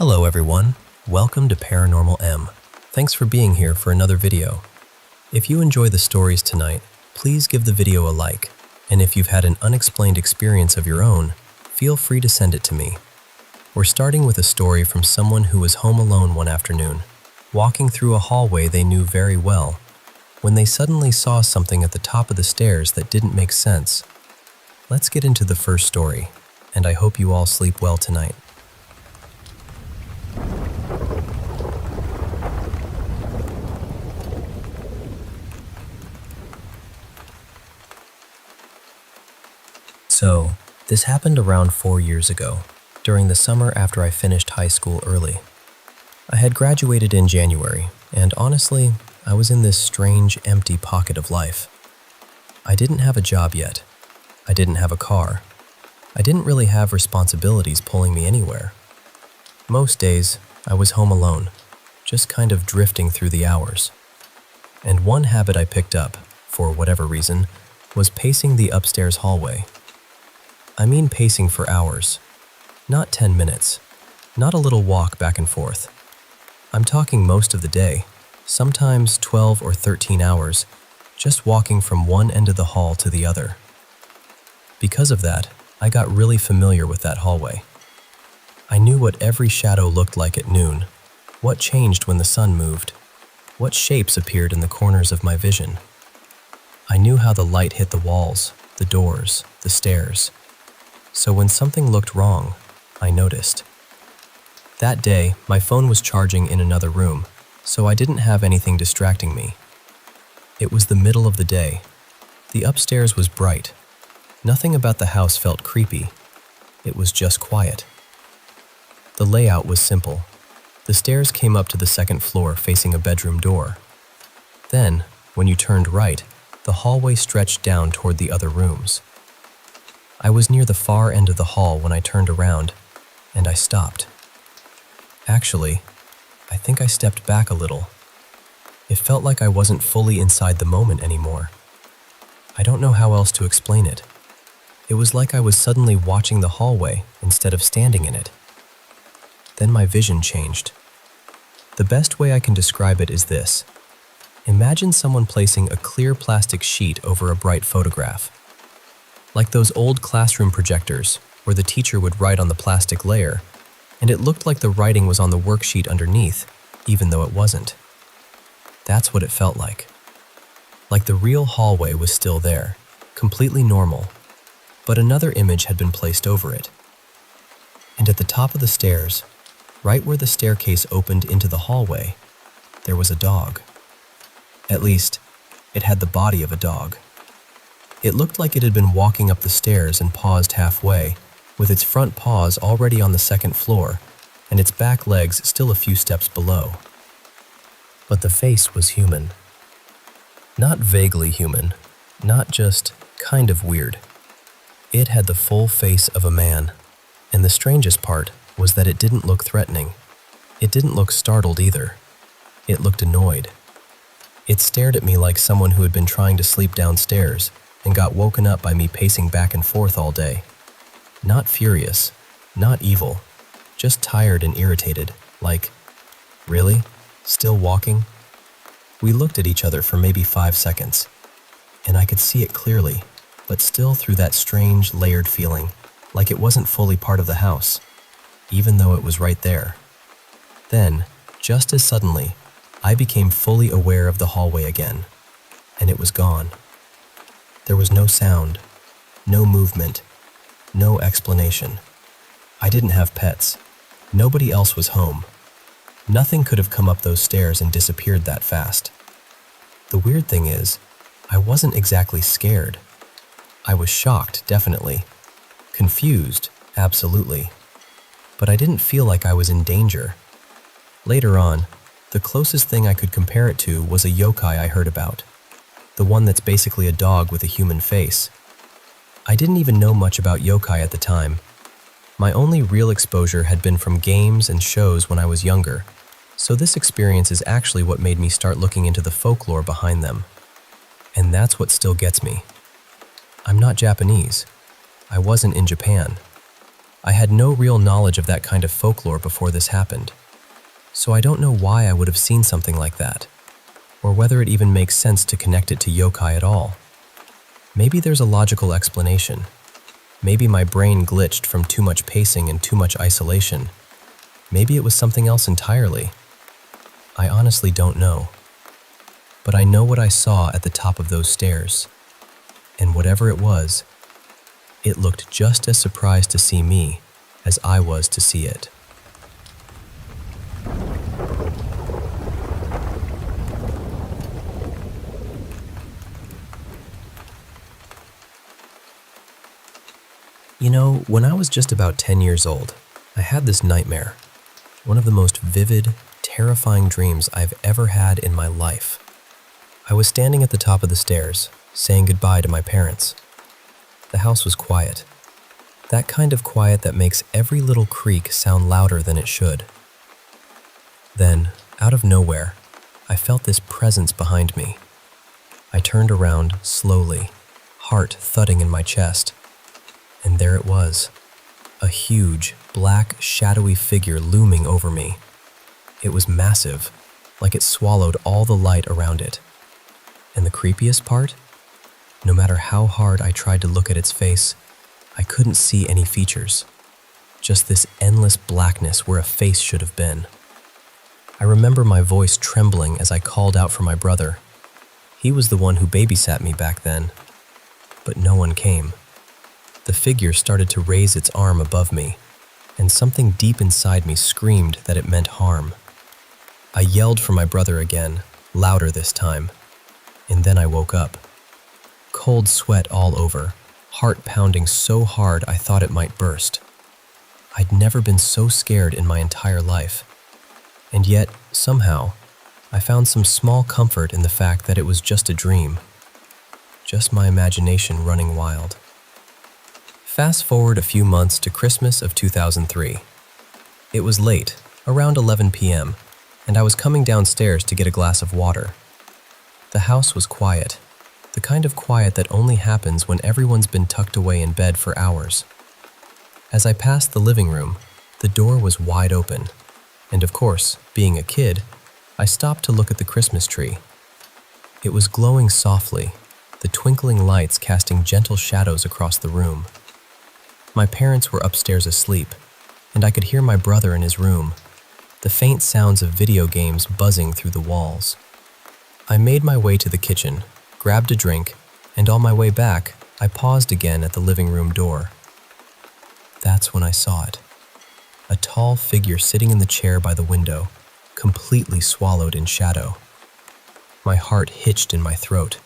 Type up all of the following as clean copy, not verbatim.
Hello everyone, welcome to Paranormal M. Thanks for being here for another video. If you enjoy the stories tonight, please give the video a like, and if you've had an unexplained experience of your own, feel free to send it to me. We're starting with a story from someone who was home alone one afternoon, walking through a hallway they knew very well, when they suddenly saw something at the top of the stairs that didn't make sense. Let's get into the first story, and I hope you all sleep well tonight. So, this happened around 4 years ago, during the summer after I finished high school early. I had graduated in January, and honestly, I was in this strange, empty pocket of life. I didn't have a job yet. I didn't have a car. I didn't really have responsibilities pulling me anywhere. Most days, I was home alone, just kind of drifting through the hours. And one habit I picked up, for whatever reason, was pacing the upstairs hallway. I mean pacing for hours, not 10 minutes, not a little walk back and forth. I'm talking most of the day, sometimes 12 or 13 hours, just walking from one end of the hall to the other. Because of that, I got really familiar with that hallway. I knew what every shadow looked like at noon, what changed when the sun moved, what shapes appeared in the corners of my vision. I knew how the light hit the walls, the doors, the stairs. So when something looked wrong, I noticed. That day, my phone was charging in another room, so I didn't have anything distracting me. It was the middle of the day. The upstairs was bright. Nothing about the house felt creepy. It was just quiet. The layout was simple. The stairs came up to the second floor facing a bedroom door. Then, when you turned right, the hallway stretched down toward the other rooms. I was near the far end of the hall when I turned around, and I stopped. Actually, I think I stepped back a little. It felt like I wasn't fully inside the moment anymore. I don't know how else to explain it. It was like I was suddenly watching the hallway instead of standing in it. Then my vision changed. The best way I can describe it is this. Imagine someone placing a clear plastic sheet over a bright photograph. Like those old classroom projectors, where the teacher would write on the plastic layer, and it looked like the writing was on the worksheet underneath, even though it wasn't. That's what it felt like. Like the real hallway was still there, completely normal, but another image had been placed over it. And at the top of the stairs, right where the staircase opened into the hallway, there was a dog. At least, it had the body of a dog. It looked like it had been walking up the stairs and paused halfway, with its front paws already on the second floor, and its back legs still a few steps below. But the face was human. Not vaguely human, not just kind of weird. It had the full face of a man, and the strangest part was that it didn't look threatening. It didn't look startled either. It looked annoyed. It stared at me like someone who had been trying to sleep downstairs and got woken up by me pacing back and forth all day. Not furious, not evil, just tired and irritated, like, really? Still walking? We looked at each other for maybe 5 seconds, and I could see it clearly, but still through that strange, layered feeling, like it wasn't fully part of the house, even though it was right there. Then, just as suddenly, I became fully aware of the hallway again, and it was gone. There was no sound, no movement, no explanation. I didn't have pets. Nobody else was home. Nothing could have come up those stairs and disappeared that fast. The weird thing is, I wasn't exactly scared. I was shocked, definitely. Confused, absolutely. But I didn't feel like I was in danger. Later on, the closest thing I could compare it to was a yokai I heard about. The one that's basically a dog with a human face. I didn't even know much about yokai at the time. My only real exposure had been from games and shows when I was younger, so this experience is actually what made me start looking into the folklore behind them. And that's what still gets me. I'm not Japanese. I wasn't in Japan. I had no real knowledge of that kind of folklore before this happened, so I don't know why I would have seen something like that, or whether it even makes sense to connect it to yokai at all. Maybe there's a logical explanation. Maybe my brain glitched from too much pacing and too much isolation. Maybe it was something else entirely. I honestly don't know. But I know what I saw at the top of those stairs. And whatever it was, it looked just as surprised to see me as I was to see it. You know, when I was just about 10 years old, I had this nightmare. One of the most vivid, terrifying dreams I've ever had in my life. I was standing at the top of the stairs, saying goodbye to my parents. The house was quiet. That kind of quiet that makes every little creak sound louder than it should. Then, out of nowhere, I felt this presence behind me. I turned around slowly, heart thudding in my chest. And there it was, a huge, black, shadowy figure looming over me. It was massive, like it swallowed all the light around it. And the creepiest part? No matter how hard I tried to look at its face, I couldn't see any features. Just this endless blackness where a face should have been. I remember my voice trembling as I called out for my brother. He was the one who babysat me back then. But no one came. The figure started to raise its arm above me, and something deep inside me screamed that it meant harm. I yelled for my brother again, louder this time, and then I woke up. Cold sweat all over, heart pounding so hard I thought it might burst. I'd never been so scared in my entire life, and yet, somehow, I found some small comfort in the fact that it was just a dream, just my imagination running wild. Fast forward a few months to Christmas of 2003. It was late, around 11 p.m., and I was coming downstairs to get a glass of water. The house was quiet, the kind of quiet that only happens when everyone's been tucked away in bed for hours. As I passed the living room, the door was wide open, and of course, being a kid, I stopped to look at the Christmas tree. It was glowing softly, the twinkling lights casting gentle shadows across the room. My parents were upstairs asleep, and I could hear my brother in his room, the faint sounds of video games buzzing through the walls. I made my way to the kitchen, grabbed a drink, and on my way back, I paused again at the living room door. That's when I saw it. A tall figure sitting in the chair by the window, completely swallowed in shadow. My heart hitched in my throat.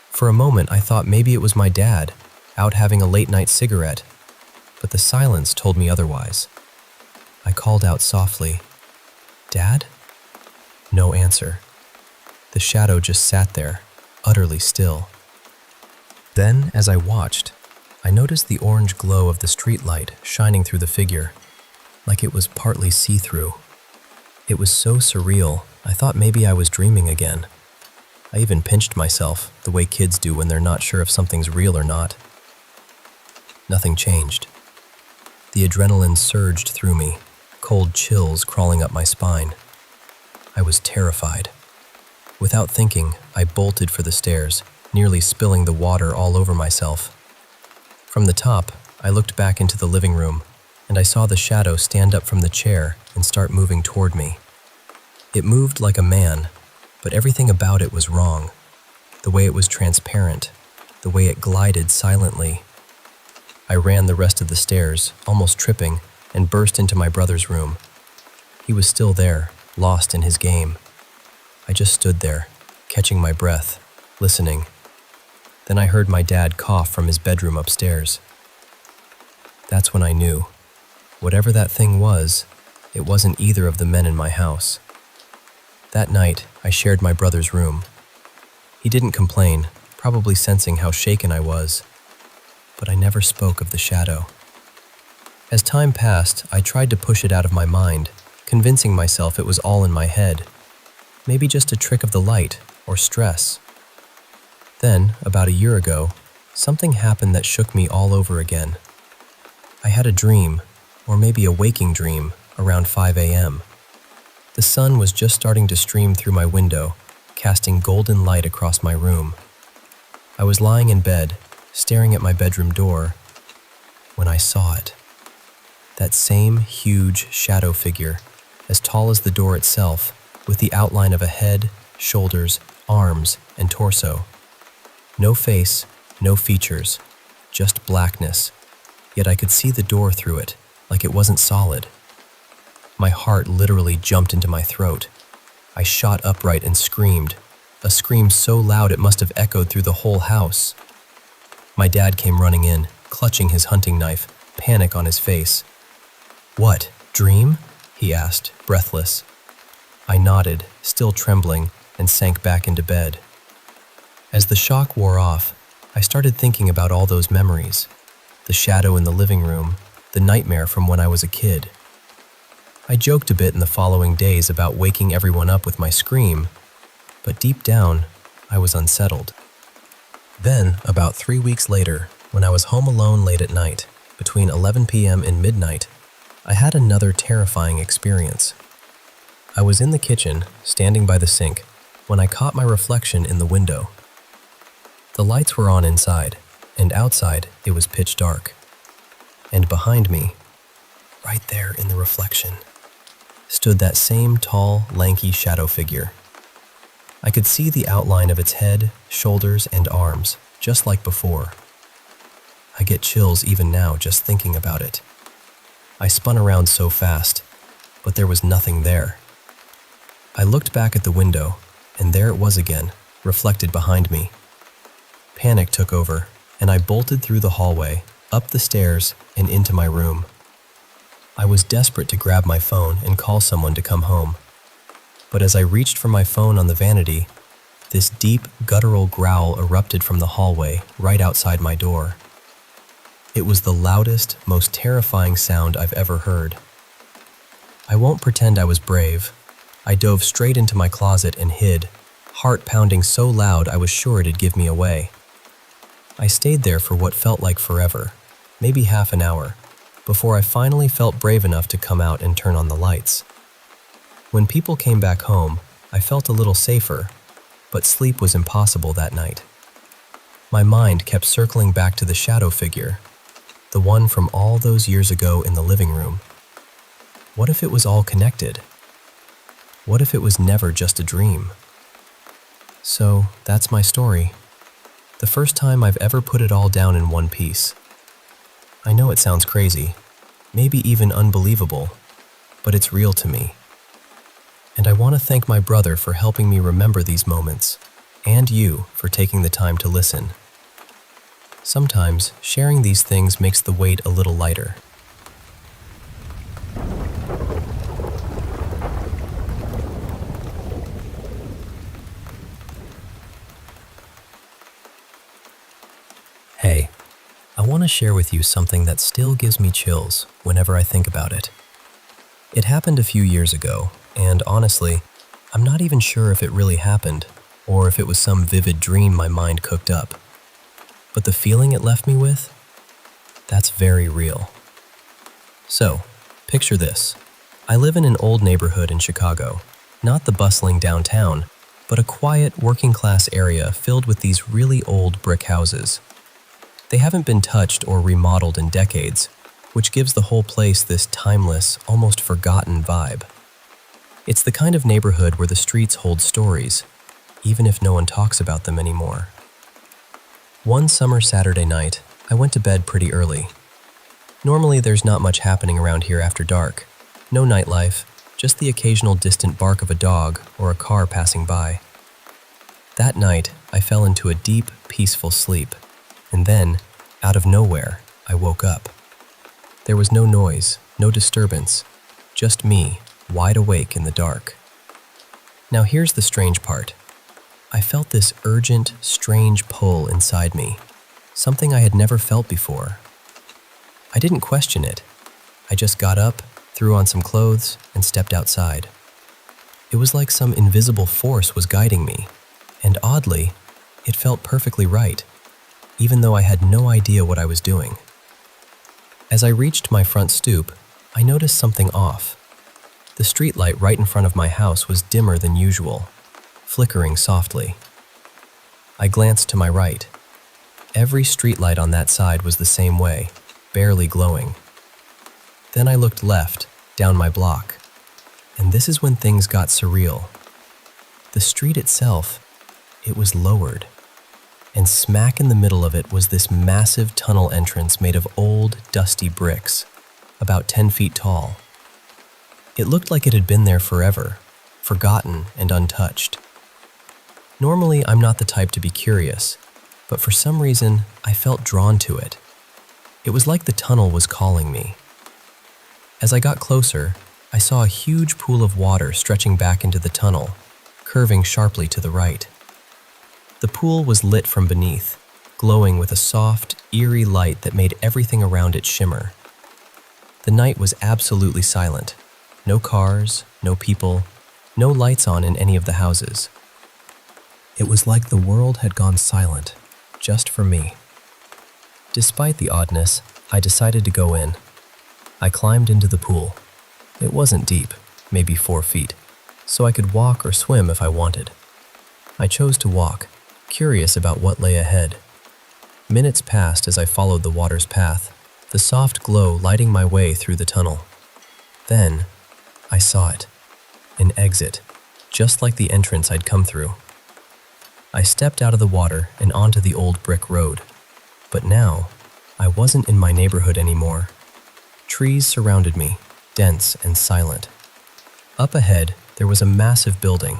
For a moment, I thought maybe it was my dad, out having a late-night cigarette, but the silence told me otherwise. I called out softly, "Dad?" No answer. The shadow just sat there, utterly still. Then, as I watched, I noticed the orange glow of the streetlight shining through the figure, like it was partly see-through. It was so surreal, I thought maybe I was dreaming again. I even pinched myself, the way kids do when they're not sure if something's real or not. Nothing changed. The adrenaline surged through me, cold chills crawling up my spine. I was terrified. Without thinking, I bolted for the stairs, nearly spilling the water all over myself. From the top, I looked back into the living room, and I saw the shadow stand up from the chair and start moving toward me. It moved like a man, but everything about it was wrong. The way it was transparent, the way it glided silently. I ran the rest of the stairs, almost tripping, and burst into my brother's room. He was still there, lost in his game. I just stood there, catching my breath, listening. Then I heard my dad cough from his bedroom upstairs. That's when I knew. Whatever that thing was, it wasn't either of the men in my house. That night, I shared my brother's room. He didn't complain, probably sensing how shaken I was. But I never spoke of the shadow. As time passed, I tried to push it out of my mind, convincing myself it was all in my head. Maybe just a trick of the light, or stress. Then, about a year ago, something happened that shook me all over again. I had a dream, or maybe a waking dream, around 5 a.m. The sun was just starting to stream through my window, casting golden light across my room. I was lying in bed, staring at my bedroom door, when I saw it. That same huge shadow figure, as tall as the door itself, with the outline of a head, shoulders, arms, and torso. No face, no features, just blackness, yet I could see the door through it, like it wasn't solid. My heart literally jumped into my throat. I shot upright and screamed, a scream so loud it must have echoed through the whole house. My dad came running in, clutching his hunting knife, panic on his face. "What, dream?" he asked, breathless. I nodded, still trembling, and sank back into bed. As the shock wore off, I started thinking about all those memories. The shadow in the living room, the nightmare from when I was a kid. I joked a bit in the following days about waking everyone up with my scream, but deep down, I was unsettled. Then, about 3 weeks later, when I was home alone late at night, between 11 p.m. and midnight, I had another terrifying experience. I was in the kitchen, standing by the sink, when I caught my reflection in the window. The lights were on inside, and outside it was pitch dark. And behind me, right there in the reflection, stood that same tall, lanky shadow figure. I could see the outline of its head, shoulders, and arms, just like before. I get chills even now just thinking about it. I spun around so fast, but there was nothing there. I looked back at the window, and there it was again, reflected behind me. Panic took over, and I bolted through the hallway, up the stairs, and into my room. I was desperate to grab my phone and call someone to come home. But as I reached for my phone on the vanity, this deep, guttural growl erupted from the hallway right outside my door. It was the loudest, most terrifying sound I've ever heard. I won't pretend I was brave. I dove straight into my closet and hid, heart pounding so loud I was sure it'd give me away. I stayed there for what felt like forever, maybe half an hour, before I finally felt brave enough to come out and turn on the lights. When people came back home, I felt a little safer, but sleep was impossible that night. My mind kept circling back to the shadow figure, the one from all those years ago in the living room. What if it was all connected? What if it was never just a dream? So, that's my story. The first time I've ever put it all down in one piece. I know it sounds crazy, maybe even unbelievable, but it's real to me. And I want to thank my brother for helping me remember these moments, and you for taking the time to listen. Sometimes, sharing these things makes the weight a little lighter. Hey, I want to share with you something that still gives me chills whenever I think about it. It happened a few years ago, and honestly, I'm not even sure if it really happened, or if it was some vivid dream my mind cooked up. But the feeling it left me with? That's very real. So, picture this. I live in an old neighborhood in Chicago, not the bustling downtown, but a quiet, working-class area filled with these really old brick houses. They haven't been touched or remodeled in decades, which gives the whole place this timeless, almost forgotten vibe. It's the kind of neighborhood where the streets hold stories, even if no one talks about them anymore. One summer Saturday night, I went to bed pretty early. Normally there's not much happening around here after dark. No nightlife, just the occasional distant bark of a dog or a car passing by. That night, I fell into a deep, peaceful sleep, and then, out of nowhere, I woke up. There was no noise, no disturbance, just me, wide awake in the dark. Now here's the strange part. I felt this urgent, strange pull inside me, something I had never felt before. I didn't question it. I just got up, threw on some clothes, and stepped outside. It was like some invisible force was guiding me, and oddly, it felt perfectly right, even though I had no idea what I was doing. As I reached my front stoop, I noticed something off. The streetlight right in front of my house was dimmer than usual, flickering softly. I glanced to my right. Every streetlight on that side was the same way, barely glowing. Then I looked left, down my block, and this is when things got surreal. The street itself, it was lowered, and smack in the middle of it was this massive tunnel entrance made of old, dusty bricks, about 10 feet tall. It looked like it had been there forever, forgotten and untouched. Normally, I'm not the type to be curious, but for some reason, I felt drawn to it. It was like the tunnel was calling me. As I got closer, I saw a huge pool of water stretching back into the tunnel, curving sharply to the right. The pool was lit from beneath, glowing with a soft, eerie light that made everything around it shimmer. The night was absolutely silent. No cars, no people, no lights on in any of the houses. It was like the world had gone silent, just for me. Despite the oddness, I decided to go in. I climbed into the pool. It wasn't deep, maybe 4 feet, so I could walk or swim if I wanted. I chose to walk, curious about what lay ahead. Minutes passed as I followed the water's path, the soft glow lighting my way through the tunnel. Then, I saw it. An exit, just like the entrance I'd come through. I stepped out of the water and onto the old brick road. But now, I wasn't in my neighborhood anymore. Trees surrounded me, dense and silent. Up ahead, there was a massive building,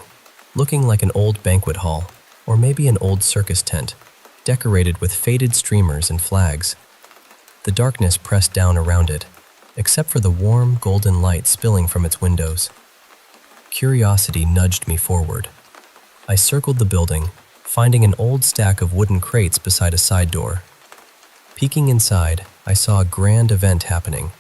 looking like an old banquet hall, or maybe an old circus tent, decorated with faded streamers and flags. The darkness pressed down around it, except for the warm, golden light spilling from its windows. Curiosity nudged me forward. I circled the building, finding an old stack of wooden crates beside a side door. Peeking inside, I saw a grand event happening.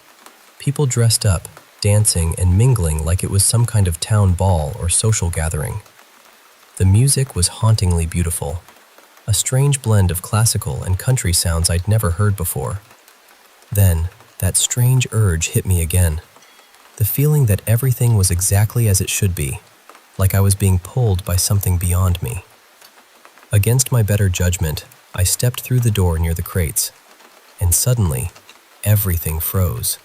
People dressed up, dancing and mingling like it was some kind of town ball or social gathering. The music was hauntingly beautiful, a strange blend of classical and country sounds I'd never heard before. Then, that strange urge hit me again. The feeling that everything was exactly as it should be, like I was being pulled by something beyond me. Against my better judgment, I stepped through the door near the crates, and suddenly, everything froze.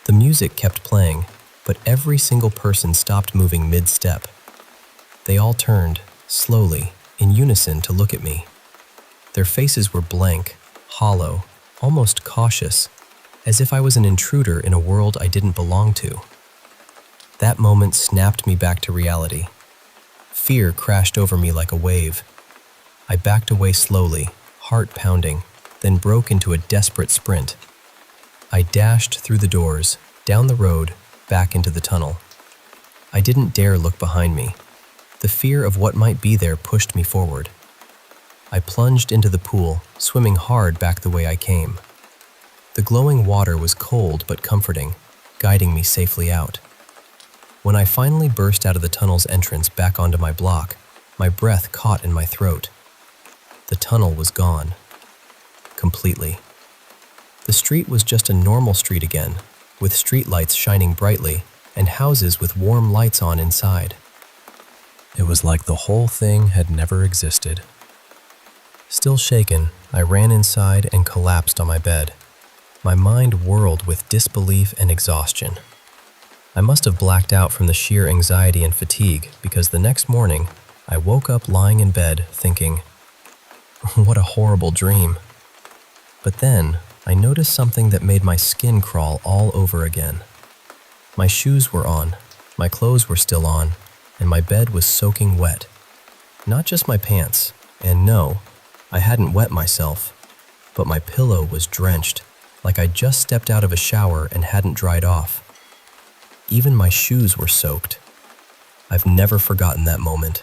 The music kept playing, but every single person stopped moving mid-step. They all turned, slowly, in unison to look at me. Their faces were blank, hollow, almost cautious, as if I was an intruder in a world I didn't belong to. That moment snapped me back to reality. Fear crashed over me like a wave. I backed away slowly, heart pounding, then broke into a desperate sprint. I dashed through the doors, down the road, back into the tunnel. I didn't dare look behind me. The fear of what might be there pushed me forward. I plunged into the pool, swimming hard back the way I came. The glowing water was cold but comforting, guiding me safely out. When I finally burst out of the tunnel's entrance back onto my block, my breath caught in my throat. The tunnel was gone. Completely. The street was just a normal street again, with streetlights shining brightly and houses with warm lights on inside. It was like the whole thing had never existed. Still shaken, I ran inside and collapsed on my bed. My mind whirled with disbelief and exhaustion. I must have blacked out from the sheer anxiety and fatigue because the next morning, I woke up lying in bed thinking, what a horrible dream. But then, I noticed something that made my skin crawl all over again. My shoes were on, my clothes were still on, and my bed was soaking wet. Not just my pants, and no, I hadn't wet myself, but my pillow was drenched, like I'd just stepped out of a shower and hadn't dried off. Even my shoes were soaked. I've never forgotten that moment.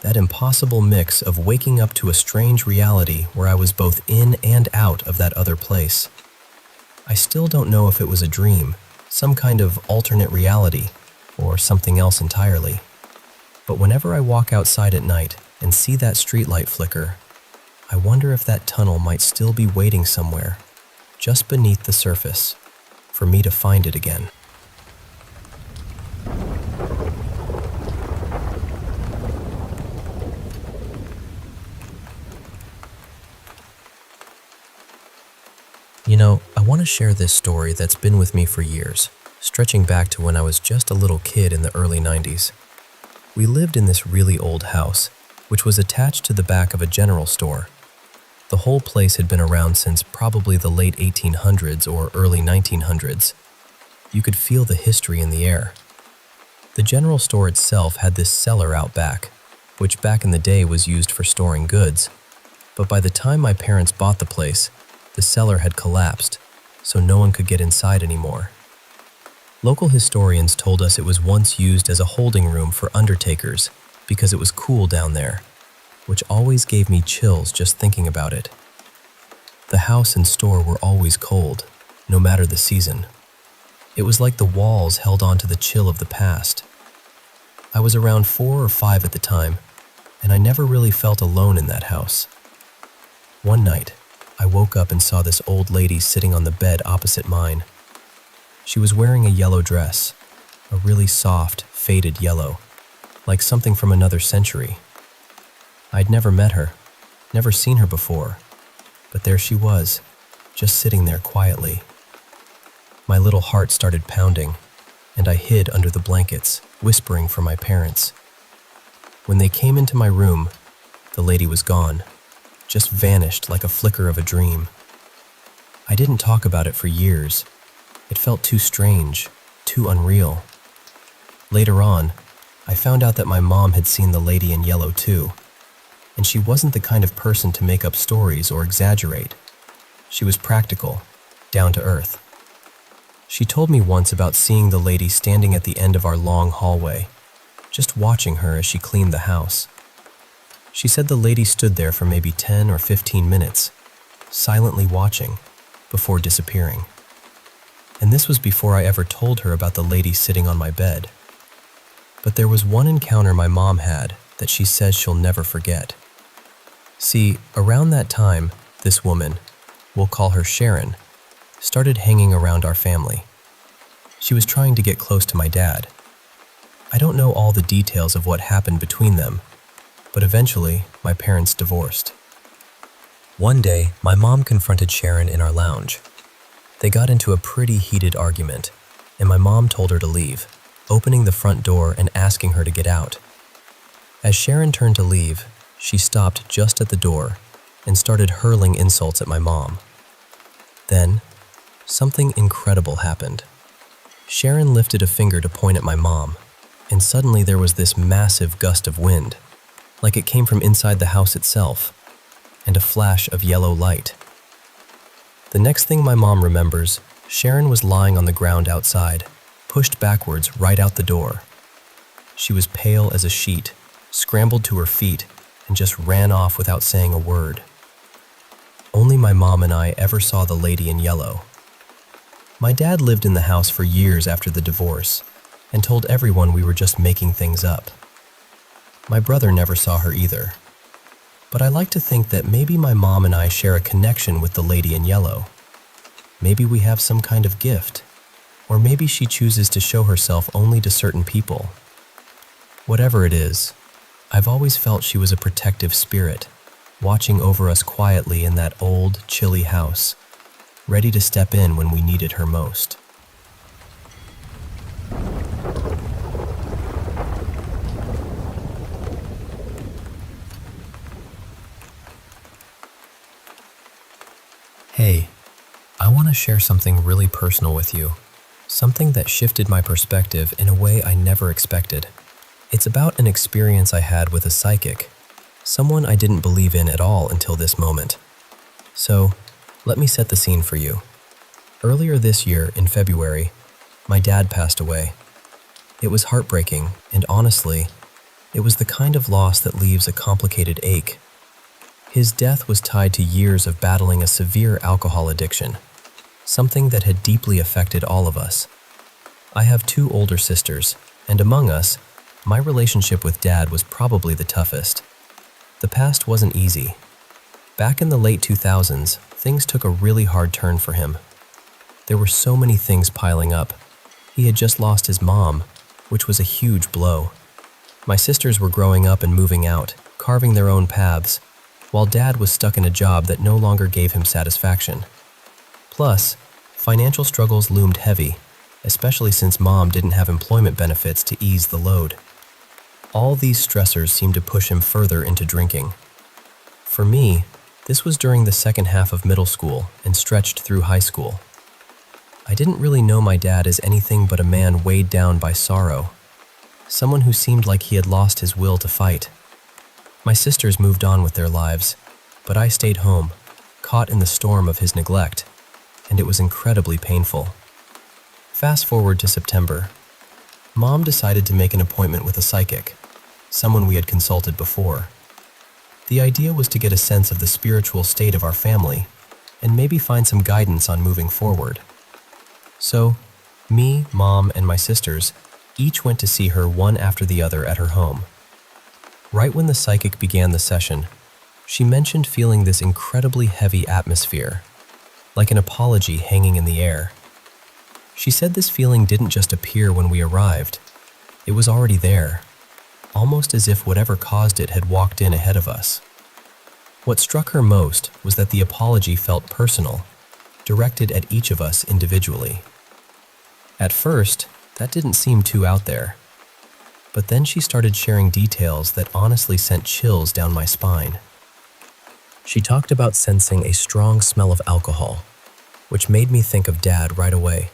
That impossible mix of waking up to a strange reality where I was both in and out of that other place. I still don't know if it was a dream, some kind of alternate reality, or something else entirely. But whenever I walk outside at night and see that streetlight flicker, I wonder if that tunnel might still be waiting somewhere, just beneath the surface, for me to find it again. I want to share this story that's been with me for years, stretching back to when I was just a little kid in the early 90s. We lived in this really old house, which was attached to the back of a general store. The whole place had been around since probably the late 1800s or early 1900s. You could feel the history in the air. The general store itself had this cellar out back, which back in the day was used for storing goods. But by the time my parents bought the place, the cellar had collapsed, so no one could get inside anymore. Local historians told us it was once used as a holding room for undertakers because it was cool down there, which always gave me chills just thinking about it. The house and store were always cold, no matter the season. It was like the walls held on to the chill of the past. I was around 4 or 5 at the time, and I never really felt alone in that house. One night, I woke up and saw this old lady sitting on the bed opposite mine. She was wearing a yellow dress, a really soft, faded yellow, like something from another century. I'd never met her, never seen her before, but there she was, just sitting there quietly. My little heart started pounding, and I hid under the blankets, whispering for my parents. When they came into my room, the lady was gone, just vanished like a flicker of a dream. I didn't talk about it for years. It felt too strange, too unreal. Later on, I found out that my mom had seen the lady in yellow too, and she wasn't the kind of person to make up stories or exaggerate. She was practical, down to earth. She told me once about seeing the lady standing at the end of our long hallway, just watching her as she cleaned the house. She said the lady stood there for maybe 10 or 15 minutes, silently watching, before disappearing. And this was before I ever told her about the lady sitting on my bed. But there was one encounter my mom had that she says she'll never forget. See, around that time, this woman, we'll call her Sharon, started hanging around our family. She was trying to get close to my dad. I don't know all the details of what happened between them, but eventually, my parents divorced. One day, my mom confronted Sharon in our lounge. They got into a pretty heated argument, and my mom told her to leave, opening the front door and asking her to get out. As Sharon turned to leave, she stopped just at the door and started hurling insults at my mom. Then, something incredible happened. Sharon lifted a finger to point at my mom, and suddenly there was this massive gust of wind, like it came from inside the house itself, and a flash of yellow light. The next thing my mom remembers, Sharon was lying on the ground outside, pushed backwards right out the door. She was pale as a sheet, scrambled to her feet, and just ran off without saying a word. Only my mom and I ever saw the lady in yellow. My dad lived in the house for years after the divorce, and told everyone we were just making things up. My brother never saw her either. But I like to think that maybe my mom and I share a connection with the lady in yellow. Maybe we have some kind of gift, or maybe she chooses to show herself only to certain people. Whatever it is, I've always felt she was a protective spirit, watching over us quietly in that old, chilly house, ready to step in when we needed her most. Hey, I want to share something really personal with you, something that shifted my perspective in a way I never expected. It's about an experience I had with a psychic, someone I didn't believe in at all until this moment. So, let me set the scene for you. Earlier this year, in February, my dad passed away. It was heartbreaking, and honestly, it was the kind of loss that leaves a complicated ache. His death was tied to years of battling a severe alcohol addiction, something that had deeply affected all of us. I have 2 older sisters, and among us, my relationship with Dad was probably the toughest. The past wasn't easy. Back in the late 2000s, things took a really hard turn for him. There were so many things piling up. He had just lost his mom, which was a huge blow. My sisters were growing up and moving out, carving their own paths, while Dad was stuck in a job that no longer gave him satisfaction. Plus, financial struggles loomed heavy, especially since Mom didn't have employment benefits to ease the load. All these stressors seemed to push him further into drinking. For me, this was during the second half of middle school and stretched through high school. I didn't really know my dad as anything but a man weighed down by sorrow, someone who seemed like he had lost his will to fight. My sisters moved on with their lives, but I stayed home, caught in the storm of his neglect, and it was incredibly painful. Fast forward to September. Mom decided to make an appointment with a psychic, someone we had consulted before. The idea was to get a sense of the spiritual state of our family and maybe find some guidance on moving forward. So, me, Mom, and my sisters each went to see her one after the other at her home. Right when the psychic began the session, she mentioned feeling this incredibly heavy atmosphere, like an apology hanging in the air. She said this feeling didn't just appear when we arrived. It was already there, almost as if whatever caused it had walked in ahead of us. What struck her most was that the apology felt personal, directed at each of us individually. At first, that didn't seem too out there. But then she started sharing details that honestly sent chills down my spine. She talked about sensing a strong smell of alcohol, which made me think of Dad right away.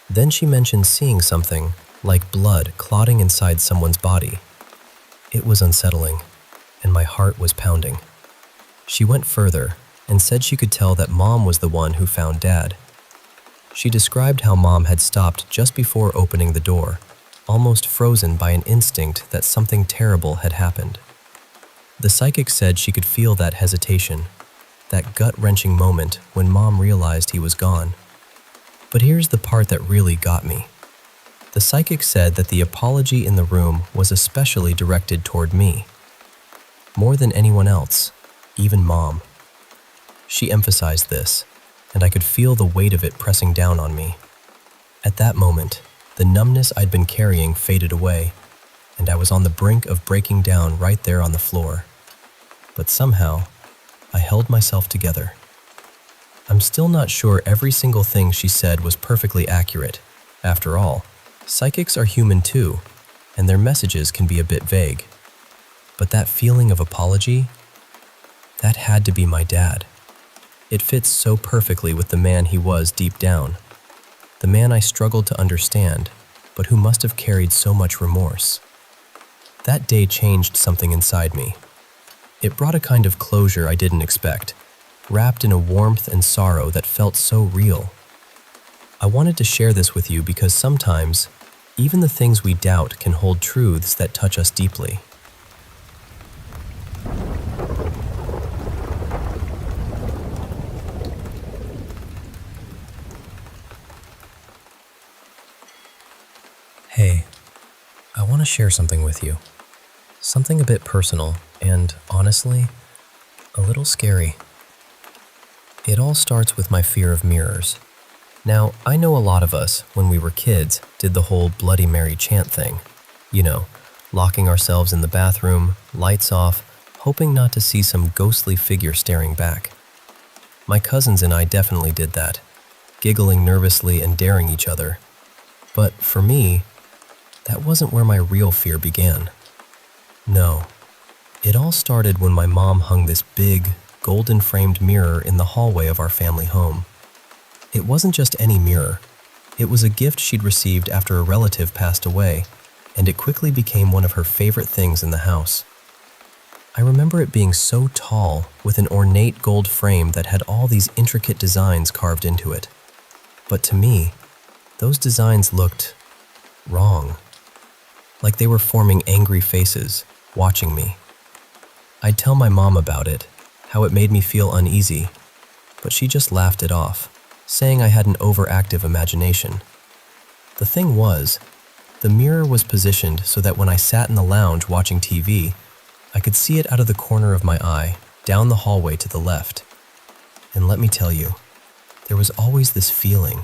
Then she mentioned seeing something like blood clotting inside someone's body. It was unsettling, and my heart was pounding. She went further and said she could tell that Mom was the one who found Dad. She described how Mom had stopped just before opening the door, almost frozen by an instinct that something terrible had happened. The psychic said she could feel that hesitation, that gut-wrenching moment when Mom realized he was gone. But here's the part that really got me. The psychic said that the apology in the room was especially directed toward me. More than anyone else, even Mom. She emphasized this, and I could feel the weight of it pressing down on me. At that moment, the numbness I'd been carrying faded away, and I was on the brink of breaking down right there on the floor. But somehow, I held myself together. I'm still not sure every single thing she said was perfectly accurate. After all, psychics are human too, and their messages can be a bit vague. But that feeling of apology, that had to be my dad. It fits so perfectly with the man he was deep down. The man I struggled to understand, but who must have carried so much remorse. That day changed something inside me. It brought a kind of closure I didn't expect, wrapped in a warmth and sorrow that felt so real. I wanted to share this with you because sometimes, even the things we doubt can hold truths that touch us deeply. Hey, I want to share something with you. Something a bit personal and, honestly, a little scary. It all starts with my fear of mirrors. Now, I know a lot of us, when we were kids, did the whole Bloody Mary chant thing. You know, locking ourselves in the bathroom, lights off, hoping not to see some ghostly figure staring back. My cousins and I definitely did that, giggling nervously and daring each other. But for me, that wasn't where my real fear began. No, it all started when my mom hung this big, golden-framed mirror in the hallway of our family home. It wasn't just any mirror. It was a gift she'd received after a relative passed away, and it quickly became one of her favorite things in the house. I remember it being so tall, with an ornate gold frame that had all these intricate designs carved into it. But to me, those designs looked wrong. Like they were forming angry faces, watching me. I'd tell my mom about it, how it made me feel uneasy, but she just laughed it off, saying I had an overactive imagination. The thing was, the mirror was positioned so that when I sat in the lounge watching TV, I could see it out of the corner of my eye, down the hallway to the left. And let me tell you, there was always this feeling,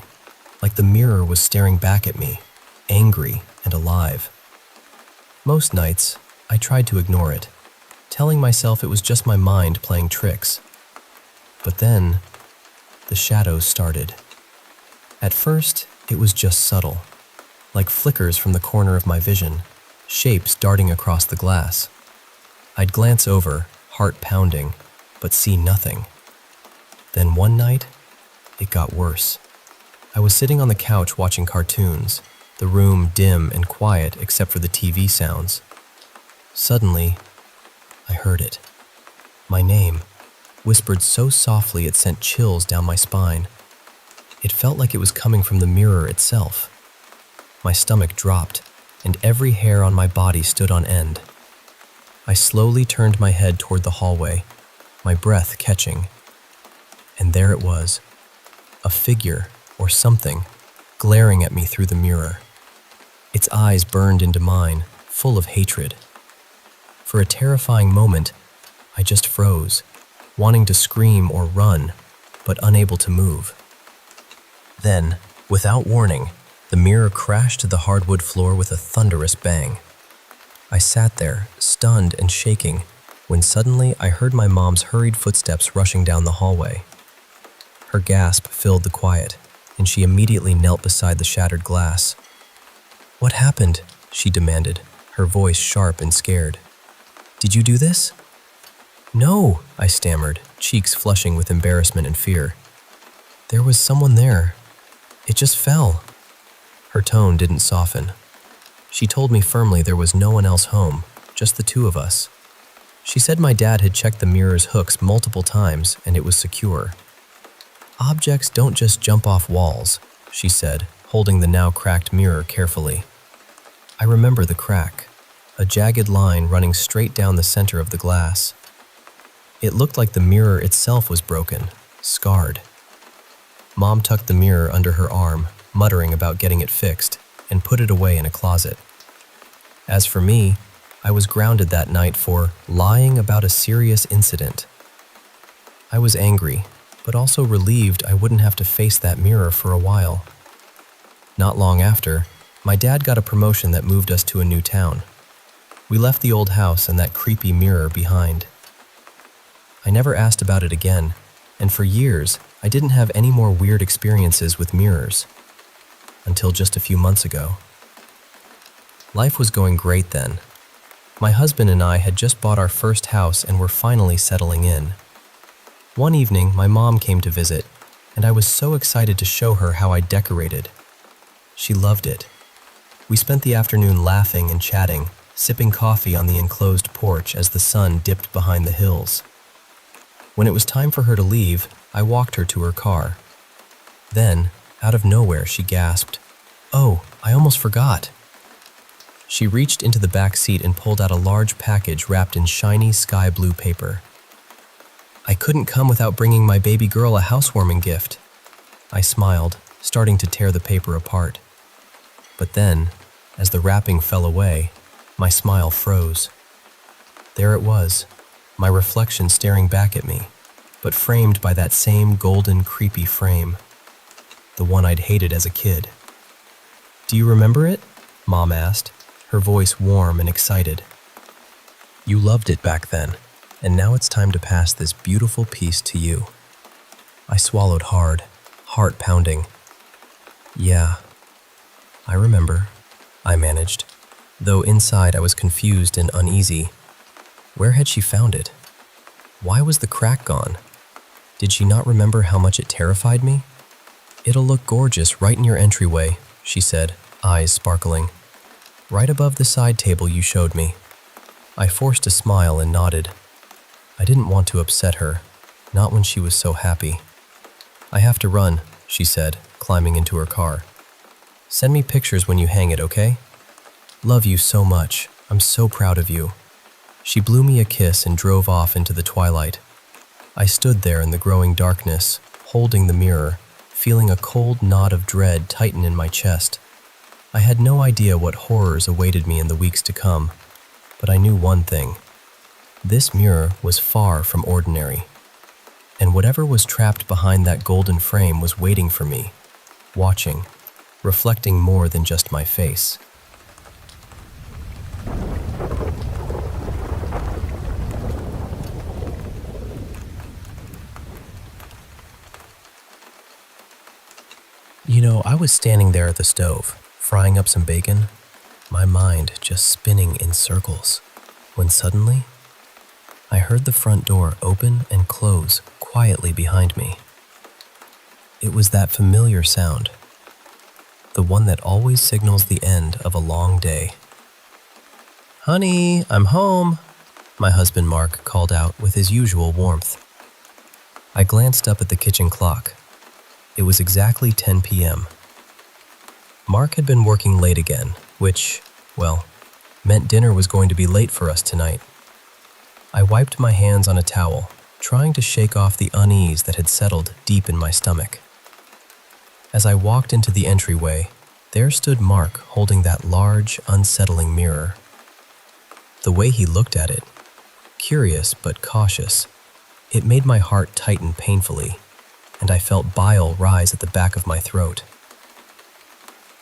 like the mirror was staring back at me, angry and alive. Most nights, I tried to ignore it, telling myself it was just my mind playing tricks. But then, the shadows started. At first, it was just subtle, like flickers from the corner of my vision, shapes darting across the glass. I'd glance over, heart pounding, but see nothing. Then one night, it got worse. I was sitting on the couch watching cartoons, the room dim and quiet except for the TV sounds. Suddenly, I heard it. My name, whispered so softly it sent chills down my spine. It felt like it was coming from the mirror itself. My stomach dropped, and every hair on my body stood on end. I slowly turned my head toward the hallway, my breath catching. And there it was, a figure or something glaring at me through the mirror. Its eyes burned into mine, full of hatred. For a terrifying moment, I just froze, wanting to scream or run, but unable to move. Then, without warning, the mirror crashed to the hardwood floor with a thunderous bang. I sat there, stunned and shaking, when suddenly I heard my mom's hurried footsteps rushing down the hallway. Her gasp filled the quiet, and she immediately knelt beside the shattered glass. "What happened?" she demanded, her voice sharp and scared. "Did you do this?" "No," I stammered, cheeks flushing with embarrassment and fear. "There was someone there. It just fell." Her tone didn't soften. She told me firmly there was no one else home, just the two of us. She said my dad had checked the mirror's hooks multiple times and it was secure. "Objects don't just jump off walls," she said, holding the now cracked mirror carefully. I remember the crack, a jagged line running straight down the center of the glass. It looked like the mirror itself was broken, scarred. Mom tucked the mirror under her arm, muttering about getting it fixed, and put it away in a closet. As for me, I was grounded that night for lying about a serious incident. I was angry, but also relieved I wouldn't have to face that mirror for a while. Not long after, my dad got a promotion that moved us to a new town. We left the old house and that creepy mirror behind. I never asked about it again, and for years, I didn't have any more weird experiences with mirrors. Until just a few months ago. Life was going great then. My husband and I had just bought our first house and were finally settling in. One evening, my mom came to visit, and I was so excited to show her how I decorated. She loved it. We spent the afternoon laughing and chatting, sipping coffee on the enclosed porch as the sun dipped behind the hills. When it was time for her to leave, I walked her to her car. Then, out of nowhere, she gasped, "Oh, I almost forgot." She reached into the back seat and pulled out a large package wrapped in shiny sky blue paper. "I couldn't come without bringing my baby girl a housewarming gift." I smiled, starting to tear the paper apart. But then, as the wrapping fell away, my smile froze. There it was, my reflection staring back at me, but framed by that same golden, creepy frame. The one I'd hated as a kid. "Do you remember it?" Mom asked, her voice warm and excited. "You loved it back then, and now it's time to pass this beautiful piece to you." I swallowed hard, heart pounding. "Yeah, I remember," I managed, though inside I was confused and uneasy. Where had she found it? Why was the crack gone? Did she not remember how much it terrified me? "It'll look gorgeous right in your entryway," she said, eyes sparkling. "Right above the side table you showed me." I forced a smile and nodded. I didn't want to upset her, not when she was so happy. "I have to run," she said, climbing into her car. "Send me pictures when you hang it, okay? Love you so much. I'm so proud of you." She blew me a kiss and drove off into the twilight. I stood there in the growing darkness, holding the mirror, feeling a cold knot of dread tighten in my chest. I had no idea what horrors awaited me in the weeks to come, but I knew one thing. This mirror was far from ordinary, and whatever was trapped behind that golden frame was waiting for me, watching, reflecting more than just my face. I was standing there at the stove, frying up some bacon, my mind just spinning in circles, when suddenly, I heard the front door open and close quietly behind me. It was that familiar sound, the one that always signals the end of a long day. "Honey, I'm home," my husband Mark called out with his usual warmth. I glanced up at the kitchen clock. It was exactly 10 p.m. Mark had been working late again, which, meant dinner was going to be late for us tonight. I wiped my hands on a towel, trying to shake off the unease that had settled deep in my stomach. As I walked into the entryway, there stood Mark holding that large, unsettling mirror. The way he looked at it, curious but cautious, it made my heart tighten painfully, and I felt bile rise at the back of my throat.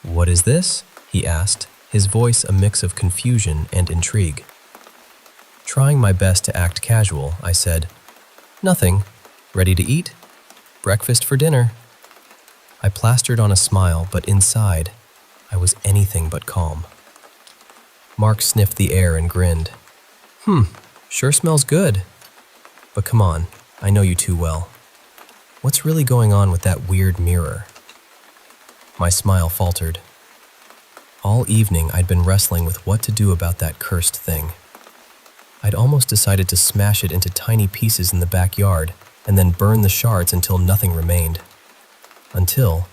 "What is this?" he asked, his voice a mix of confusion and intrigue. Trying my best to act casual, I said, "Nothing. Ready to eat? Breakfast for dinner." I plastered on a smile, but inside, I was anything but calm. Mark sniffed the air and grinned. Sure smells good. But come on, I know you too well. What's really going on with that weird mirror?" My smile faltered. All evening, I'd been wrestling with what to do about that cursed thing. I'd almost decided to smash it into tiny pieces in the backyard and then burn the shards until nothing remained. Until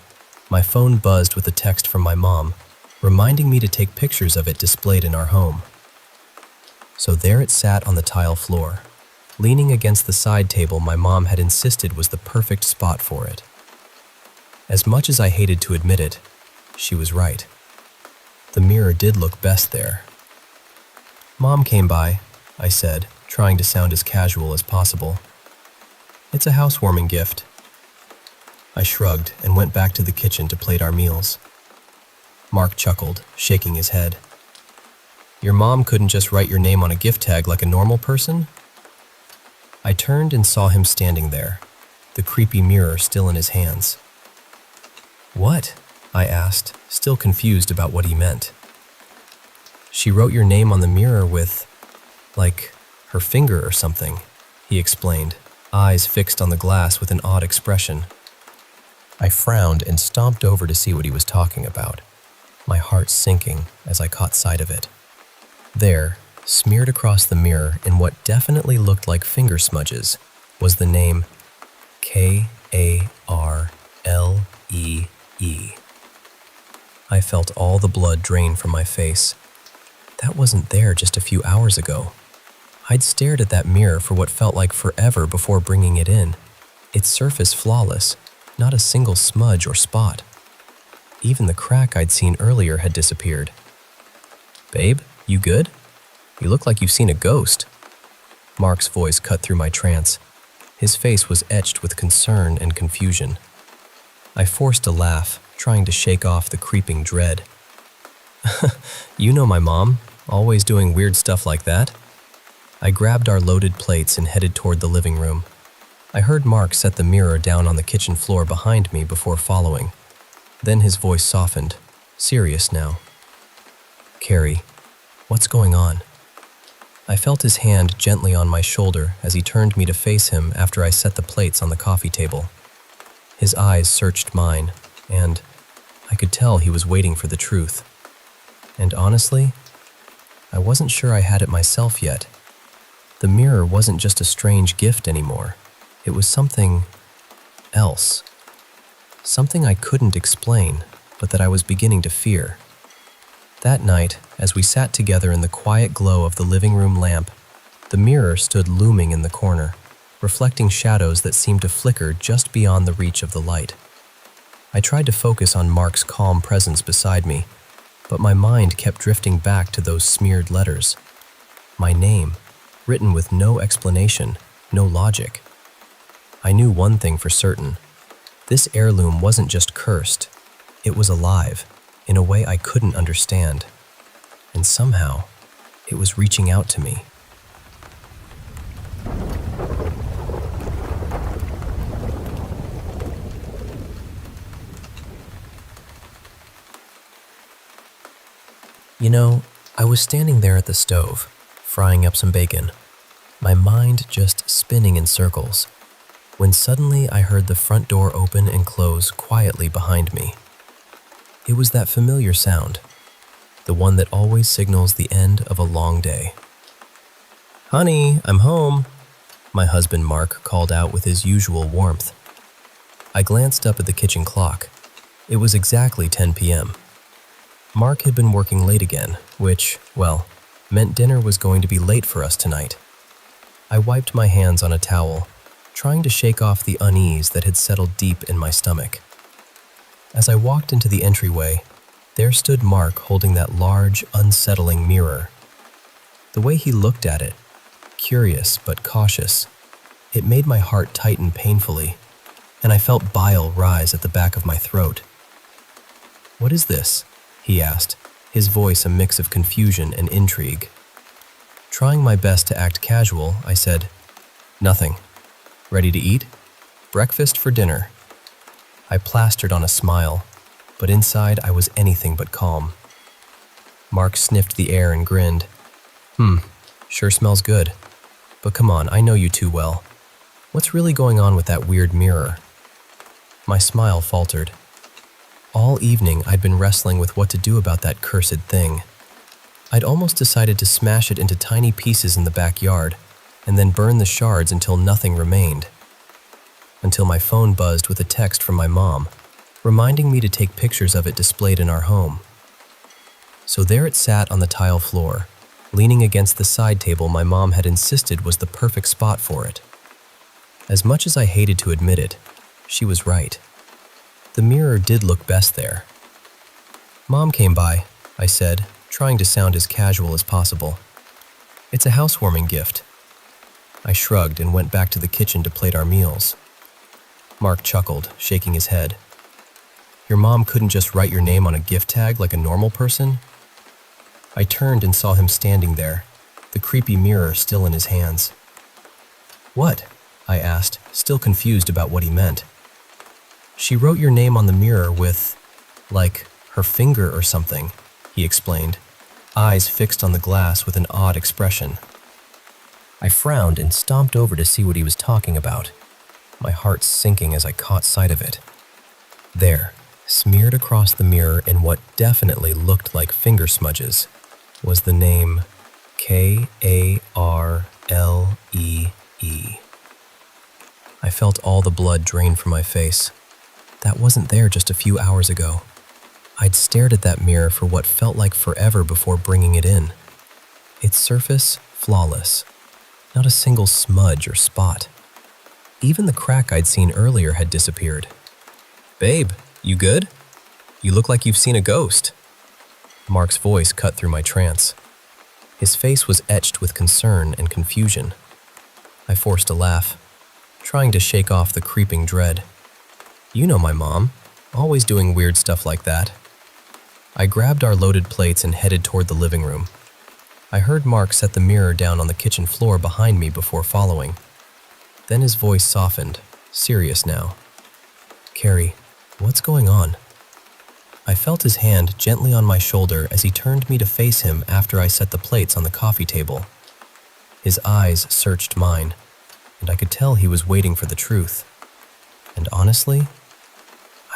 my phone buzzed with a text from my mom, reminding me to take pictures of it displayed in our home. So there it sat on the tile floor, leaning against the side table my mom had insisted was the perfect spot for it. As much as I hated to admit it, she was right. The mirror did look best there. "Mom came by," I said, trying to sound as casual as possible. "It's a housewarming gift." I shrugged and went back to the kitchen to plate our meals. Mark chuckled, shaking his head. "Your mom couldn't just write your name on a gift tag like a normal person?" I turned and saw him standing there, the creepy mirror still in his hands. "What?" I asked, still confused about what he meant. "She wrote your name on the mirror with, her finger or something," he explained, eyes fixed on the glass with an odd expression. I frowned and stomped over to see what he was talking about, my heart sinking as I caught sight of it. There, smeared across the mirror in what definitely looked like finger smudges, was the name Karlee. I felt all the blood drain from my face. That wasn't there just a few hours ago. I'd stared at that mirror for what felt like forever before bringing it in, its surface flawless, not a single smudge or spot. Even the crack I'd seen earlier had disappeared. "Babe, you good? You look like you've seen a ghost." Mark's voice cut through my trance. His face was etched with concern and confusion. I forced a laugh, trying to shake off the creeping dread. "You know my mom, always doing weird stuff like that." I grabbed our loaded plates and headed toward the living room. I heard Mark set the mirror down on the kitchen floor behind me before following. Then his voice softened, serious now. "Carrie, what's going on?" I felt his hand gently on my shoulder as he turned me to face him after I set the plates on the coffee table. His eyes searched mine, and I could tell he was waiting for the truth. And honestly, I wasn't sure I had it myself yet. The mirror wasn't just a strange gift anymore. It was something else. Something I couldn't explain, but that I was beginning to fear. That night, as we sat together in the quiet glow of the living room lamp, the mirror stood looming in the corner, reflecting shadows that seemed to flicker just beyond the reach of the light. I tried to focus on Mark's calm presence beside me, but my mind kept drifting back to those smeared letters. My name, written with no explanation, no logic. I knew one thing for certain. This heirloom wasn't just cursed, it was alive, in a way I couldn't understand. And somehow, it was reaching out to me. You know, I was standing there at the stove, frying up some bacon, my mind just spinning in circles, when suddenly I heard the front door open and close quietly behind me. It was that familiar sound, the one that always signals the end of a long day. "Honey, I'm home," my husband Mark called out with his usual warmth. I glanced up at the kitchen clock. It was exactly 10 p.m. Mark had been working late again, which, well, meant dinner was going to be late for us tonight. I wiped my hands on a towel, trying to shake off the unease that had settled deep in my stomach. As I walked into the entryway, there stood Mark holding that large, unsettling mirror. The way he looked at it, curious but cautious, it made my heart tighten painfully, and I felt bile rise at the back of my throat. "What is this?" he asked, his voice a mix of confusion and intrigue. Trying my best to act casual, I said, "Nothing. Ready to eat? Breakfast for dinner." I plastered on a smile, but inside I was anything but calm. Mark sniffed the air and grinned. Sure smells good. But come on, I know you too well. What's really going on with that weird mirror?" My smile faltered. All evening, I'd been wrestling with what to do about that cursed thing. I'd almost decided to smash it into tiny pieces in the backyard and then burn the shards until nothing remained. Until my phone buzzed with a text from my mom, reminding me to take pictures of it displayed in our home. So there it sat on the tile floor, leaning against the side table my mom had insisted was the perfect spot for it. As much as I hated to admit it, she was right. The mirror did look best there. "Mom came by," I said, trying to sound as casual as possible. "It's a housewarming gift." I shrugged and went back to the kitchen to plate our meals. Mark chuckled, shaking his head. "Your mom couldn't just write your name on a gift tag like a normal person?" I turned and saw him standing there, the creepy mirror still in his hands. "What?" I asked, still confused about what he meant. "She wrote your name on the mirror with, like, her finger or something," he explained, eyes fixed on the glass with an odd expression. I frowned and stomped over to see what he was talking about, my heart sinking as I caught sight of it. There, smeared across the mirror in what definitely looked like finger smudges, was the name Karlee. I felt all the blood drain from my face. That wasn't there just a few hours ago. I'd stared at that mirror for what felt like forever before bringing it in. Its surface, flawless. Not a single smudge or spot. Even the crack I'd seen earlier had disappeared. "Babe, you good? You look like you've seen a ghost." Mark's voice cut through my trance. His face was etched with concern and confusion. I forced a laugh, trying to shake off the creeping dread. "You know my mom, always doing weird stuff like that." I grabbed our loaded plates and headed toward the living room. I heard Mark set the mirror down on the kitchen floor behind me before following. Then his voice softened, serious now. "Carrie, what's going on?" I felt his hand gently on my shoulder as he turned me to face him after I set the plates on the coffee table. His eyes searched mine, and I could tell he was waiting for the truth. And honestly,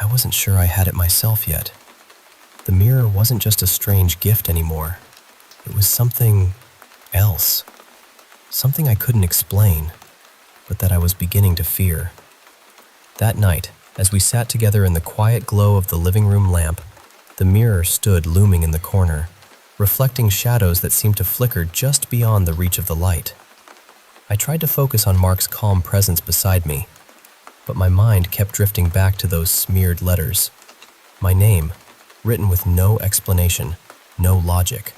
I wasn't sure I had it myself yet. The mirror wasn't just a strange gift anymore. It was something else. Something I couldn't explain, but that I was beginning to fear. That night, as we sat together in the quiet glow of the living room lamp, the mirror stood looming in the corner, reflecting shadows that seemed to flicker just beyond the reach of the light. I tried to focus on Mark's calm presence beside me, but my mind kept drifting back to those smeared letters. My name, written with no explanation, no logic.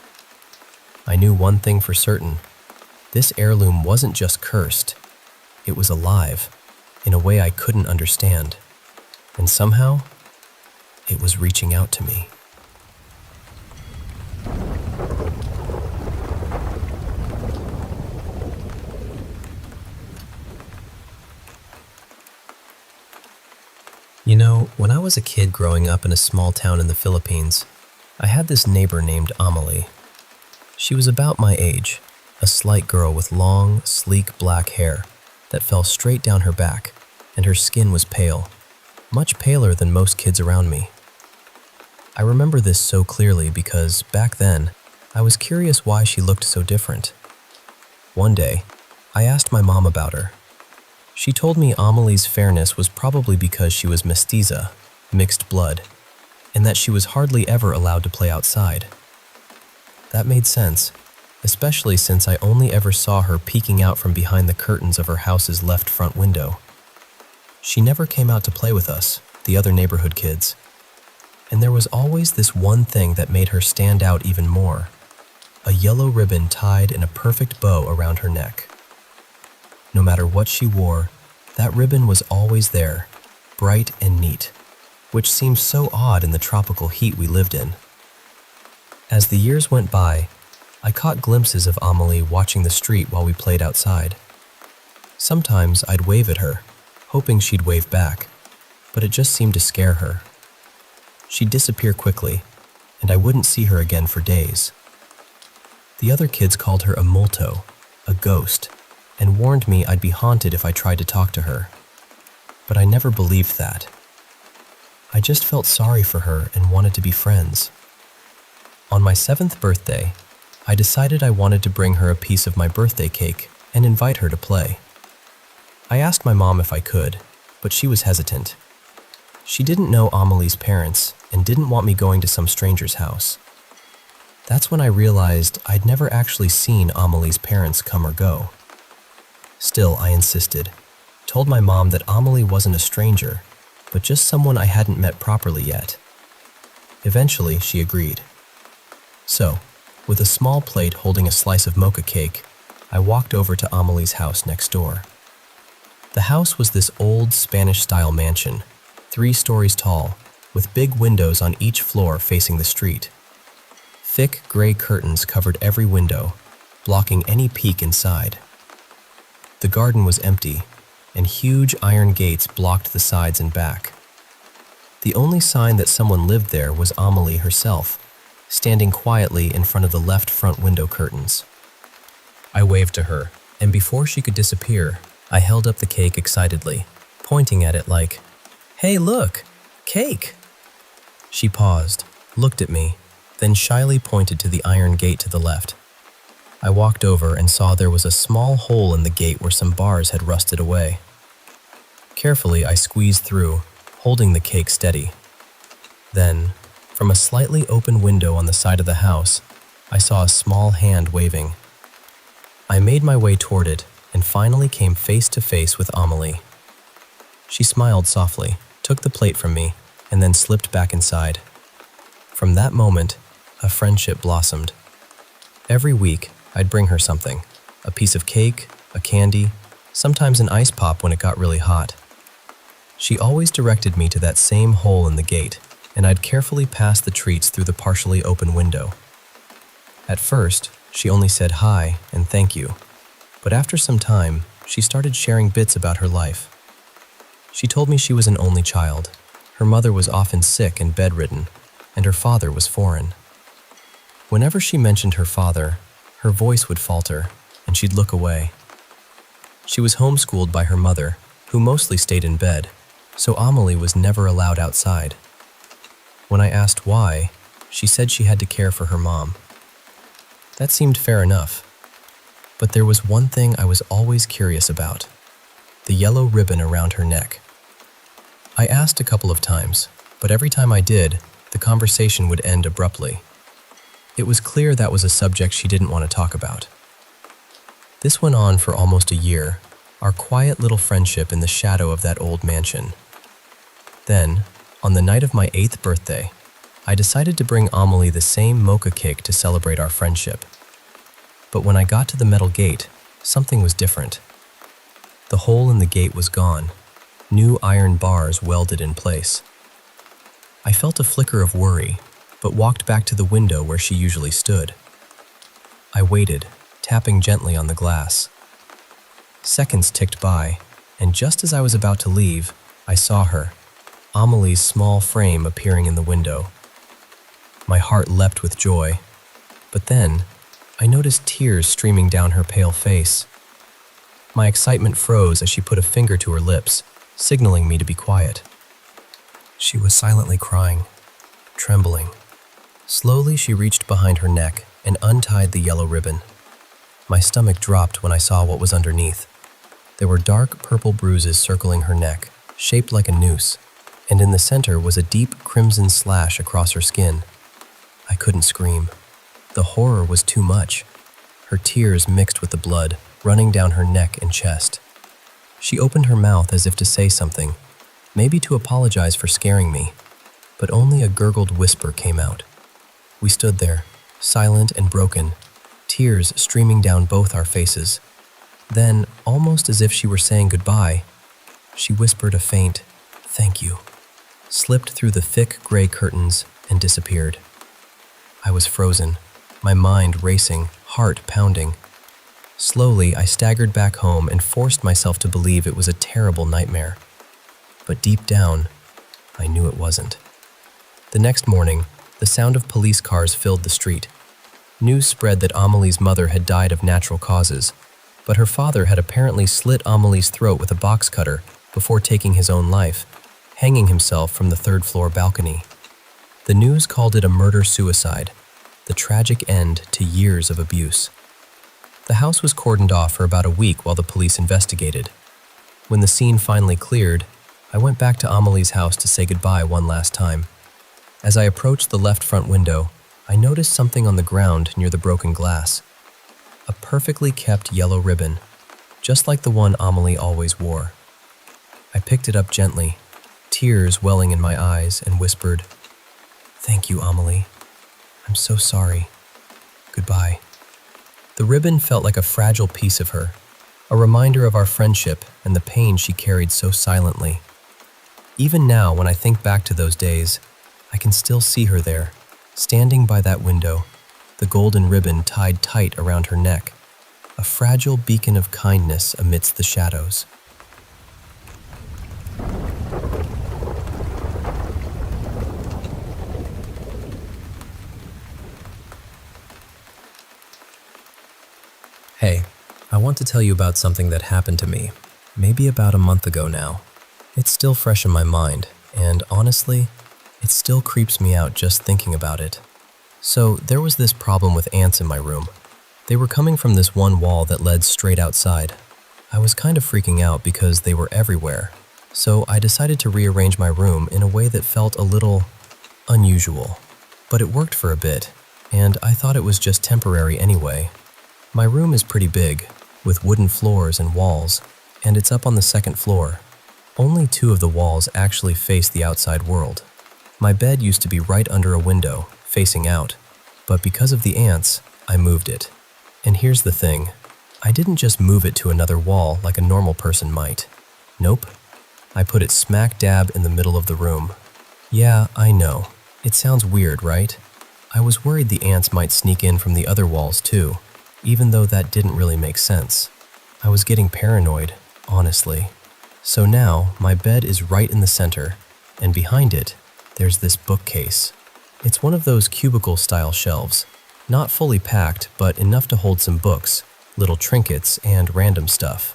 I knew one thing for certain. This heirloom wasn't just cursed, it was alive, in a way I couldn't understand. And somehow, it was reaching out to me. You know, when I was a kid growing up in a small town in the Philippines, I had this neighbor named Amelie. She was about my age, a slight girl with long, sleek black hair that fell straight down her back, and her skin was pale, much paler than most kids around me. I remember this so clearly because, back then, I was curious why she looked so different. One day, I asked my mom about her. She told me Amelie's fairness was probably because she was mestiza, mixed blood, and that she was hardly ever allowed to play outside. That made sense, especially since I only ever saw her peeking out from behind the curtains of her house's left front window. She never came out to play with us, the other neighborhood kids. And there was always this one thing that made her stand out even more: a yellow ribbon tied in a perfect bow around her neck. No matter what she wore, that ribbon was always there, bright and neat, which seemed so odd in the tropical heat we lived in. As the years went by, I caught glimpses of Amelie watching the street while we played outside. Sometimes I'd wave at her, hoping she'd wave back, but it just seemed to scare her. She'd disappear quickly, and I wouldn't see her again for days. The other kids called her a multo, a ghost, and warned me I'd be haunted if I tried to talk to her. But I never believed that. I just felt sorry for her and wanted to be friends. On my 7th birthday, I decided I wanted to bring her a piece of my birthday cake and invite her to play. I asked my mom if I could, but she was hesitant. She didn't know Amelie's parents and didn't want me going to some stranger's house. That's when I realized I'd never actually seen Amelie's parents come or go. Still, I insisted, told my mom that Amelie wasn't a stranger, but just someone I hadn't met properly yet. Eventually, she agreed. So, with a small plate holding a slice of mocha cake, I walked over to Amelie's house next door. The house was this old Spanish-style mansion, 3 stories tall, with big windows on each floor facing the street. Thick gray curtains covered every window, blocking any peek inside. The garden was empty, and huge iron gates blocked the sides and back. The only sign that someone lived there was Amelie herself, standing quietly in front of the left front window curtains. I waved to her, and before she could disappear, I held up the cake excitedly, pointing at it like, "Hey, look! Cake!" She paused, looked at me, then shyly pointed to the iron gate to the left. I walked over and saw there was a small hole in the gate where some bars had rusted away. Carefully, I squeezed through, holding the cake steady. Then, from a slightly open window on the side of the house, I saw a small hand waving. I made my way toward it and finally came face to face with Amelie. She smiled softly, took the plate from me, and then slipped back inside. From that moment, a friendship blossomed. Every week, I'd bring her something, a piece of cake, a candy, sometimes an ice pop when it got really hot. She always directed me to that same hole in the gate, and I'd carefully pass the treats through the partially open window. At first, she only said hi and thank you, but after some time, she started sharing bits about her life. She told me she was an only child. Her mother was often sick and bedridden, and her father was foreign. Whenever she mentioned her father, her voice would falter, and she'd look away. She was homeschooled by her mother, who mostly stayed in bed, so Amelie was never allowed outside. When I asked why, she said she had to care for her mom. That seemed fair enough, but there was one thing I was always curious about: the yellow ribbon around her neck. I asked a couple of times, but every time I did, the conversation would end abruptly. It was clear that was a subject she didn't want to talk about. This went on for almost a year, our quiet little friendship in the shadow of that old mansion. Then, on the night of my 8th birthday, I decided to bring Amelie the same mocha cake to celebrate our friendship. But when I got to the metal gate, something was different. The hole in the gate was gone. New iron bars welded in place. I felt a flicker of worry, but walked back to the window where she usually stood. I waited, tapping gently on the glass. Seconds ticked by, and just as I was about to leave, I saw her, Amelie's small frame appearing in the window. My heart leapt with joy, but then I noticed tears streaming down her pale face. My excitement froze as she put a finger to her lips, signaling me to be quiet. She was silently crying, trembling. Slowly, she reached behind her neck and untied the yellow ribbon. My stomach dropped when I saw what was underneath. There were dark purple bruises circling her neck, shaped like a noose, and in the center was a deep crimson slash across her skin. I couldn't scream. The horror was too much. Her tears mixed with the blood, running down her neck and chest. She opened her mouth as if to say something, maybe to apologize for scaring me, but only a gurgled whisper came out. We stood there, silent and broken, tears streaming down both our faces. Then, almost as if she were saying goodbye, she whispered a faint, "Thank you," slipped through the thick gray curtains and disappeared. I was frozen, my mind racing, heart pounding. Slowly, I staggered back home and forced myself to believe it was a terrible nightmare. But deep down, I knew it wasn't. The next morning, the sound of police cars filled the street. News spread that Amelie's mother had died of natural causes, but her father had apparently slit Amelie's throat with a box cutter before taking his own life, hanging himself from the third-floor balcony. The news called it a murder-suicide, the tragic end to years of abuse. The house was cordoned off for about a week while the police investigated. When the scene finally cleared, I went back to Amelie's house to say goodbye one last time. As I approached the left front window, I noticed something on the ground near the broken glass. A perfectly kept yellow ribbon, just like the one Amelie always wore. I picked it up gently, tears welling in my eyes, and whispered, "Thank you, Amelie. I'm so sorry. Goodbye." The ribbon felt like a fragile piece of her, a reminder of our friendship and the pain she carried so silently. Even now, when I think back to those days, I can still see her there, standing by that window, the golden ribbon tied tight around her neck, a fragile beacon of kindness amidst the shadows. Hey, I want to tell you about something that happened to me, maybe about a month ago now. It's still fresh in my mind, and honestly, it still creeps me out just thinking about it. So there was this problem with ants in my room. They were coming from this one wall that led straight outside. I was kind of freaking out because they were everywhere, so I decided to rearrange my room in a way that felt a little unusual. But it worked for a bit, and I thought it was just temporary anyway. My room is pretty big, with wooden floors and walls, and it's up on the second floor. Only 2 of the walls actually face the outside world. My bed used to be right under a window, facing out, but because of the ants, I moved it. And here's the thing, I didn't just move it to another wall like a normal person might. Nope, I put it smack dab in the middle of the room. Yeah, I know, it sounds weird, right? I was worried the ants might sneak in from the other walls too, even though that didn't really make sense. I was getting paranoid, honestly. So now, my bed is right in the center, and behind it, there's this bookcase. It's one of those cubicle-style shelves, not fully packed, but enough to hold some books, little trinkets, and random stuff.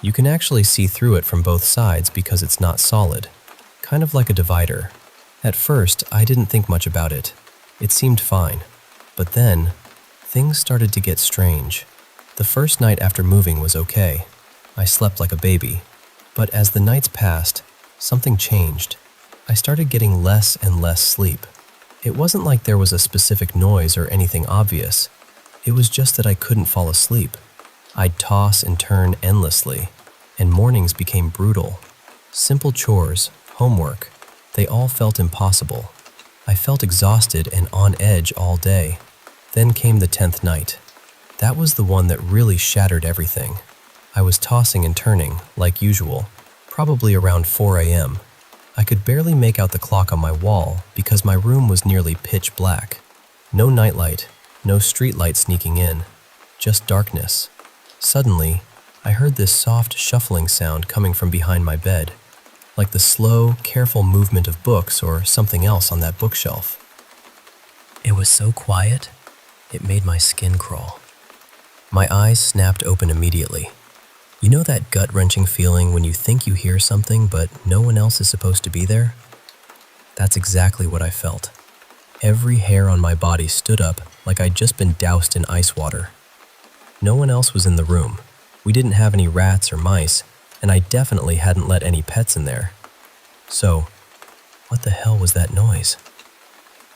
You can actually see through it from both sides because it's not solid, kind of like a divider. At first, I didn't think much about it. It seemed fine. But then, things started to get strange. The first night after moving was okay. I slept like a baby. But as the nights passed, something changed. I started getting less and less sleep. It wasn't like there was a specific noise or anything obvious. It was just that I couldn't fall asleep. I'd toss and turn endlessly, and mornings became brutal. Simple chores, homework, they all felt impossible. I felt exhausted and on edge all day. Then came the 10th night. That was the one that really shattered everything. I was tossing and turning, like usual, probably around 4 a.m. I could barely make out the clock on my wall because my room was nearly pitch black. No nightlight, no streetlight sneaking in, just darkness. Suddenly, I heard this soft shuffling sound coming from behind my bed, like the slow, careful movement of books or something else on that bookshelf. It was so quiet, it made my skin crawl. My eyes snapped open immediately. You know that gut-wrenching feeling when you think you hear something but no one else is supposed to be there? That's exactly what I felt. Every hair on my body stood up like I'd just been doused in ice water. No one else was in the room. We didn't have any rats or mice, and I definitely hadn't let any pets in there. So, what the hell was that noise?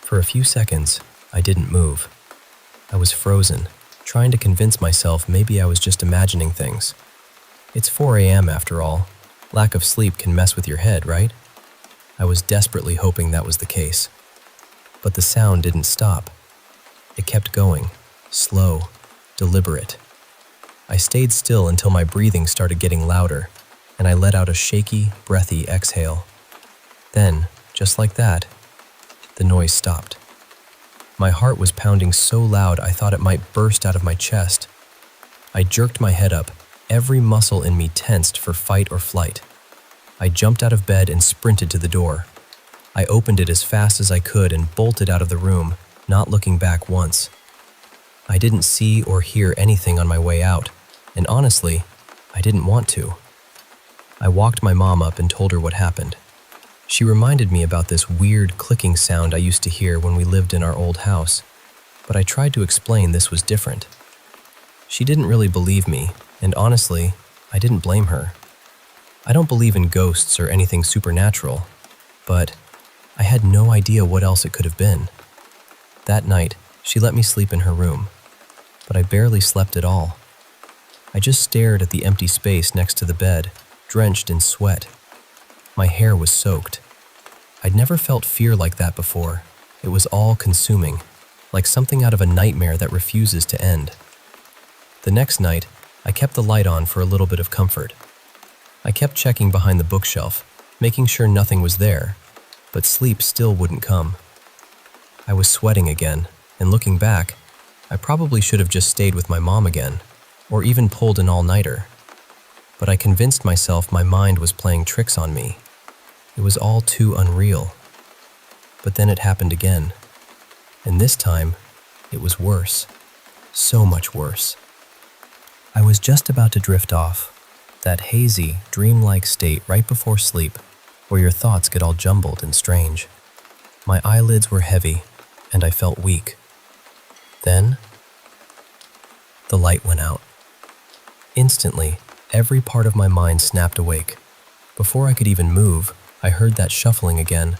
For a few seconds, I didn't move. I was frozen, trying to convince myself maybe I was just imagining things. It's 4 a.m. after all. Lack of sleep can mess with your head, right? I was desperately hoping that was the case. But the sound didn't stop. It kept going, slow, deliberate. I stayed still until my breathing started getting louder, and I let out a shaky, breathy exhale. Then, just like that, the noise stopped. My heart was pounding so loud I thought it might burst out of my chest. I jerked my head up, every muscle in me tensed for fight or flight. I jumped out of bed and sprinted to the door. I opened it as fast as I could and bolted out of the room, not looking back once. I didn't see or hear anything on my way out, and honestly, I didn't want to. I walked my mom up and told her what happened. She reminded me about this weird clicking sound I used to hear when we lived in our old house, but I tried to explain this was different. She didn't really believe me, and honestly, I didn't blame her. I don't believe in ghosts or anything supernatural, but I had no idea what else it could have been. That night, she let me sleep in her room, but I barely slept at all. I just stared at the empty space next to the bed, drenched in sweat. My hair was soaked. I'd never felt fear like that before. It was all-consuming, like something out of a nightmare that refuses to end. The next night, I kept the light on for a little bit of comfort. I kept checking behind the bookshelf, making sure nothing was there, but sleep still wouldn't come. I was sweating again, and looking back, I probably should have just stayed with my mom again, or even pulled an all-nighter. But I convinced myself my mind was playing tricks on me. It was all too unreal. But then it happened again, and this time, it was worse. So much worse. I was just about to drift off, that hazy, dreamlike state right before sleep, where your thoughts get all jumbled and strange. My eyelids were heavy, and I felt weak. Then, the light went out. Instantly, every part of my mind snapped awake. Before I could even move, I heard that shuffling again,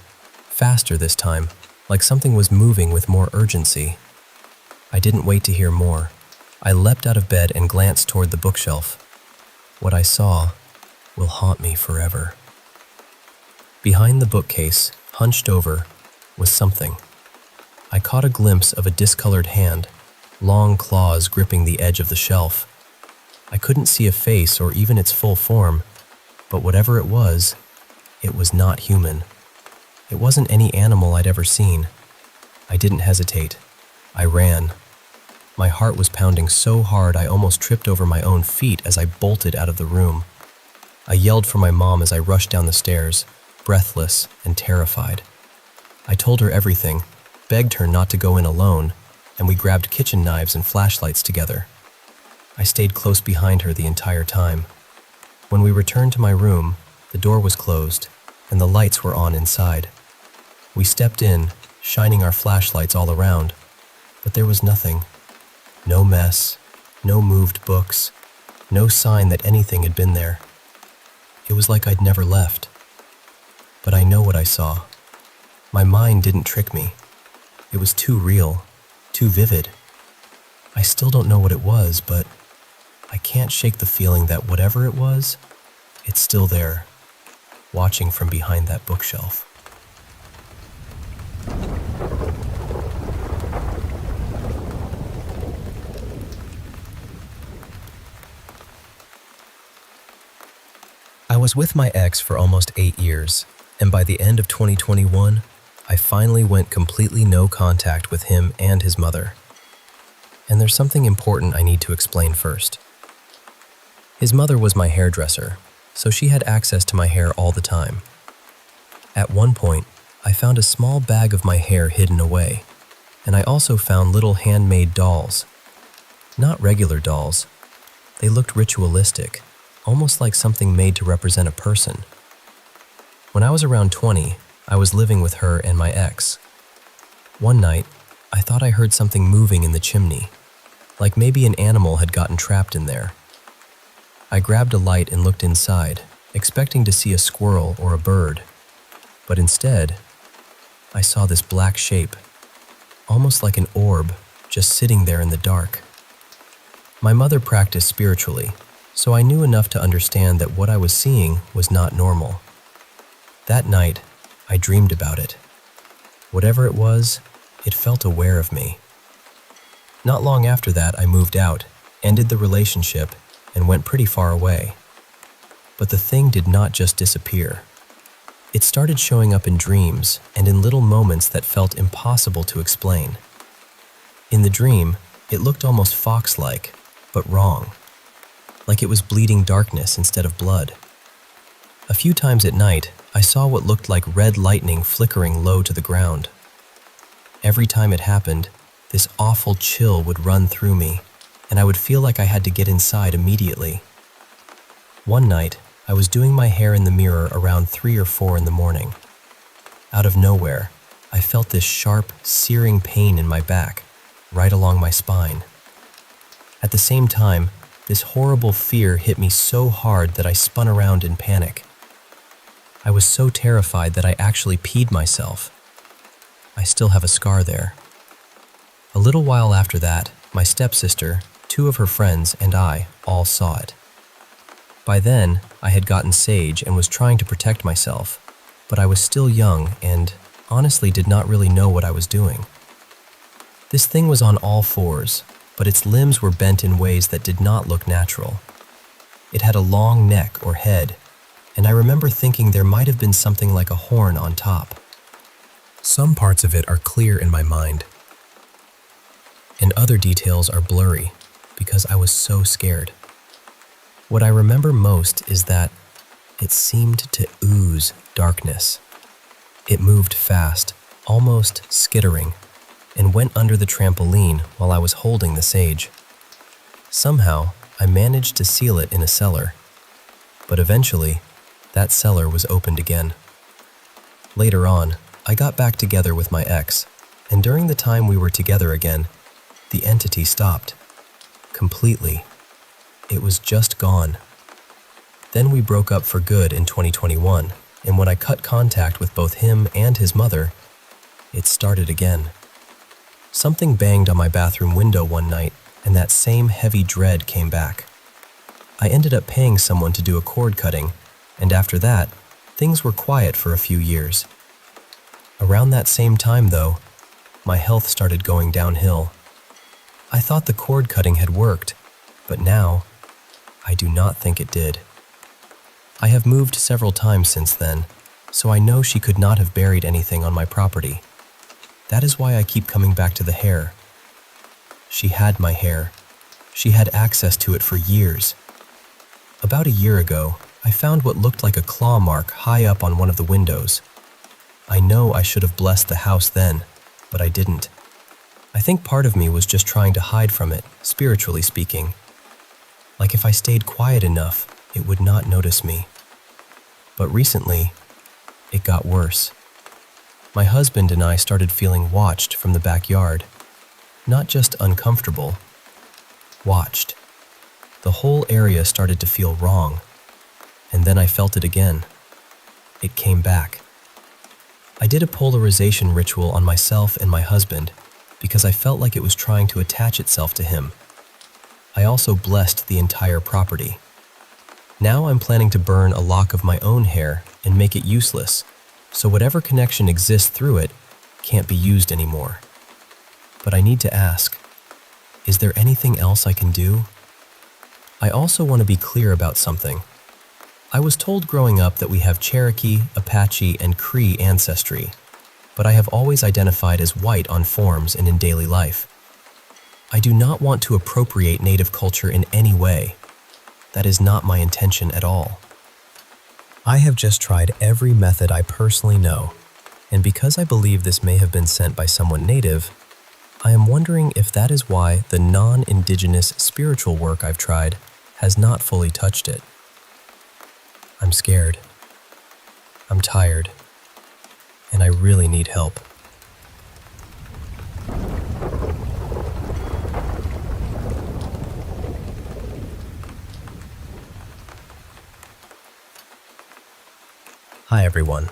faster this time, like something was moving with more urgency. I didn't wait to hear more. I leapt out of bed and glanced toward the bookshelf. What I saw will haunt me forever. Behind the bookcase, hunched over, was something. I caught a glimpse of a discolored hand, long claws gripping the edge of the shelf. I couldn't see a face or even its full form, but whatever it was not human. It wasn't any animal I'd ever seen. I didn't hesitate. I ran. My heart was pounding so hard I almost tripped over my own feet as I bolted out of the room. I yelled for my mom as I rushed down the stairs, breathless and terrified. I told her everything, begged her not to go in alone, and we grabbed kitchen knives and flashlights together. I stayed close behind her the entire time. When we returned to my room, the door was closed, and the lights were on inside. We stepped in, shining our flashlights all around, but there was nothing. No mess, no moved books, no sign that anything had been there. It was like I'd never left. But I know what I saw. My mind didn't trick me. It was too real, too vivid. I still don't know what it was, but I can't shake the feeling that whatever it was, it's still there, watching from behind that bookshelf. was with my ex for almost 8 years, and by the end of 2021, I finally went completely no contact with him and his mother. And there's something important I need to explain first. His mother was my hairdresser, so she had access to my hair all the time. At one point, I found a small bag of my hair hidden away, and I also found little handmade dolls. Not regular dolls. They looked ritualistic, almost like something made to represent a person. When I was around 20, I was living with her and my ex. One night, I thought I heard something moving in the chimney, like maybe an animal had gotten trapped in there. I grabbed a light and looked inside, expecting to see a squirrel or a bird. But instead, I saw this black shape, almost like an orb, just sitting there in the dark. My mother practiced spiritually, so I knew enough to understand that what I was seeing was not normal. That night, I dreamed about it. Whatever it was, it felt aware of me. Not long after that, I moved out, ended the relationship, and went pretty far away. But the thing did not just disappear. It started showing up in dreams and in little moments that felt impossible to explain. In the dream, it looked almost fox-like, but wrong. Like it was bleeding darkness instead of blood. A few times at night, I saw what looked like red lightning flickering low to the ground. Every time it happened, this awful chill would run through me, and I would feel like I had to get inside immediately. One night, I was doing my hair in the mirror around 3 or 4 in the morning. Out of nowhere, I felt this sharp, searing pain in my back, right along my spine. At the same time, this horrible fear hit me so hard that I spun around in panic. I was so terrified that I actually peed myself. I still have a scar there. A little while after that, my stepsister, 2 of her friends, and I all saw it. By then, I had gotten sage and was trying to protect myself, but I was still young and honestly did not really know what I was doing. This thing was on all 4s, but its limbs were bent in ways that did not look natural. It had a long neck or head, and I remember thinking there might have been something like a horn on top. Some parts of it are clear in my mind, and other details are blurry because I was so scared. What I remember most is that it seemed to ooze darkness. It moved fast, almost skittering, and went under the trampoline while I was holding the sage. Somehow, I managed to seal it in a cellar, but eventually, that cellar was opened again. Later on, I got back together with my ex, and during the time we were together again, the entity stopped. Completely. It was just gone. Then we broke up for good in 2021, and when I cut contact with both him and his mother, it started again. Something banged on my bathroom window one night, and that same heavy dread came back. I ended up paying someone to do a cord cutting, and after that, things were quiet for a few years. Around that same time, though, my health started going downhill. I thought the cord cutting had worked, but now, I do not think it did. I have moved several times since then, so I know she could not have buried anything on my property. That is why I keep coming back to the hair. She had my hair. She had access to it for years. About a year ago, I found what looked like a claw mark high up on one of the windows. I know I should have blessed the house then, but I didn't. I think part of me was just trying to hide from it, spiritually speaking. Like if I stayed quiet enough, it would not notice me. But recently, it got worse. My husband and I started feeling watched from the backyard. Not just uncomfortable, watched. The whole area started to feel wrong, and then I felt it again. It came back. I did a polarization ritual on myself and my husband because I felt like it was trying to attach itself to him. I also blessed the entire property. Now I'm planning to burn a lock of my own hair and make it useless, so whatever connection exists through it can't be used anymore. But I need to ask, is there anything else I can do? I also want to be clear about something. I was told growing up that we have Cherokee, Apache, and Cree ancestry, but I have always identified as white on forms and in daily life. I do not want to appropriate Native culture in any way. That is not my intention at all. I have just tried every method I personally know, and because I believe this may have been sent by someone Native, I am wondering if that is why the non-indigenous spiritual work I've tried has not fully touched it. I'm scared. I'm tired. And I really need help. Hi everyone.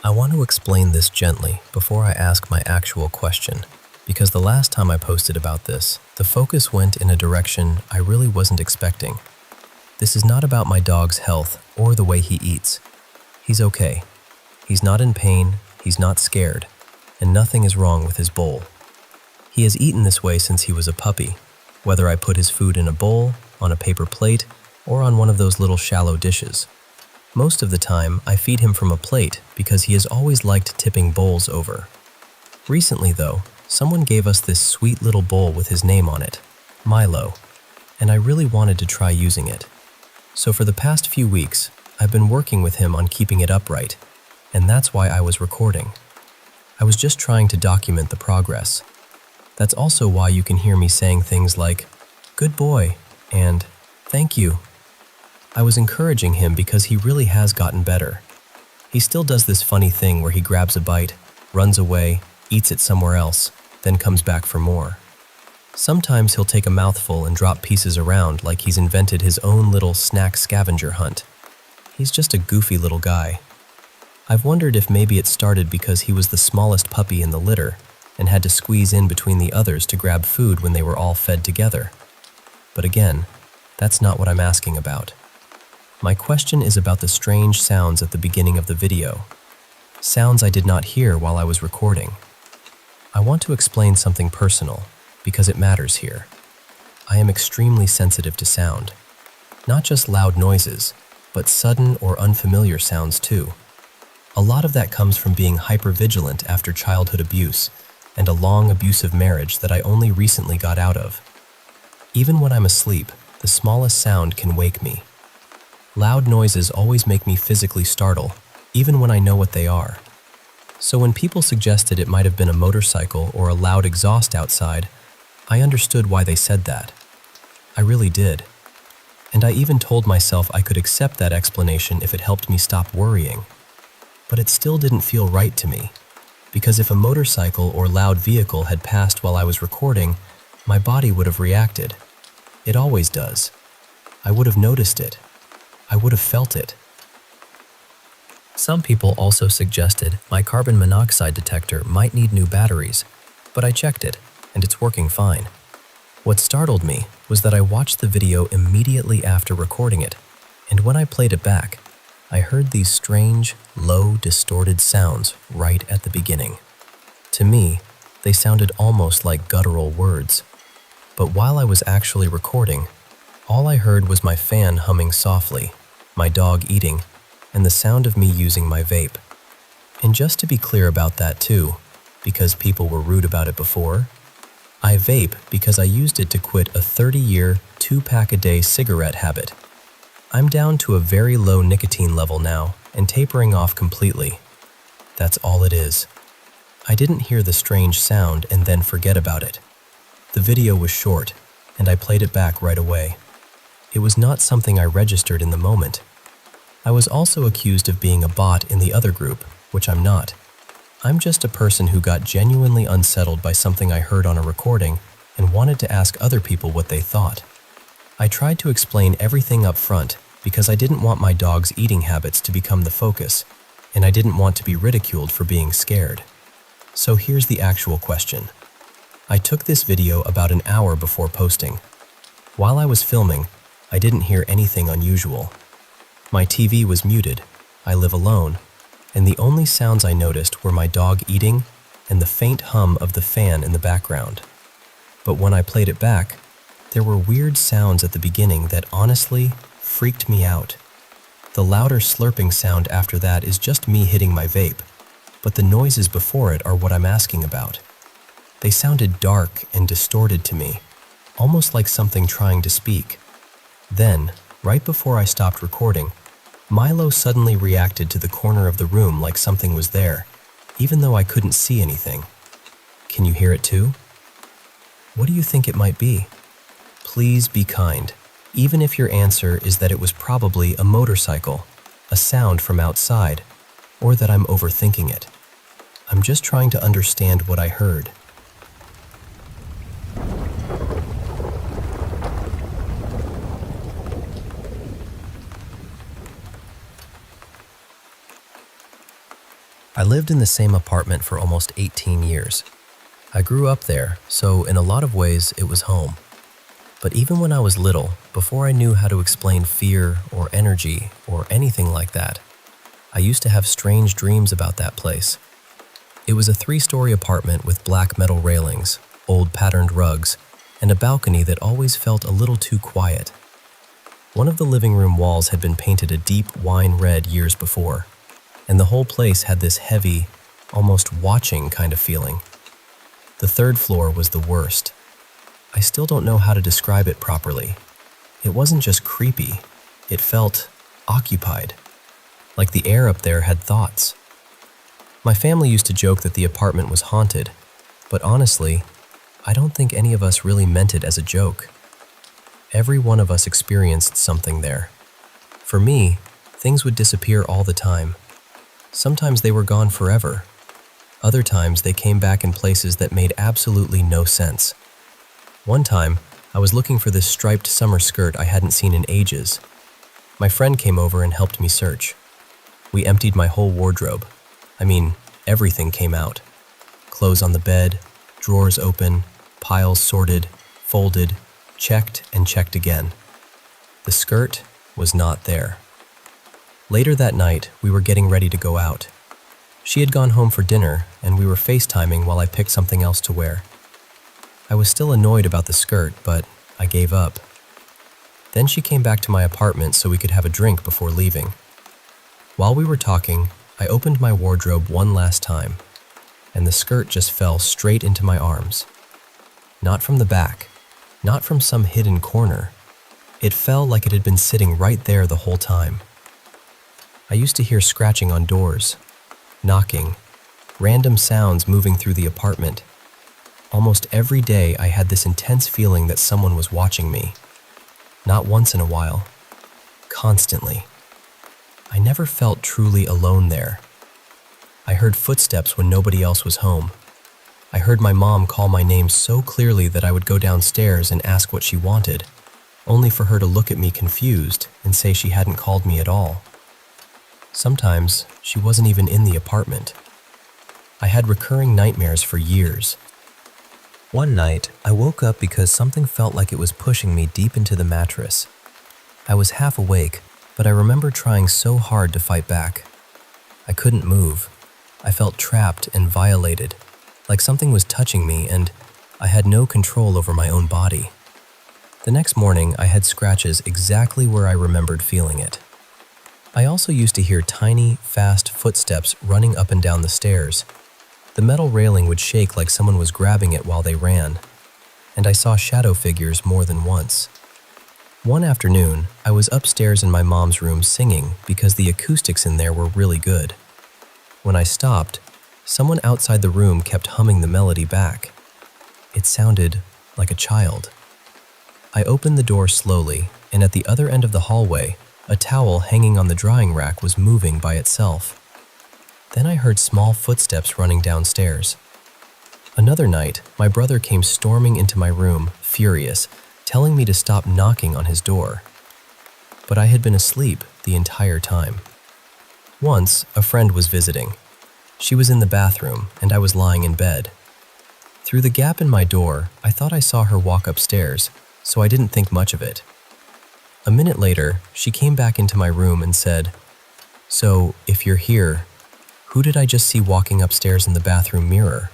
I want to explain this gently before I ask my actual question, because the last time I posted about this, the focus went in a direction I really wasn't expecting. This is not about my dog's health or the way he eats. He's okay. He's not in pain, he's not scared, and nothing is wrong with his bowl. He has eaten this way since he was a puppy, whether I put his food in a bowl, on a paper plate, or on one of those little shallow dishes. Most of the time, I feed him from a plate because he has always liked tipping bowls over. Recently, though, someone gave us this sweet little bowl with his name on it, Milo, and I really wanted to try using it. So for the past few weeks, I've been working with him on keeping it upright, and that's why I was recording. I was just trying to document the progress. That's also why you can hear me saying things like, "Good boy," and "Thank you." I was encouraging him because he really has gotten better. He still does this funny thing where he grabs a bite, runs away, eats it somewhere else, then comes back for more. Sometimes he'll take a mouthful and drop pieces around like he's invented his own little snack scavenger hunt. He's just a goofy little guy. I've wondered if maybe it started because he was the smallest puppy in the litter and had to squeeze in between the others to grab food when they were all fed together. But again, that's not what I'm asking about. My question is about the strange sounds at the beginning of the video. Sounds I did not hear while I was recording. I want to explain something personal because it matters here. I am extremely sensitive to sound. Not just loud noises, but sudden or unfamiliar sounds too. A lot of that comes from being hypervigilant after childhood abuse and a long abusive marriage that I only recently got out of. Even when I'm asleep, the smallest sound can wake me. Loud noises always make me physically startle, even when I know what they are. So when people suggested it might have been a motorcycle or a loud exhaust outside, I understood why they said that. I really did. And I even told myself I could accept that explanation if it helped me stop worrying. But it still didn't feel right to me, because if a motorcycle or loud vehicle had passed while I was recording, my body would have reacted. It always does. I would have noticed it. I would have felt it. Some people also suggested my carbon monoxide detector might need new batteries, but I checked it, and it's working fine. What startled me was that I watched the video immediately after recording it, and when I played it back, I heard these strange, low, distorted sounds right at the beginning. To me, they sounded almost like guttural words. But while I was actually recording, all I heard was my fan humming softly, my dog eating, and the sound of me using my vape. And just to be clear about that too, because people were rude about it before, I vape because I used it to quit a 30-year, 2-pack-a-day cigarette habit. I'm down to a very low nicotine level now and tapering off completely. That's all it is. I didn't hear the strange sound and then forget about it. The video was short, and I played it back right away. It was not something I registered in the moment. I was also accused of being a bot in the other group, which I'm not. I'm just a person who got genuinely unsettled by something I heard on a recording and wanted to ask other people what they thought. I tried to explain everything up front because I didn't want my dog's eating habits to become the focus, and I didn't want to be ridiculed for being scared. So here's the actual question. I took this video about an hour before posting. While I was filming, I didn't hear anything unusual. My TV was muted, I live alone, and the only sounds I noticed were my dog eating and the faint hum of the fan in the background. But when I played it back, there were weird sounds at the beginning that honestly freaked me out. The louder slurping sound after that is just me hitting my vape, but the noises before it are what I'm asking about. They sounded dark and distorted to me, almost like something trying to speak. Then, right before I stopped recording, Milo suddenly reacted to the corner of the room like something was there, even though I couldn't see anything. Can you hear it too? What do you think it might be? Please be kind, even if your answer is that it was probably a motorcycle, a sound from outside, or that I'm overthinking it. I'm just trying to understand what I heard. I lived in the same apartment for almost 18 years. I grew up there, so in a lot of ways it was home. But even when I was little, before I knew how to explain fear or energy or anything like that, I used to have strange dreams about that place. It was a 3-story apartment with black metal railings, old patterned rugs, and a balcony that always felt a little too quiet. One of the living room walls had been painted a deep wine red years before, and the whole place had this heavy, almost watching kind of feeling. The 3rd floor was the worst. I still don't know how to describe it properly. It wasn't just creepy, it felt occupied, like the air up there had thoughts. My family used to joke that the apartment was haunted, but honestly, I don't think any of us really meant it as a joke. Every one of us experienced something there. For me, things would disappear all the time. Sometimes they were gone forever. Other times they came back in places that made absolutely no sense. One time, I was looking for this striped summer skirt I hadn't seen in ages. My friend came over and helped me search. We emptied my whole wardrobe. I mean, everything came out. Clothes on the bed, drawers open, piles sorted, folded, checked and checked again. The skirt was not there. Later that night, we were getting ready to go out. She had gone home for dinner, and we were FaceTiming while I picked something else to wear. I was still annoyed about the skirt, but I gave up. Then she came back to my apartment so we could have a drink before leaving. While we were talking, I opened my wardrobe one last time, and the skirt just fell straight into my arms. Not from the back, not from some hidden corner. It fell like it had been sitting right there the whole time. I used to hear scratching on doors, knocking, random sounds moving through the apartment. Almost every day I had this intense feeling that someone was watching me. Not once in a while, constantly. I never felt truly alone there. I heard footsteps when nobody else was home. I heard my mom call my name so clearly that I would go downstairs and ask what she wanted, only for her to look at me confused and say she hadn't called me at all. Sometimes she wasn't even in the apartment. I had recurring nightmares for years. One night, I woke up because something felt like it was pushing me deep into the mattress. I was half awake, but I remember trying so hard to fight back. I couldn't move. I felt trapped and violated, like something was touching me and I had no control over my own body. The next morning, I had scratches exactly where I remembered feeling it. I also used to hear tiny, fast footsteps running up and down the stairs. The metal railing would shake like someone was grabbing it while they ran, and I saw shadow figures more than once. One afternoon, I was upstairs in my mom's room singing because the acoustics in there were really good. When I stopped, someone outside the room kept humming the melody back. It sounded like a child. I opened the door slowly, and at the other end of the hallway, a towel hanging on the drying rack was moving by itself. Then I heard small footsteps running downstairs. Another night, my brother came storming into my room, furious, telling me to stop knocking on his door. But I had been asleep the entire time. Once, a friend was visiting. She was in the bathroom, and I was lying in bed. Through the gap in my door, I thought I saw her walk upstairs, so I didn't think much of it. A minute later, she came back into my room and said, "So, if you're here, who did I just see walking upstairs in the bathroom mirror?"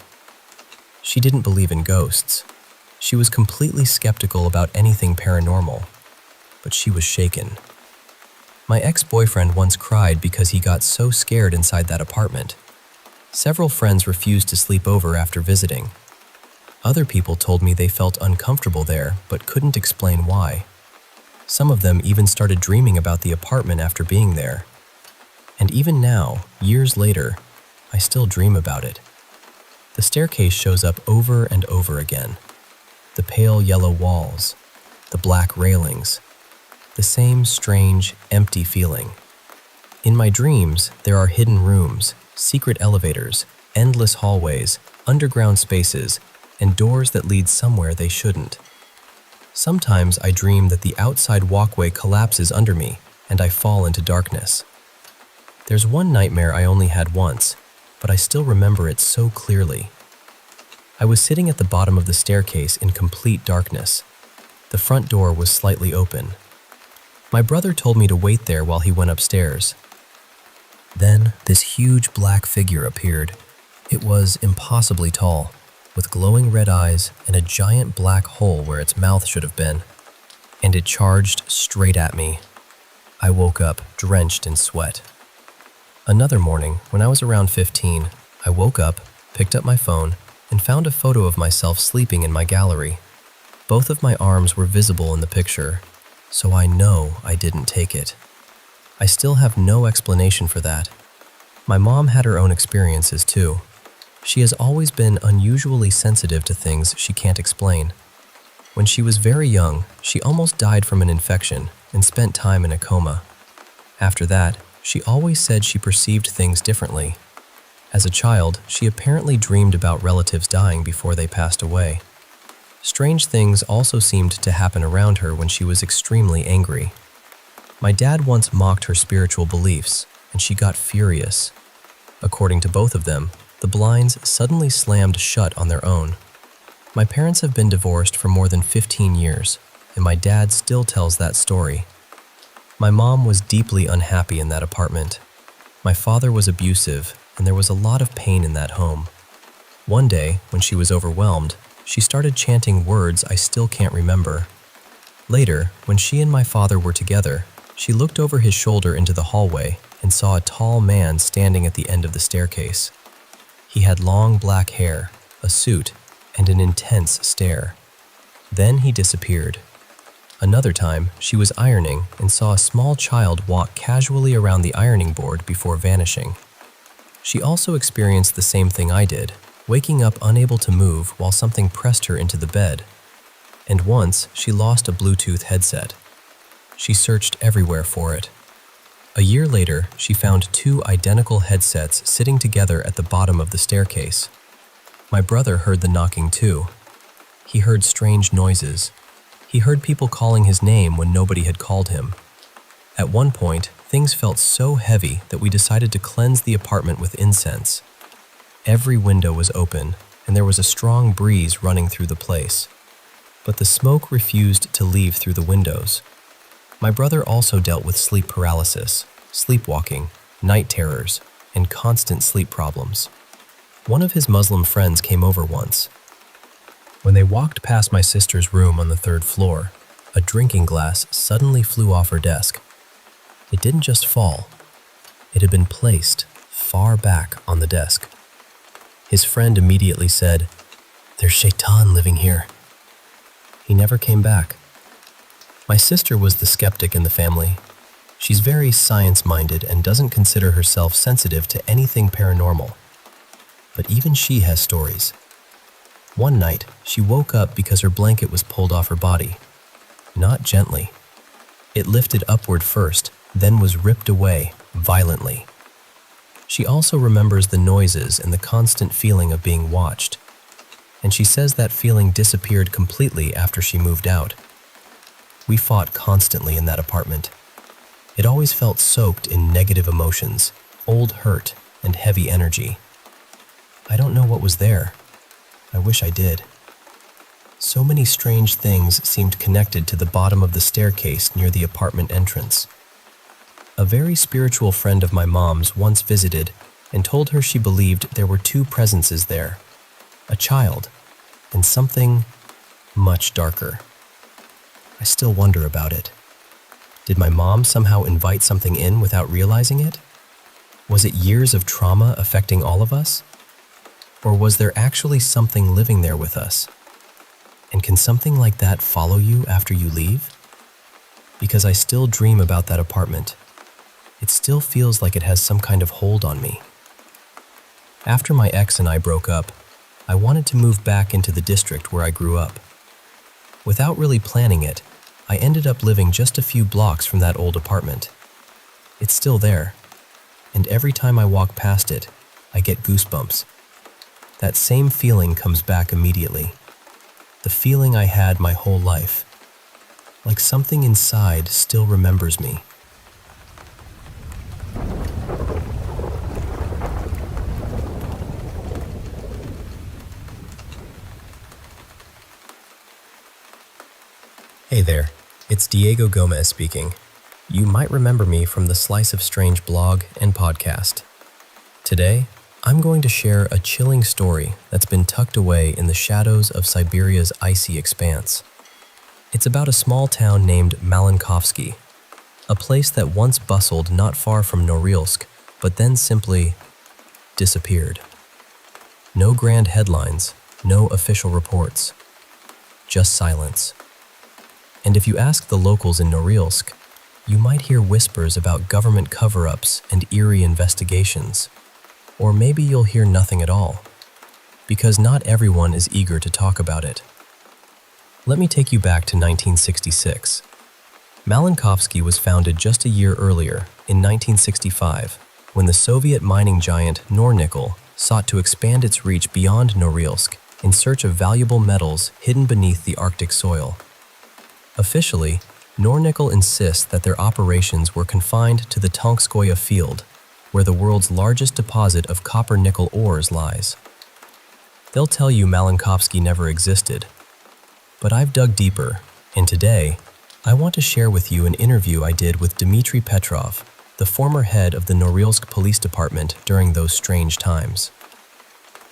She didn't believe in ghosts. She was completely skeptical about anything paranormal, but she was shaken. My ex-boyfriend once cried because he got so scared inside that apartment. Several friends refused to sleep over after visiting. Other people told me they felt uncomfortable there but couldn't explain why. Some of them even started dreaming about the apartment after being there. And even now, years later, I still dream about it. The staircase shows up over and over again. The pale yellow walls, the black railings, the same strange, empty feeling. In my dreams, there are hidden rooms, secret elevators, endless hallways, underground spaces, and doors that lead somewhere they shouldn't. Sometimes I dream that the outside walkway collapses under me and I fall into darkness. There's one nightmare I only had once, but I still remember it so clearly. I was sitting at the bottom of the staircase in complete darkness. The front door was slightly open. My brother told me to wait there while he went upstairs. Then this huge black figure appeared. It was impossibly tall, with glowing red eyes and a giant black hole where its mouth should have been. And it charged straight at me. I woke up drenched in sweat. Another morning, when I was around 15, I woke up, picked up my phone, and found a photo of myself sleeping in my gallery. Both of my arms were visible in the picture, so I know I didn't take it. I still have no explanation for that. My mom had her own experiences too. She has always been unusually sensitive to things she can't explain. When she was very young, she almost died from an infection and spent time in a coma. After that, she always said she perceived things differently. As a child, she apparently dreamed about relatives dying before they passed away. Strange things also seemed to happen around her when she was extremely angry. My dad once mocked her spiritual beliefs, and she got furious. According to both of them, the blinds suddenly slammed shut on their own. My parents have been divorced for more than 15 years, and my dad still tells that story. My mom was deeply unhappy in that apartment. My father was abusive, and there was a lot of pain in that home. One day, when she was overwhelmed, she started chanting words I still can't remember. Later, when she and my father were together, she looked over his shoulder into the hallway and saw a tall man standing at the end of the staircase. He had long black hair, a suit, and an intense stare. Then he disappeared. Another time, she was ironing and saw a small child walk casually around the ironing board before vanishing. She also experienced the same thing I did, waking up unable to move while something pressed her into the bed. And once, she lost a Bluetooth headset. She searched everywhere for it. A year later, she found 2 identical headsets sitting together at the bottom of the staircase. My brother heard the knocking too. He heard strange noises. He heard people calling his name when nobody had called him. At one point, things felt so heavy that we decided to cleanse the apartment with incense. Every window was open, and there was a strong breeze running through the place. But the smoke refused to leave through the windows. My brother also dealt with sleep paralysis, sleepwalking, night terrors, and constant sleep problems. One of his Muslim friends came over once. When they walked past my sister's room on the 3rd floor, a drinking glass suddenly flew off her desk. It didn't just fall. It had been placed far back on the desk. His friend immediately said, "There's Shaitan living here." He never came back. My sister was the skeptic in the family. She's very science-minded and doesn't consider herself sensitive to anything paranormal. But even she has stories. One night, she woke up because her blanket was pulled off her body. Not gently. It lifted upward first, then was ripped away violently. She also remembers the noises and the constant feeling of being watched. And she says that feeling disappeared completely after she moved out. We fought constantly in that apartment. It always felt soaked in negative emotions, old hurt, and heavy energy. I don't know what was there. I wish I did. So many strange things seemed connected to the bottom of the staircase near the apartment entrance. A very spiritual friend of my mom's once visited and told her she believed there were 2 presences there, a child and something much darker. I still wonder about it. Did my mom somehow invite something in without realizing it? Was it years of trauma affecting all of us? Or was there actually something living there with us? And can something like that follow you after you leave? Because I still dream about that apartment. It still feels like it has some kind of hold on me. After my ex and I broke up, I wanted to move back into the district where I grew up. Without really planning it, I ended up living just a few blocks from that old apartment. It's still there, and every time I walk past it, I get goosebumps. That same feeling comes back immediately. The feeling I had my whole life. Like something inside still remembers me. Hey there, it's Diego Gomez speaking. You might remember me from the Slice of Strange blog and podcast. Today, I'm going to share a chilling story that's been tucked away in the shadows of Siberia's icy expanse. It's about a small town named Malinkovsky, a place that once bustled not far from Norilsk, but then simply disappeared. No grand headlines, no official reports, just silence. And if you ask the locals in Norilsk, you might hear whispers about government cover-ups and eerie investigations. Or maybe you'll hear nothing at all, because not everyone is eager to talk about it. Let me take you back to 1966. Malinkovsky was founded just a year earlier, in 1965, when the Soviet mining giant Nornickel sought to expand its reach beyond Norilsk in search of valuable metals hidden beneath the Arctic soil. Officially, Nornickel insists that their operations were confined to the Tonkskoye field, where the world's largest deposit of copper-nickel ores lies. They'll tell you Malinkovsky never existed. But I've dug deeper, and today, I want to share with you an interview I did with Dmitry Petrov, the former head of the Norilsk Police Department during those strange times.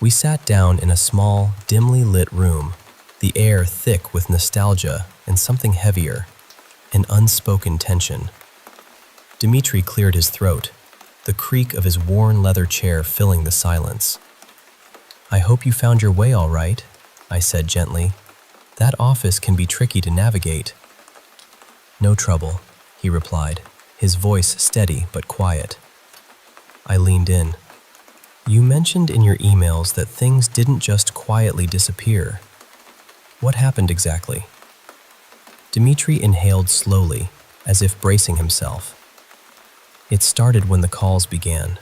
We sat down in a small, dimly lit room, the air thick with nostalgia and something heavier, an unspoken tension. Dmitry cleared his throat, the creak of his worn leather chair filling the silence. "I hope you found your way all right," I said gently. "That office can be tricky to navigate." "No trouble," he replied, his voice steady but quiet. I leaned in. "You mentioned in your emails that things didn't just quietly disappear. What happened exactly?" Dmitry inhaled slowly, as if bracing himself. "It started when the calls began.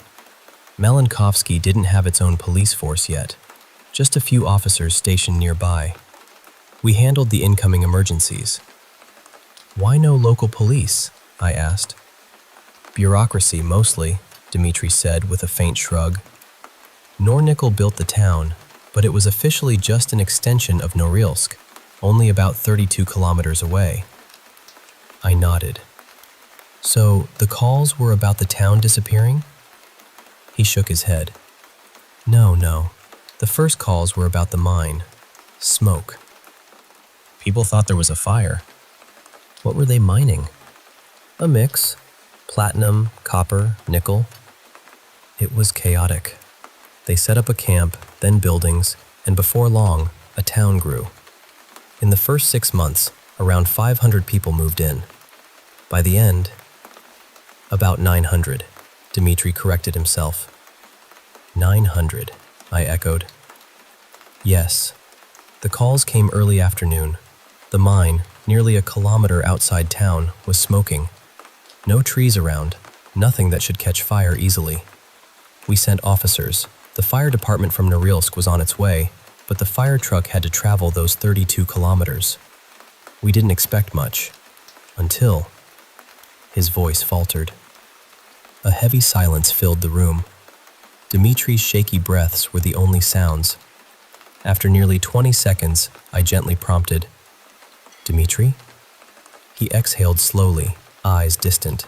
Malinkovsky didn't have its own police force yet, just a few officers stationed nearby. We handled the incoming emergencies." "Why no local police?" I asked. "Bureaucracy, mostly," Dmitry said with a faint shrug. "Nornickel built the town, but it was officially just an extension of Norilsk, only about 32 kilometers away." I nodded. "So, the calls were about the town disappearing?" He shook his head. No. The first calls were about the mine. Smoke. People thought there was a fire. What were they mining? A mix. Platinum, copper, nickel. It was chaotic. They set up a camp, then buildings, and before long, a town grew. In the first 6 months, around 500 people moved in. By the end, about 900, Dmitry corrected himself. 900, I echoed. Yes. The calls came early afternoon. The mine, nearly a kilometer outside town, was smoking. No trees around, nothing that should catch fire easily. We sent officers. The fire department from Norilsk was on its way, but the fire truck had to travel those 32 kilometers. We didn't expect much, until... His voice faltered. A heavy silence filled the room. Dmitry's shaky breaths were the only sounds. After nearly 20 seconds, I gently prompted, "Dmitry?" He exhaled slowly, eyes distant.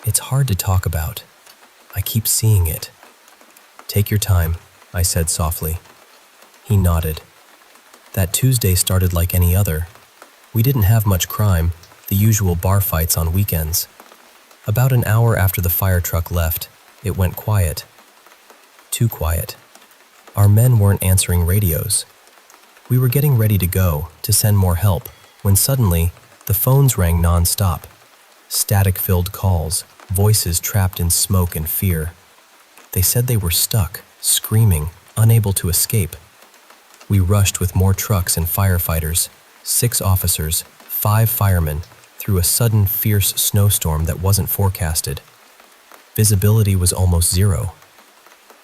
"It's hard to talk about. I keep seeing it." "Take your time," I said softly. He nodded. "That Tuesday started like any other. We didn't have much crime, the usual bar fights on weekends. About an hour after the fire truck left, it went quiet. Too quiet. Our men weren't answering radios. We were getting ready to go, to send more help, when suddenly, the phones rang non-stop. Static-filled calls, voices trapped in smoke and fear. They said they were stuck, screaming, unable to escape. We rushed with more trucks and firefighters, 6 officers, 5 firemen, through a sudden, fierce snowstorm that wasn't forecasted. Visibility was almost zero.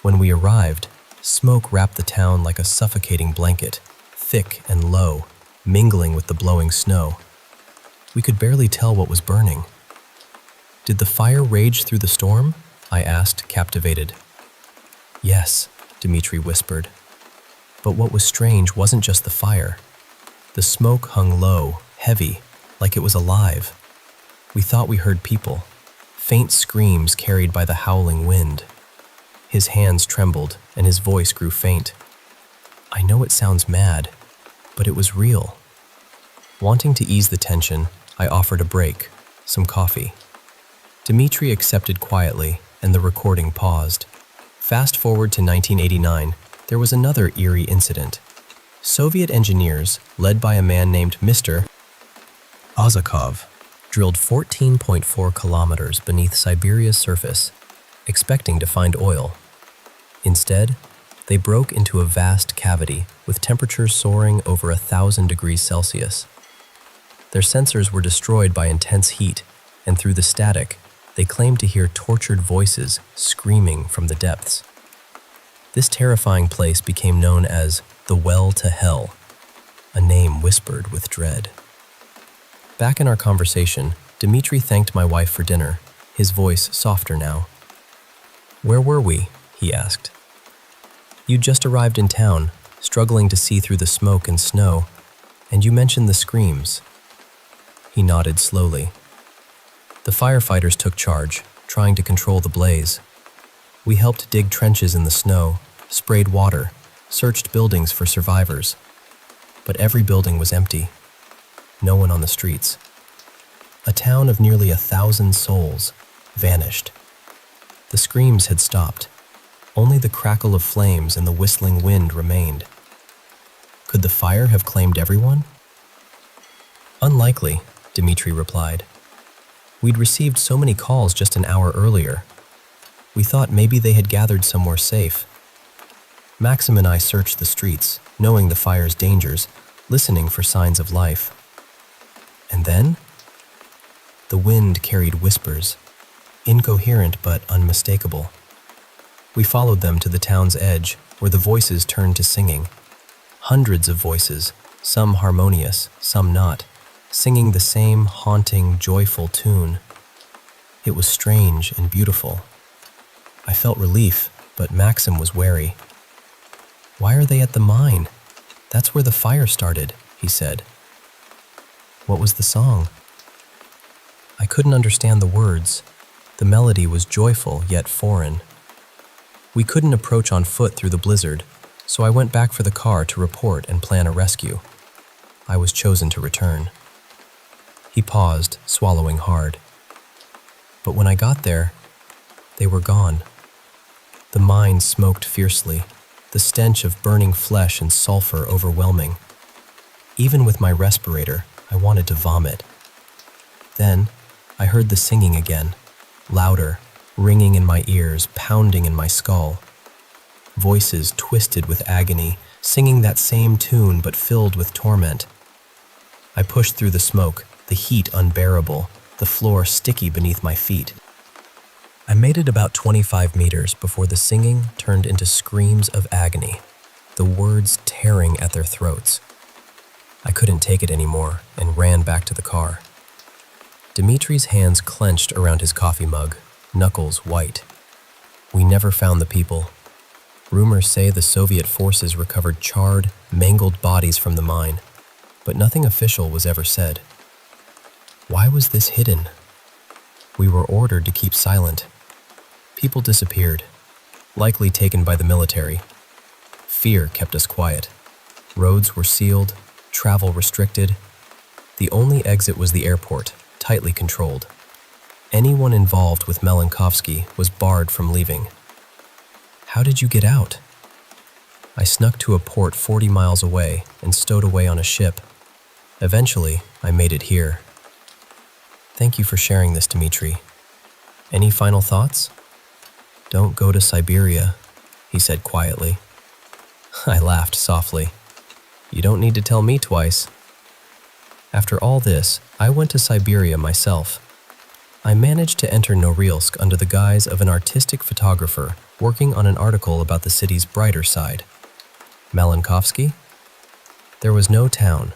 When we arrived, smoke wrapped the town like a suffocating blanket, thick and low, mingling with the blowing snow. We could barely tell what was burning. "Did the fire rage through the storm?" I asked, captivated. "Yes," Dmitri whispered. But what was strange wasn't just the fire. The smoke hung low, heavy, like it was alive. We thought we heard people, faint screams carried by the howling wind. His hands trembled and his voice grew faint. "I know it sounds mad, but it was real." Wanting to ease the tension, I offered a break, some coffee. Dmitri accepted quietly, and the recording paused. Fast forward to 1989, there was another eerie incident. Soviet engineers, led by a man named Mr. Ozakov, drilled 14.4 kilometers beneath Siberia's surface, expecting to find oil. Instead, they broke into a vast cavity with temperatures soaring over 1,000 degrees Celsius. Their sensors were destroyed by intense heat, and through the static, they claimed to hear tortured voices screaming from the depths. This terrifying place became known as the Well to Hell, a name whispered with dread. Back in our conversation, Dmitri thanked my wife for dinner, his voice softer now. "Where were we?" he asked. "You just arrived in town, struggling to see through the smoke and snow, and you mentioned the screams." He nodded slowly. "The firefighters took charge, trying to control the blaze. We helped dig trenches in the snow, sprayed water, searched buildings for survivors. But every building was empty. No one on the streets. A town of nearly 1,000 souls vanished. The screams had stopped. Only the crackle of flames and the whistling wind remained. Could the fire have claimed everyone? "Unlikely," Dmitri replied. "We'd received so many calls just an hour earlier. We thought maybe they had gathered somewhere safe. Maxim and I searched the streets, knowing the fire's dangers, listening for signs of life. And then, the wind carried whispers, incoherent but unmistakable. We followed them to the town's edge, where the voices turned to singing. Hundreds of voices, some harmonious, some not, singing the same haunting, joyful tune. It was strange and beautiful. I felt relief, but Maxim was wary. "Why are they at the mine? That's where the fire started," he said. "What was the song?" I couldn't understand the words. The melody was joyful yet foreign. We couldn't approach on foot through the blizzard, so I went back for the car to report and plan a rescue. I was chosen to return. He paused, swallowing hard. But when I got there, they were gone. The mine smoked fiercely, the stench of burning flesh and sulfur overwhelming. Even with my respirator, I wanted to vomit. Then, I heard the singing again, louder, ringing in my ears, pounding in my skull. Voices twisted with agony, singing that same tune but filled with torment. I pushed through the smoke, the heat unbearable, the floor sticky beneath my feet. I made it about 25 meters before the singing turned into screams of agony, the words tearing at their throats. I couldn't take it anymore and ran back to the car. Dimitri's hands clenched around his coffee mug, knuckles white. We never found the people. Rumors say the Soviet forces recovered charred, mangled bodies from the mine, but nothing official was ever said. Why was this hidden? We were ordered to keep silent. People disappeared, likely taken by the military. Fear kept us quiet. Roads were sealed, travel restricted. The only exit was the airport, tightly controlled. Anyone involved with Melankovsky was barred from leaving. How did you get out? I snuck to a port 40 miles away and stowed away on a ship. Eventually, I made it here. Thank you for sharing this, Dmitri. Any final thoughts? Don't go to Siberia, he said quietly. I laughed softly. You don't need to tell me twice. After all this, I went to Siberia myself. I managed to enter Norilsk under the guise of an artistic photographer working on an article about the city's brighter side. Melankovsky? There was no town,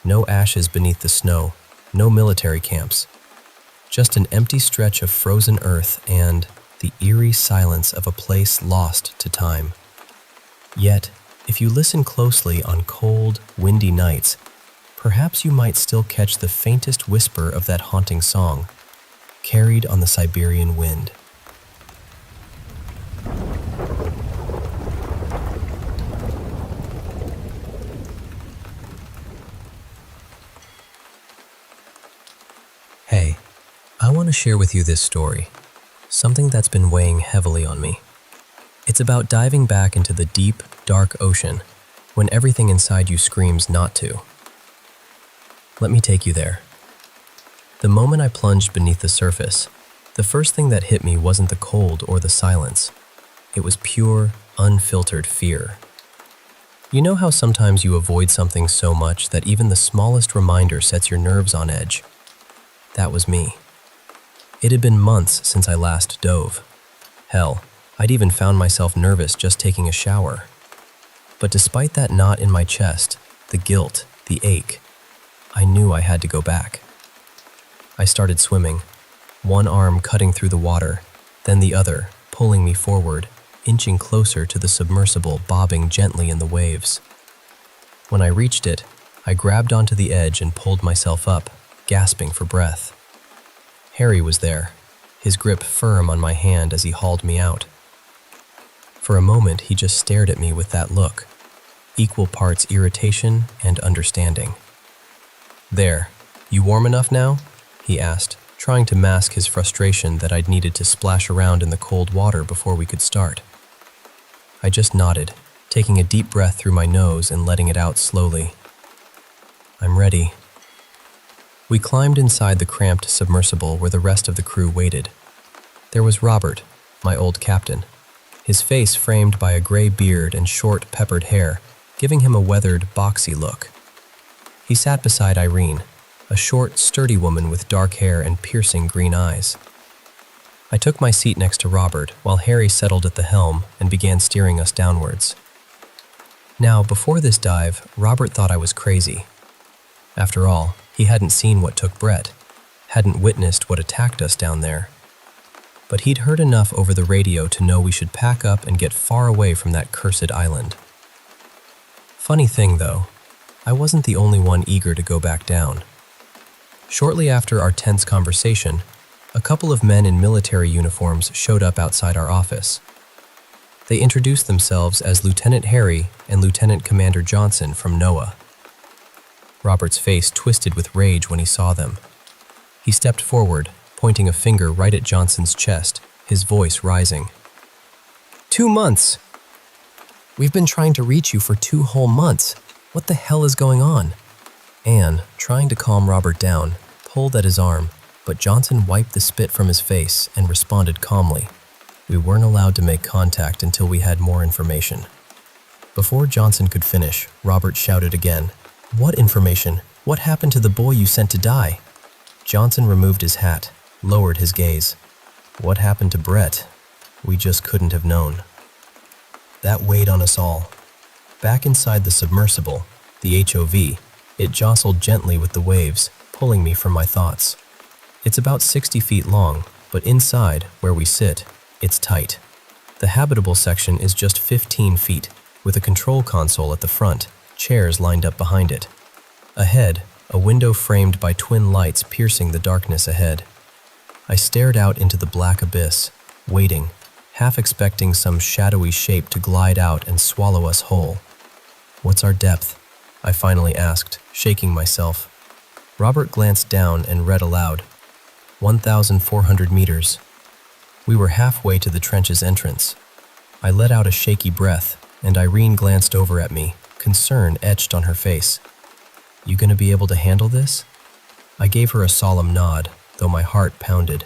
no ashes beneath the snow, no military camps. Just an empty stretch of frozen earth and the eerie silence of a place lost to time. Yet, if you listen closely on cold, windy nights, perhaps you might still catch the faintest whisper of that haunting song, carried on the Siberian wind. Hey, I want to share with you this story, something that's been weighing heavily on me. It's about diving back into the deep, dark ocean when everything inside you screams not to. Let me take you there. The moment I plunged beneath the surface, the first thing that hit me wasn't the cold or the silence. It was pure, unfiltered fear. You know how sometimes you avoid something so much that even the smallest reminder sets your nerves on edge? That was me. It had been months since I last dove. Hell, I'd even found myself nervous just taking a shower. But despite that knot in my chest, the guilt, the ache, I knew I had to go back. I started swimming, one arm cutting through the water, then the other pulling me forward, inching closer to the submersible bobbing gently in the waves. When I reached it, I grabbed onto the edge and pulled myself up, gasping for breath. Harry was there, his grip firm on my hand as he hauled me out. For a moment, he just stared at me with that look, equal parts irritation and understanding. There, you warm enough now? He asked, trying to mask his frustration that I'd needed to splash around in the cold water before we could start. I just nodded, taking a deep breath through my nose and letting it out slowly. I'm ready. We climbed inside the cramped submersible where the rest of the crew waited. There was Robert, my old captain, his face framed by a gray beard and short, peppered hair, giving him a weathered, boxy look. He sat beside Irene, a short, sturdy woman with dark hair and piercing green eyes. I took my seat next to Robert while Harry settled at the helm and began steering us downwards. Now, before this dive, Robert thought I was crazy. After all, he hadn't seen what took Brett, hadn't witnessed what attacked us down there. But he'd heard enough over the radio to know we should pack up and get far away from that cursed island. Funny thing, though, I wasn't the only one eager to go back down. Shortly after our tense conversation, a couple of men in military uniforms showed up outside our office. They introduced themselves as Lieutenant Harry and Lieutenant Commander Johnson from NOAA. Robert's face twisted with rage when he saw them. He stepped forward, pointing a finger right at Johnson's chest, his voice rising. 2 months! We've been trying to reach you for 2 whole months. What the hell is going on? Anne, trying to calm Robert down, pulled at his arm, but Johnson wiped the spit from his face and responded calmly. We weren't allowed to make contact until we had more information. Before Johnson could finish, Robert shouted again, What information? What happened to the boy you sent to die? Johnson removed his hat, lowered his gaze. What happened to Brett? We just couldn't have known. That weighed on us all. Back inside the submersible, the HOV, it jostled gently with the waves, pulling me from my thoughts. It's about 60 feet long, but inside, where we sit, it's tight. The habitable section is just 15 feet, with a control console at the front, chairs lined up behind it. Ahead, a window framed by twin lights piercing the darkness ahead. I stared out into the black abyss, waiting, half expecting some shadowy shape to glide out and swallow us whole. What's our depth? I finally asked, shaking myself. Robert glanced down and read aloud, 1,400 meters. We were halfway to the trench's entrance. I let out a shaky breath, and Irene glanced over at me, concern etched on her face. You gonna be able to handle this? I gave her a solemn nod, though my heart pounded.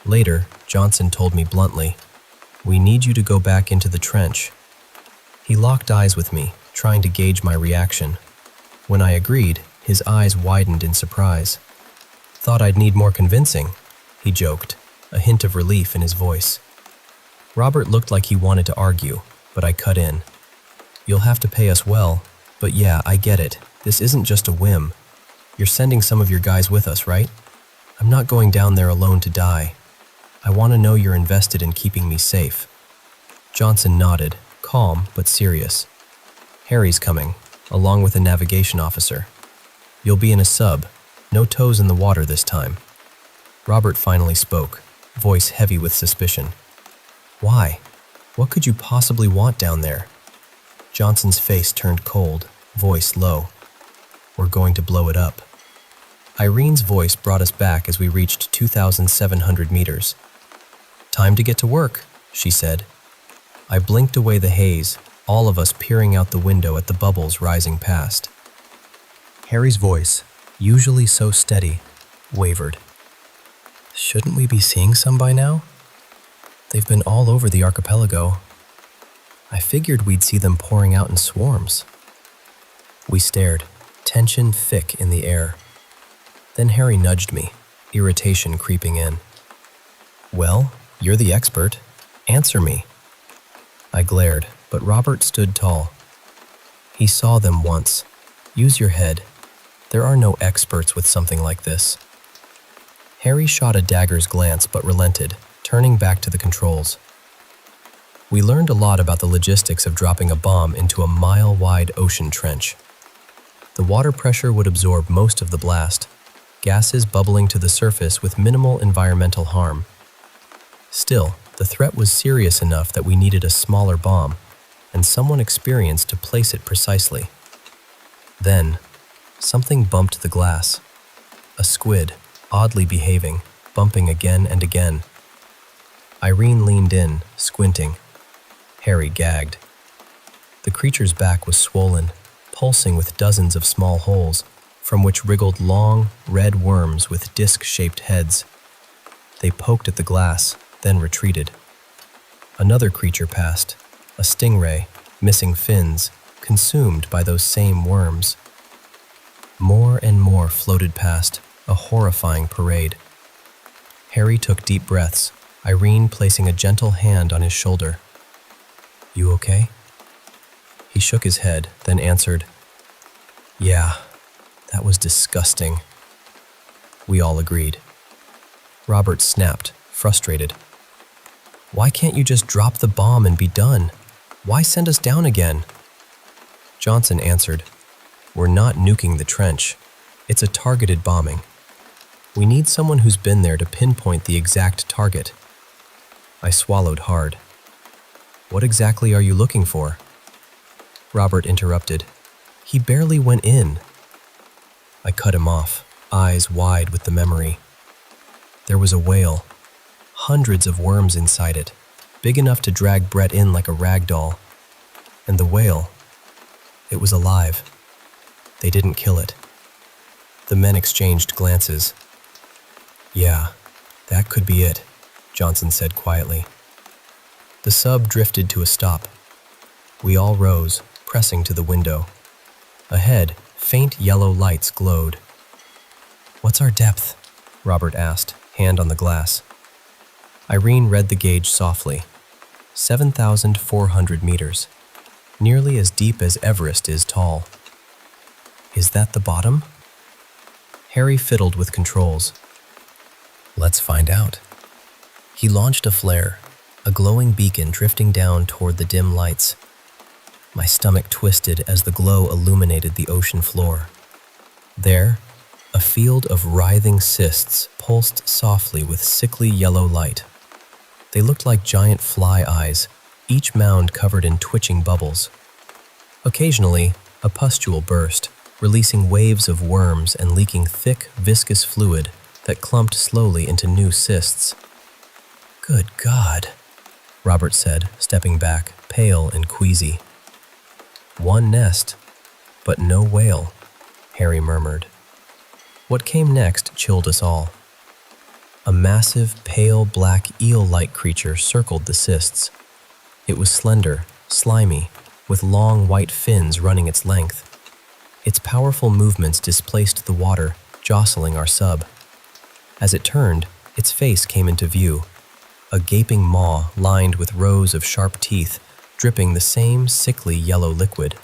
Later, Johnson told me bluntly, we need you to go back into the trench. He locked eyes with me, trying to gauge my reaction. When I agreed, his eyes widened in surprise. Thought I'd need more convincing, he joked, a hint of relief in his voice. Robert looked like he wanted to argue, but I cut in. You'll have to pay us well, but yeah, I get it. This isn't just a whim. You're sending some of your guys with us, right? I'm not going down there alone to die. I want to know you're invested in keeping me safe. Johnson nodded, calm but serious. Harry's coming, along with a navigation officer. You'll be in a sub, no toes in the water this time. Robert finally spoke, voice heavy with suspicion. Why? What could you possibly want down there? Johnson's face turned cold, voice low. We're going to blow it up. Irene's voice brought us back as we reached 2,700 meters. Time to get to work, she said. I blinked away the haze, all of us peering out the window at the bubbles rising past. Harry's voice, usually so steady, wavered. Shouldn't we be seeing some by now? They've been all over the archipelago. I figured we'd see them pouring out in swarms. We stared, tension thick in the air. Then Harry nudged me, irritation creeping in. Well, you're the expert. Answer me. I glared, but Robert stood tall. He saw them once. Use your head. There are no experts with something like this. Harry shot a dagger's glance but relented, turning back to the controls. We learned a lot about the logistics of dropping a bomb into a mile-wide ocean trench. The water pressure would absorb most of the blast, gases bubbling to the surface with minimal environmental harm. Still, the threat was serious enough that we needed a smaller bomb, and someone experienced to place it precisely. Then, something bumped the glass. A squid, oddly behaving, bumping again and again. Irene leaned in, squinting. Harry gagged. The creature's back was swollen, pulsing with dozens of small holes, from which wriggled long, red worms with disc-shaped heads. They poked at the glass, then retreated. Another creature passed, a stingray, missing fins, consumed by those same worms. More and more floated past, a horrifying parade. Harry took deep breaths, Irene placing a gentle hand on his shoulder. You okay? He shook his head, then answered, Yeah, that was disgusting. We all agreed. Robert snapped, frustrated. Why can't you just drop the bomb and be done? Why send us down again? Johnson answered, We're not nuking the trench. It's a targeted bombing. We need someone who's been there to pinpoint the exact target. I swallowed hard. What exactly are you looking for? Robert interrupted. He barely went in. I cut him off, eyes wide with the memory. There was a whale. Hundreds of worms inside it, big enough to drag Brett in like a rag doll. And the whale, it was alive. They didn't kill it. The men exchanged glances. Yeah, that could be it, Johnson said quietly. The sub drifted to a stop. We all rose, pressing to the window. Ahead, faint yellow lights glowed. What's our depth? Robert asked, hand on the glass. Irene read the gauge softly. 7,400 meters. Nearly as deep as Everest is tall. Is that the bottom? Harry fiddled with controls. Let's find out. He launched a flare, a glowing beacon drifting down toward the dim lights. My stomach twisted as the glow illuminated the ocean floor. There, a field of writhing cysts pulsed softly with sickly yellow light. They looked like giant fly eyes, each mound covered in twitching bubbles. Occasionally, a pustule burst, releasing waves of worms and leaking thick, viscous fluid that clumped slowly into new cysts. "Good God," Robert said, stepping back, pale and queasy. "One nest, but no whale," Harry murmured. What came next chilled us all. A massive, pale black eel-like creature circled the cysts. It was slender, slimy, with long white fins running its length. Its powerful movements displaced the water, jostling our sub. As it turned, its face came into view, a gaping maw lined with rows of sharp teeth, dripping the same sickly yellow liquid.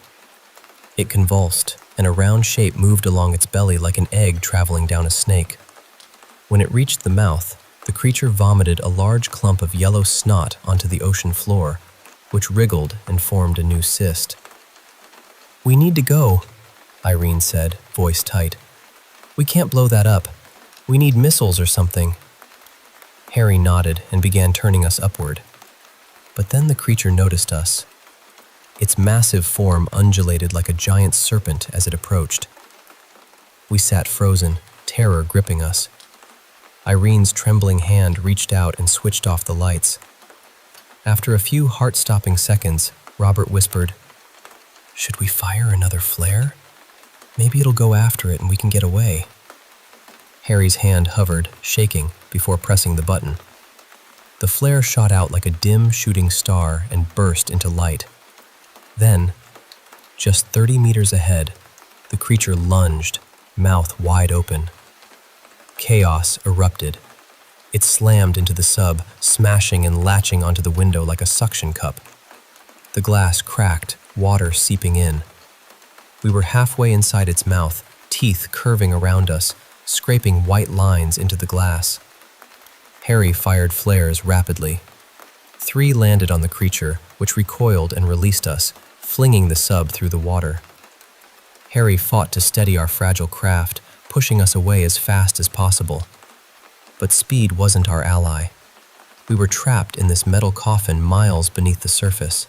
It convulsed, and a round shape moved along its belly like an egg traveling down a snake. When it reached the mouth, the creature vomited a large clump of yellow snot onto the ocean floor, which wriggled and formed a new cyst. "We need to go," Irene said, voice tight. "We can't blow that up. We need missiles or something." Harry nodded and began turning us upward. But then the creature noticed us. Its massive form undulated like a giant serpent as it approached. We sat frozen, terror gripping us. Irene's trembling hand reached out and switched off the lights. After a few heart-stopping seconds, Robert whispered, "Should we fire another flare? Maybe it'll go after it and we can get away." Harry's hand hovered, shaking, before pressing the button. The flare shot out like a dim shooting star and burst into light. Then, just 30 meters ahead, the creature lunged, mouth wide open. Chaos erupted. It slammed into the sub, smashing and latching onto the window like a suction cup. The glass cracked, water seeping in. We were halfway inside its mouth, teeth curving around us, scraping white lines into the glass. Harry fired flares rapidly. 3 landed on the creature, which recoiled and released us, flinging the sub through the water. Harry fought to steady our fragile craft, pushing us away as fast as possible. But speed wasn't our ally. We were trapped in this metal coffin miles beneath the surface.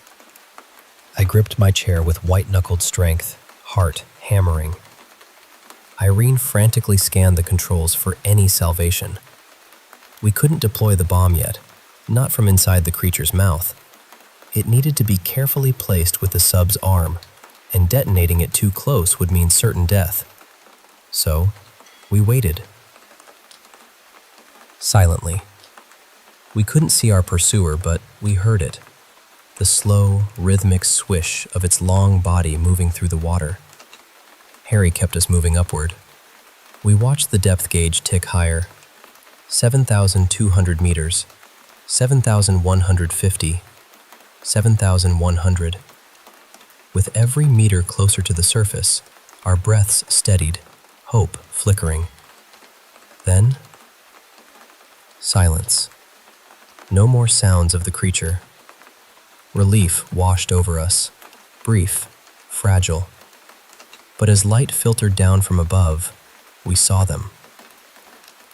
I gripped my chair with white-knuckled strength, heart hammering. Irene frantically scanned the controls for any salvation. We couldn't deploy the bomb yet, not from inside the creature's mouth. It needed to be carefully placed with the sub's arm, and detonating it too close would mean certain death. So, we waited. Silently. We couldn't see our pursuer, but we heard it. The slow, rhythmic swish of its long body moving through the water. Harry kept us moving upward. We watched the depth gauge tick higher. 7,200 meters, 7,150, 7,100. With every meter closer to the surface, our breaths steadied, hope flickering. Then, silence. No more sounds of the creature. Relief washed over us, brief, fragile. But as light filtered down from above, we saw them.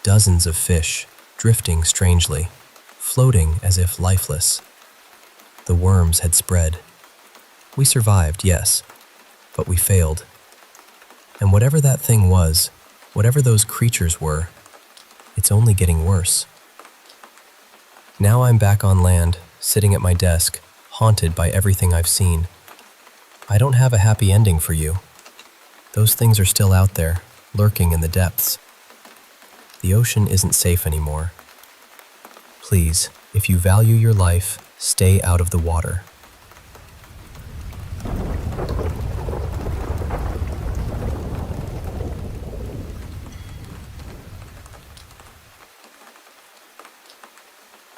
Dozens of fish, drifting strangely, floating as if lifeless. The worms had spread. We survived, yes, but we failed. And whatever that thing was, whatever those creatures were, it's only getting worse. Now I'm back on land, sitting at my desk, haunted by everything I've seen. I don't have a happy ending for you. Those things are still out there, lurking in the depths. The ocean isn't safe anymore. Please, if you value your life, stay out of the water.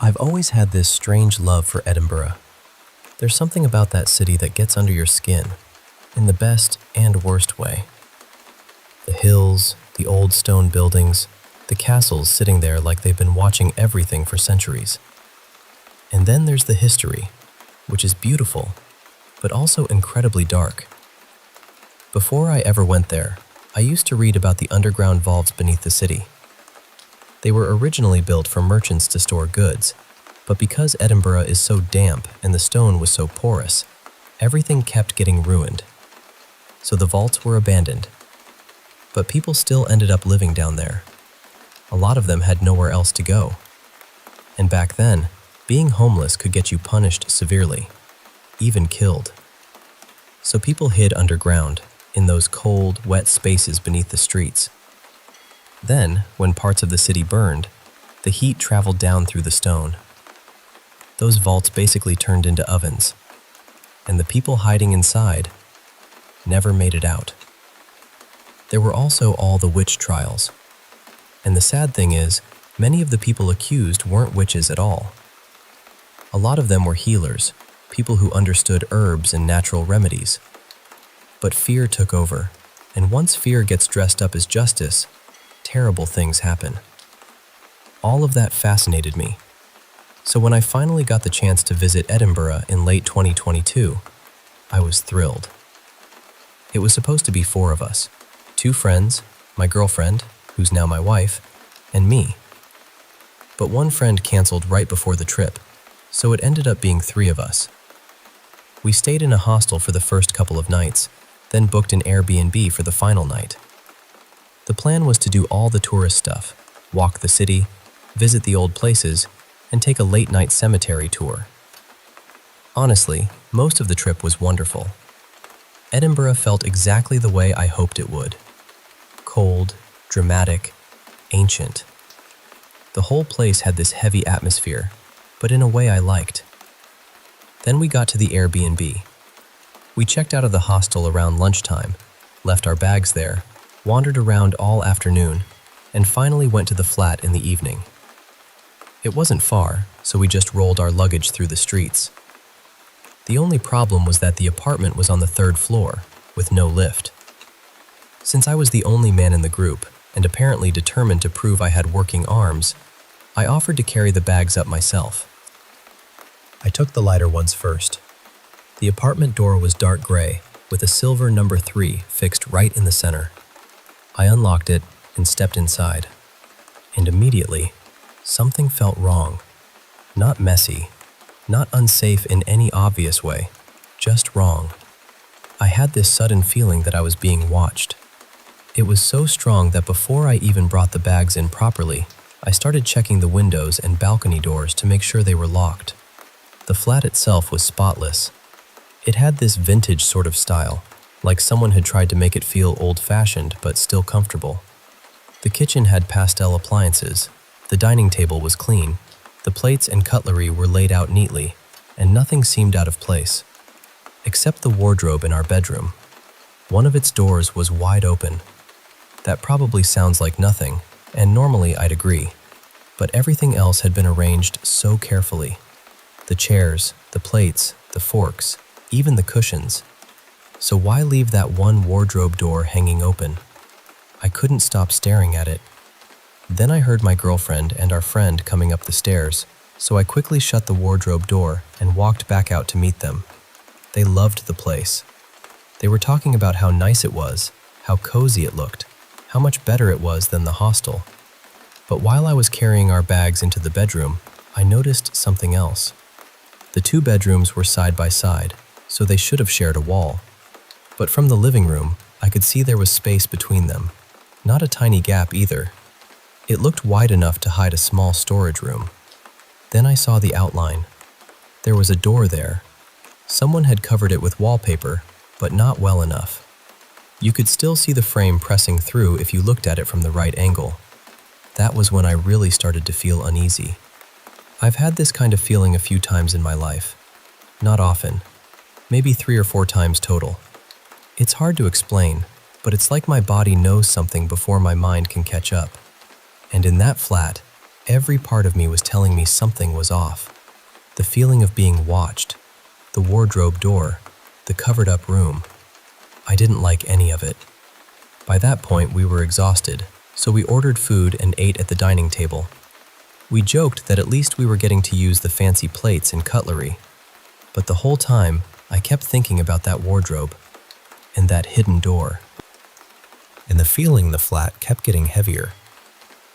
I've always had this strange love for Edinburgh. There's something about that city that gets under your skin, in the best and worst way. The hills, the old stone buildings, the castles sitting there like they've been watching everything for centuries. And then there's the history, which is beautiful, but also incredibly dark. Before I ever went there, I used to read about the underground vaults beneath the city. They were originally built for merchants to store goods, but because Edinburgh is so damp and the stone was so porous, everything kept getting ruined. So the vaults were abandoned, but people still ended up living down there. A lot of them had nowhere else to go. And back then, being homeless could get you punished severely, even killed. So people hid underground, in those cold, wet spaces beneath the streets. Then, when parts of the city burned, the heat traveled down through the stone. Those vaults basically turned into ovens, and the people hiding inside never made it out. There were also all the witch trials. And the sad thing is, many of the people accused weren't witches at all. A lot of them were healers, people who understood herbs and natural remedies. But fear took over, and once fear gets dressed up as justice, terrible things happen. All of that fascinated me. So when I finally got the chance to visit Edinburgh in late 2022, I was thrilled. It was supposed to be 4 of us, 2 friends, my girlfriend, who's now my wife, and me. But one friend canceled right before the trip, so it ended up being 3 of us. We stayed in a hostel for the first couple of nights, then booked an Airbnb for the final night. The plan was to do all the tourist stuff, walk the city, visit the old places, and take a late-night cemetery tour. Honestly, most of the trip was wonderful. Edinburgh felt exactly the way I hoped it would. Cold, dramatic, ancient. The whole place had this heavy atmosphere, but in a way I liked. Then we got to the Airbnb. We checked out of the hostel around lunchtime, left our bags there, wandered around all afternoon, and finally went to the flat in the evening. It wasn't far, so we just rolled our luggage through the streets. The only problem was that the apartment was on the 3rd floor, with no lift. Since I was the only man in the group, and apparently determined to prove I had working arms, I offered to carry the bags up myself. I took the lighter ones first. The apartment door was dark gray, with a silver number 3 fixed right in the center. I unlocked it and stepped inside. And immediately, something felt wrong. Not messy, not unsafe in any obvious way, just wrong. I had this sudden feeling that I was being watched. It was so strong that before I even brought the bags in properly, I started checking the windows and balcony doors to make sure they were locked. The flat itself was spotless. It had this vintage sort of style, like someone had tried to make it feel old-fashioned but still comfortable. The kitchen had pastel appliances, the dining table was clean, the plates and cutlery were laid out neatly, and nothing seemed out of place. Except the wardrobe in our bedroom. One of its doors was wide open. That probably sounds like nothing, and normally I'd agree, but everything else had been arranged so carefully. The chairs, the plates, the forks, even the cushions. So why leave that one wardrobe door hanging open? I couldn't stop staring at it. Then I heard my girlfriend and our friend coming up the stairs, so I quickly shut the wardrobe door and walked back out to meet them. They loved the place. They were talking about how nice it was, how cozy it looked, how much better it was than the hostel. But while I was carrying our bags into the bedroom, I noticed something else. The 2 bedrooms were side by side, so they should have shared a wall. But from the living room, I could see there was space between them. Not a tiny gap either. It looked wide enough to hide a small storage room. Then I saw the outline. There was a door there. Someone had covered it with wallpaper, but not well enough. You could still see the frame pressing through if you looked at it from the right angle. That was when I really started to feel uneasy. I've had this kind of feeling a few times in my life. Not often. Maybe 3 or 4 times total. It's hard to explain, but it's like my body knows something before my mind can catch up. And in that flat, every part of me was telling me something was off. The feeling of being watched, the wardrobe door, the covered-up room. I didn't like any of it. By that point, we were exhausted, so we ordered food and ate at the dining table. We joked that at least we were getting to use the fancy plates and cutlery. But the whole time, I kept thinking about that wardrobe and that hidden door. And the feeling in the flat kept getting heavier.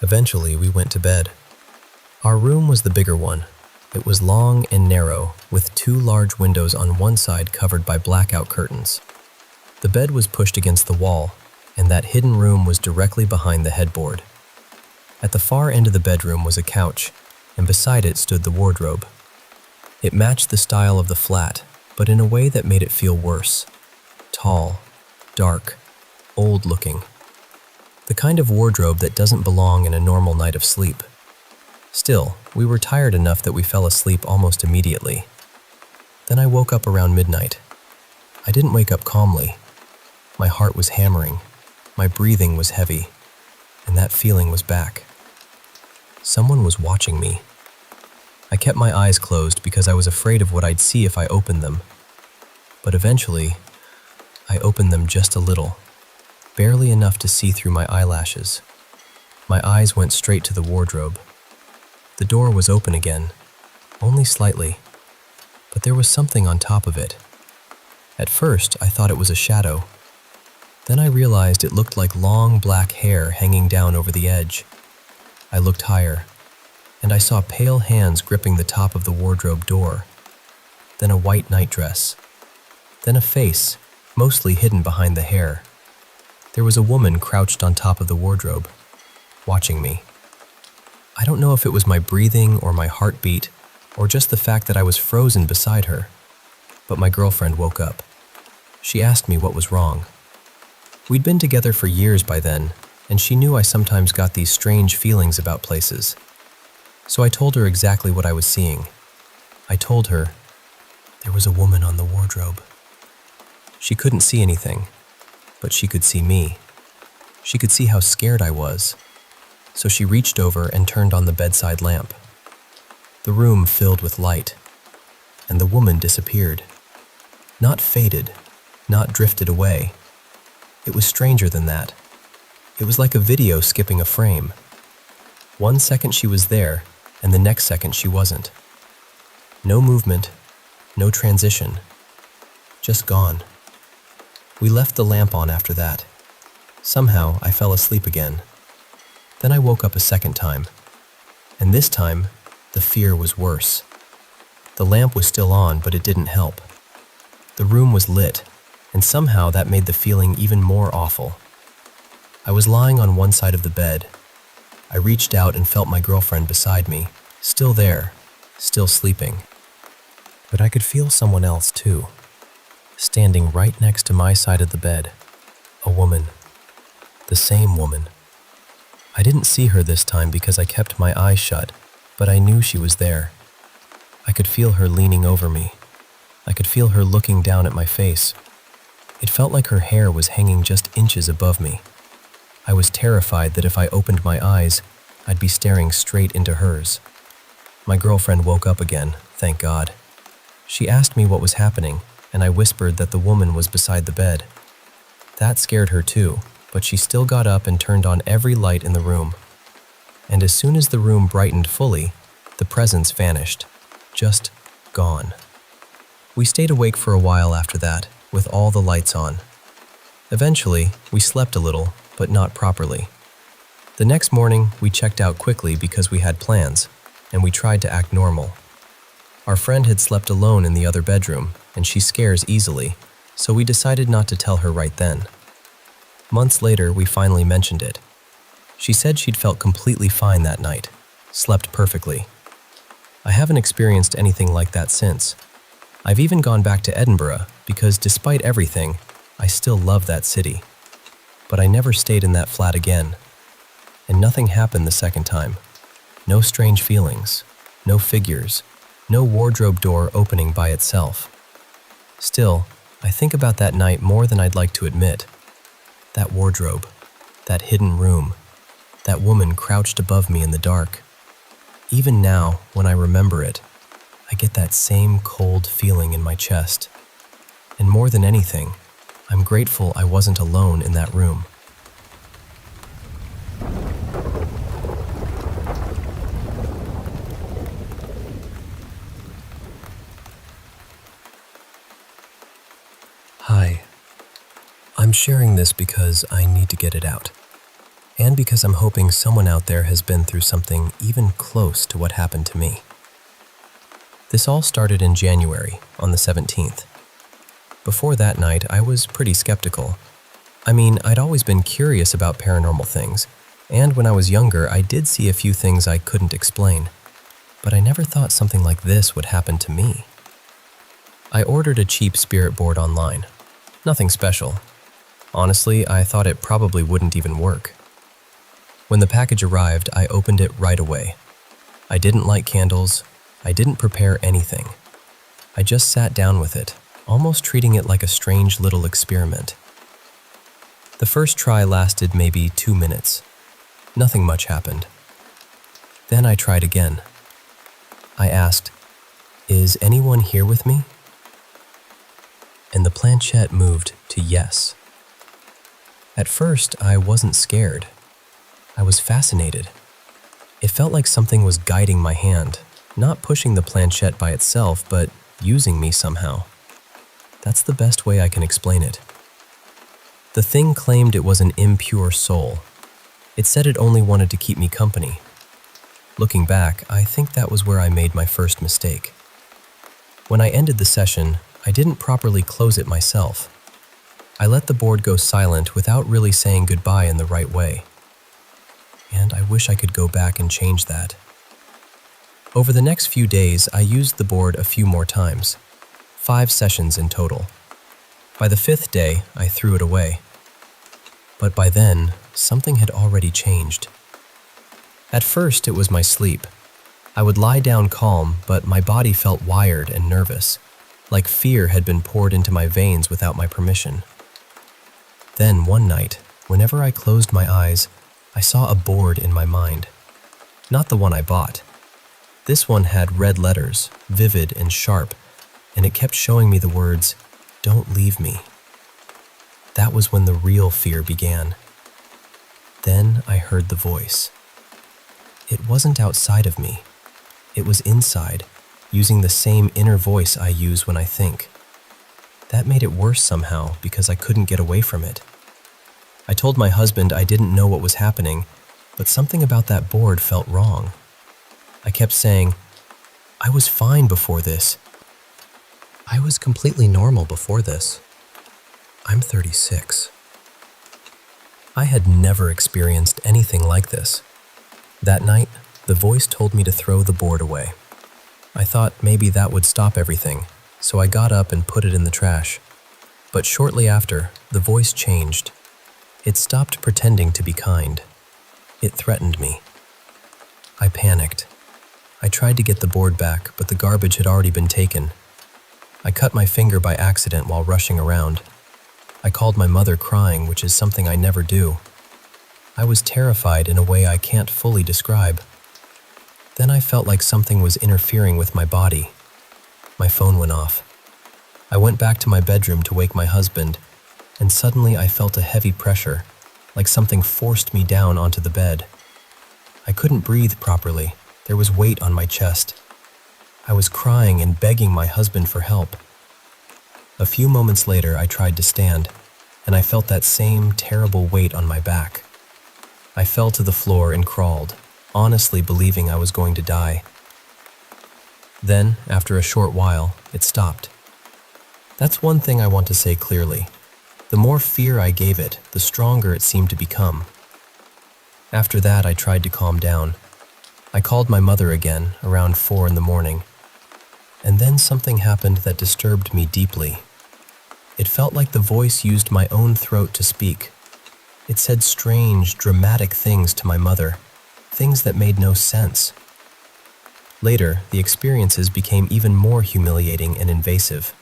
Eventually, we went to bed. Our room was the bigger one. It was long and narrow, with 2 large windows on one side covered by blackout curtains. The bed was pushed against the wall, and that hidden room was directly behind the headboard. At the far end of the bedroom was a couch, and beside it stood the wardrobe. It matched the style of the flat, but in a way that made it feel worse. Tall, dark, old-looking. The kind of wardrobe that doesn't belong in a normal night of sleep. Still, we were tired enough that we fell asleep almost immediately. Then I woke up around midnight. I didn't wake up calmly. My heart was hammering, my breathing was heavy, and that feeling was back. Someone was watching me. I kept my eyes closed because I was afraid of what I'd see if I opened them. But eventually, I opened them just a little, barely enough to see through my eyelashes. My eyes went straight to the wardrobe. The door was open again, only slightly, but there was something on top of it. At first, I thought it was a shadow. Then I realized it looked like long black hair hanging down over the edge. I looked higher, and I saw pale hands gripping the top of the wardrobe door. Then a white nightdress. Then a face, mostly hidden behind the hair. There was a woman crouched on top of the wardrobe, watching me. I don't know if it was my breathing or my heartbeat, or just the fact that I was frozen beside her, but my girlfriend woke up. She asked me what was wrong. We'd been together for years by then, and she knew I sometimes got these strange feelings about places. So I told her exactly what I was seeing. I told her there was a woman on the wardrobe. She couldn't see anything, but she could see me. She could see how scared I was. So she reached over and turned on the bedside lamp. The room filled with light, and the woman disappeared. Not faded, not drifted away. It was stranger than that. It was like a video skipping a frame. 1 second she was there, and the next second she wasn't. No movement, no transition, just gone. We left the lamp on after that. Somehow I fell asleep again. Then I woke up a second time, and this time the fear was worse. The lamp was still on, but it didn't help. The room was lit, and somehow that made the feeling even more awful. I was lying on one side of the bed. I reached out and felt my girlfriend beside me, still there, still sleeping. But I could feel someone else too, standing right next to my side of the bed. A woman. The same woman. I didn't see her this time because I kept my eyes shut, but I knew she was there. I could feel her leaning over me. I could feel her looking down at my face. It felt like her hair was hanging just inches above me. I was terrified that if I opened my eyes, I'd be staring straight into hers. My girlfriend woke up again, thank God. She asked me what was happening, and I whispered that the woman was beside the bed. That scared her too, but she still got up and turned on every light in the room. And as soon as the room brightened fully, the presence vanished, just gone. We stayed awake for a while after that, with all the lights on. Eventually, we slept a little, but not properly. The next morning, we checked out quickly because we had plans, and we tried to act normal. Our friend had slept alone in the other bedroom, and she scares easily, so we decided not to tell her right then. Months later, we finally mentioned it. She said she'd felt completely fine that night, slept perfectly. I haven't experienced anything like that since. I've even gone back to Edinburgh because despite everything, I still love that city. But I never stayed in that flat again. And nothing happened the second time. No strange feelings, no figures, no wardrobe door opening by itself. Still, I think about that night more than I'd like to admit. That wardrobe, that hidden room, that woman crouched above me in the dark. Even now, when I remember it, I get that same cold feeling in my chest. And more than anything, I'm grateful I wasn't alone in that room. Hi. I'm sharing this because I need to get it out. And because I'm hoping someone out there has been through something even close to what happened to me. This all started in January, on the 17th. Before that night, I was pretty skeptical. I mean, I'd always been curious about paranormal things, and when I was younger, I did see a few things I couldn't explain, but I never thought something like this would happen to me. I ordered a cheap spirit board online. Nothing special. Honestly, I thought it probably wouldn't even work. When the package arrived, I opened it right away. I didn't light candles. I didn't prepare anything. I just sat down with it, almost treating it like a strange little experiment. The first try lasted maybe 2 minutes. Nothing much happened. Then I tried again. I asked, "Is anyone here with me?" And the planchette moved to yes. At first, I wasn't scared. I was fascinated. It felt like something was guiding my hand, not pushing the planchette by itself, but using me somehow. That's the best way I can explain it. The thing claimed it was an impure soul. It said it only wanted to keep me company. Looking back, I think that was where I made my first mistake. When I ended the session, I didn't properly close it myself. I let the board go silent without really saying goodbye in the right way. And I wish I could go back and change that. Over the next few days, I used the board a few more times, 5 sessions in total. By the 5th day, I threw it away. But by then, something had already changed. At first, it was my sleep. I would lie down calm, but my body felt wired and nervous, like fear had been poured into my veins without my permission. Then one night, whenever I closed my eyes, I saw a board in my mind. Not the one I bought. This one had red letters, vivid and sharp, and it kept showing me the words, "Don't leave me." That was when the real fear began. Then I heard the voice. It wasn't outside of me. It was inside, using the same inner voice I use when I think. That made it worse somehow because I couldn't get away from it. I told my husband I didn't know what was happening, but something about that board felt wrong. I kept saying, "I was fine before this. I was completely normal before this. I'm 36. I had never experienced anything like this. That night, the voice told me to throw the board away. I thought maybe that would stop everything, so I got up and put it in the trash. But shortly after, the voice changed. It stopped pretending to be kind. It threatened me. I panicked. I tried to get the board back, but the garbage had already been taken. I cut my finger by accident while rushing around. I called my mother crying, which is something I never do. I was terrified in a way I can't fully describe. Then I felt like something was interfering with my body. My phone went off. I went back to my bedroom to wake my husband, and suddenly I felt a heavy pressure, like something forced me down onto the bed. I couldn't breathe properly. There was weight on my chest. I was crying and begging my husband for help. A few moments later, I tried to stand, and I felt that same terrible weight on my back. I fell to the floor and crawled, honestly believing I was going to die. Then, after a short while, it stopped. That's one thing I want to say clearly. The more fear I gave it, the stronger it seemed to become. After that, I tried to calm down. I called my mother again, around 4 in the morning. And then something happened that disturbed me deeply. It felt like the voice used my own throat to speak. It said strange, dramatic things to my mother, things that made no sense. Later, the experiences became even more humiliating and invasive.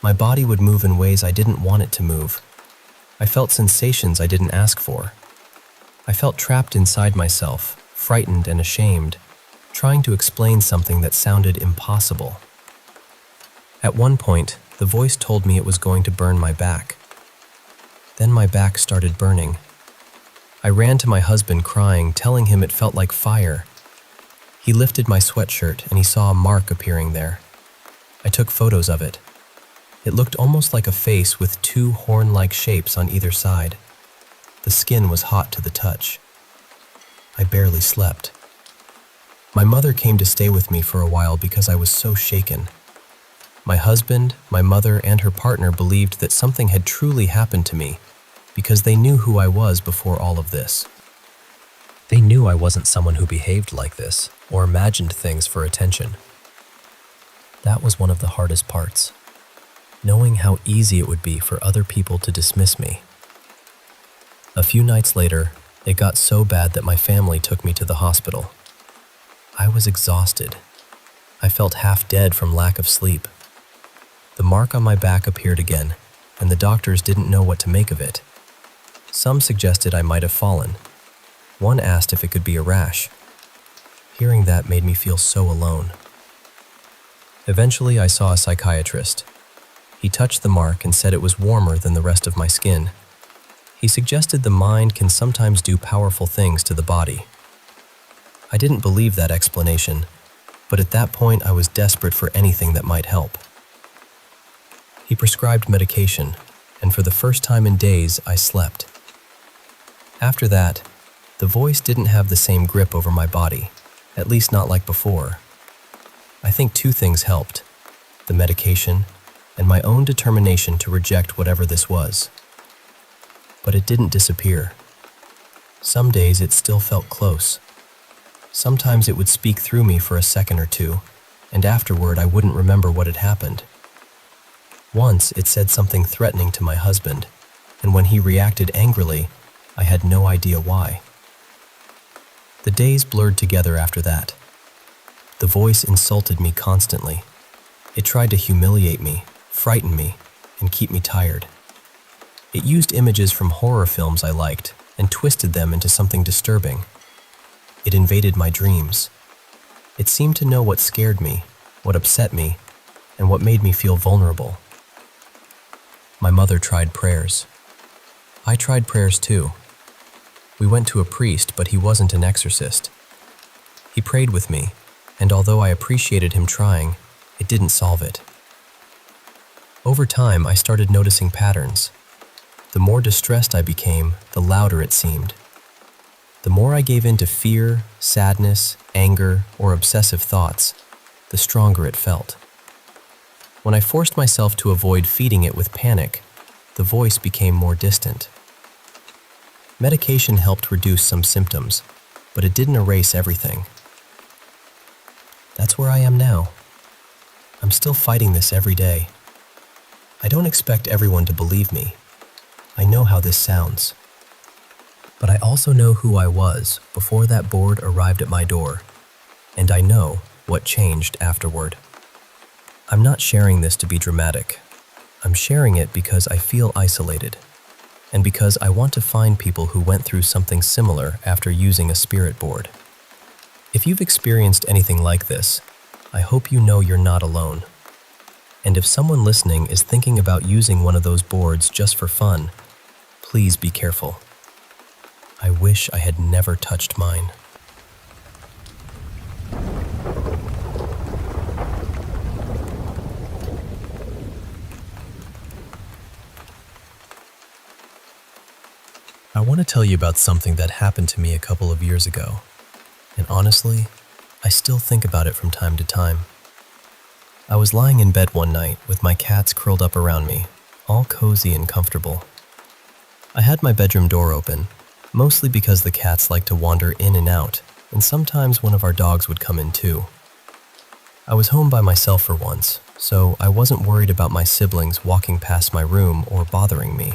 My body would move in ways I didn't want it to move. I felt sensations I didn't ask for. I felt trapped inside myself, frightened and ashamed, trying to explain something that sounded impossible. At one point, the voice told me it was going to burn my back. Then my back started burning. I ran to my husband crying, telling him it felt like fire. He lifted my sweatshirt and he saw a mark appearing there. I took photos of it. It looked almost like a face with 2 horn-like shapes on either side. The skin was hot to the touch. I barely slept. My mother came to stay with me for a while because I was so shaken. My husband, my mother, and her partner believed that something had truly happened to me, because they knew who I was before all of this. They knew I wasn't someone who behaved like this or imagined things for attention. That was one of the hardest parts, knowing how easy it would be for other people to dismiss me. A few nights later, it got so bad that my family took me to the hospital. I was exhausted. I felt half dead from lack of sleep. The mark on my back appeared again, and the doctors didn't know what to make of it. Some suggested I might have fallen. One asked if it could be a rash. Hearing that made me feel so alone. Eventually, I saw a psychiatrist. He touched the mark and said it was warmer than the rest of my skin. He suggested the mind can sometimes do powerful things to the body. I didn't believe that explanation, but at that point I was desperate for anything that might help. He prescribed medication, and for the first time in days, I slept. After that, the voice didn't have the same grip over my body, at least not like before. I think two things helped: the medication and my own determination to reject whatever this was. But it didn't disappear. Some days it still felt close. Sometimes it would speak through me for a second or two, and afterward I wouldn't remember what had happened. Once it said something threatening to my husband, and when he reacted angrily, I had no idea why. The days blurred together after that. The voice insulted me constantly. It tried to humiliate me, frighten me, and keep me tired. It used images from horror films I liked and twisted them into something disturbing. It invaded my dreams. It seemed to know what scared me, what upset me, and what made me feel vulnerable. My mother tried prayers. I tried prayers too. We went to a priest, but he wasn't an exorcist. He prayed with me, and although I appreciated him trying, it didn't solve it. Over time, I started noticing patterns. The more distressed I became, the louder it seemed. The more I gave in to fear, sadness, anger, or obsessive thoughts, the stronger it felt. When I forced myself to avoid feeding it with panic, the voice became more distant. Medication helped reduce some symptoms, but it didn't erase everything. That's where I am now. I'm still fighting this every day. I don't expect everyone to believe me. I know how this sounds. But I also know who I was before that board arrived at my door, and I know what changed afterward. I'm not sharing this to be dramatic. I'm sharing it because I feel isolated, and because I want to find people who went through something similar after using a spirit board. If you've experienced anything like this, I hope you know you're not alone. And if someone listening is thinking about using one of those boards just for fun, please be careful. I wish I had never touched mine. I want to tell you about something that happened to me a couple of years ago. And honestly, I still think about it from time to time. I was lying in bed one night with my cats curled up around me, all cozy and comfortable. I had my bedroom door open, mostly because the cats like to wander in and out, and sometimes one of our dogs would come in too. I was home by myself for once, so I wasn't worried about my siblings walking past my room or bothering me.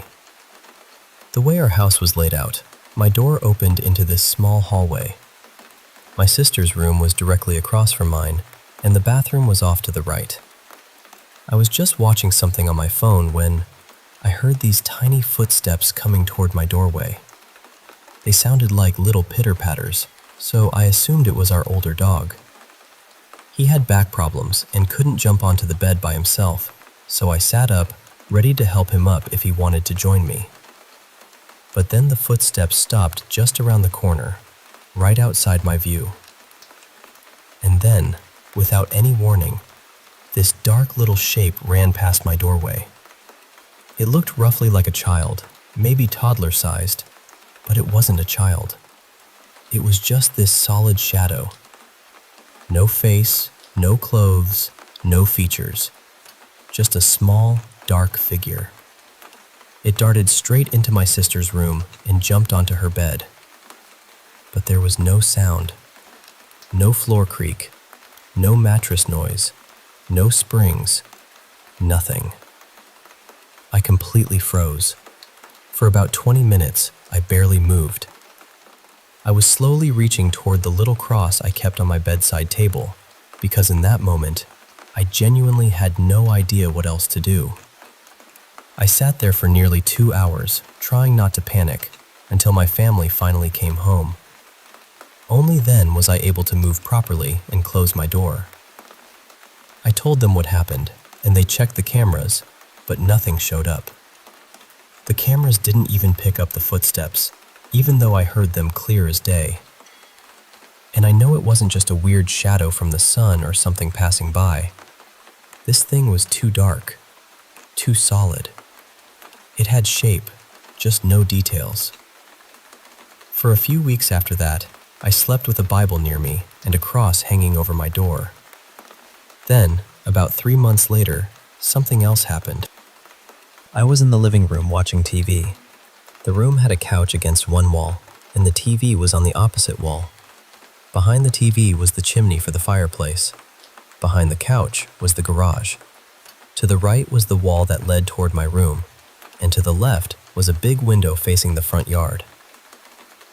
The way our house was laid out, my door opened into this small hallway. My sister's room was directly across from mine, and the bathroom was off to the right. I was just watching something on my phone when I heard these tiny footsteps coming toward my doorway. They sounded like little pitter-patters, so I assumed it was our older dog. He had back problems and couldn't jump onto the bed by himself, so I sat up, ready to help him up if he wanted to join me. But then the footsteps stopped just around the corner, right outside my view. And then, without any warning, this dark little shape ran past my doorway. It looked roughly like a child, maybe toddler-sized, but it wasn't a child. It was just this solid shadow. No face, no clothes, no features. Just a small, dark figure. It darted straight into my sister's room and jumped onto her bed. But there was no sound, no floor creak, no mattress noise, no springs, nothing. I completely froze. For about 20 minutes, I barely moved. I was slowly reaching toward the little cross I kept on my bedside table, because in that moment, I genuinely had no idea what else to do. I sat there for nearly 2 hours, trying not to panic, until my family finally came home. Only then was I able to move properly and close my door. I told them what happened, and they checked the cameras, but nothing showed up. The cameras didn't even pick up the footsteps, even though I heard them clear as day. And I know it wasn't just a weird shadow from the sun or something passing by. This thing was too dark, too solid. It had shape, just no details. For a few weeks after that, I slept with a Bible near me and a cross hanging over my door. Then, about 3 months later, something else happened. I was in the living room watching TV. The room had a couch against one wall, and the TV was on the opposite wall. Behind the TV was the chimney for the fireplace. Behind the couch was the garage. To the right was the wall that led toward my room, and to the left was a big window facing the front yard.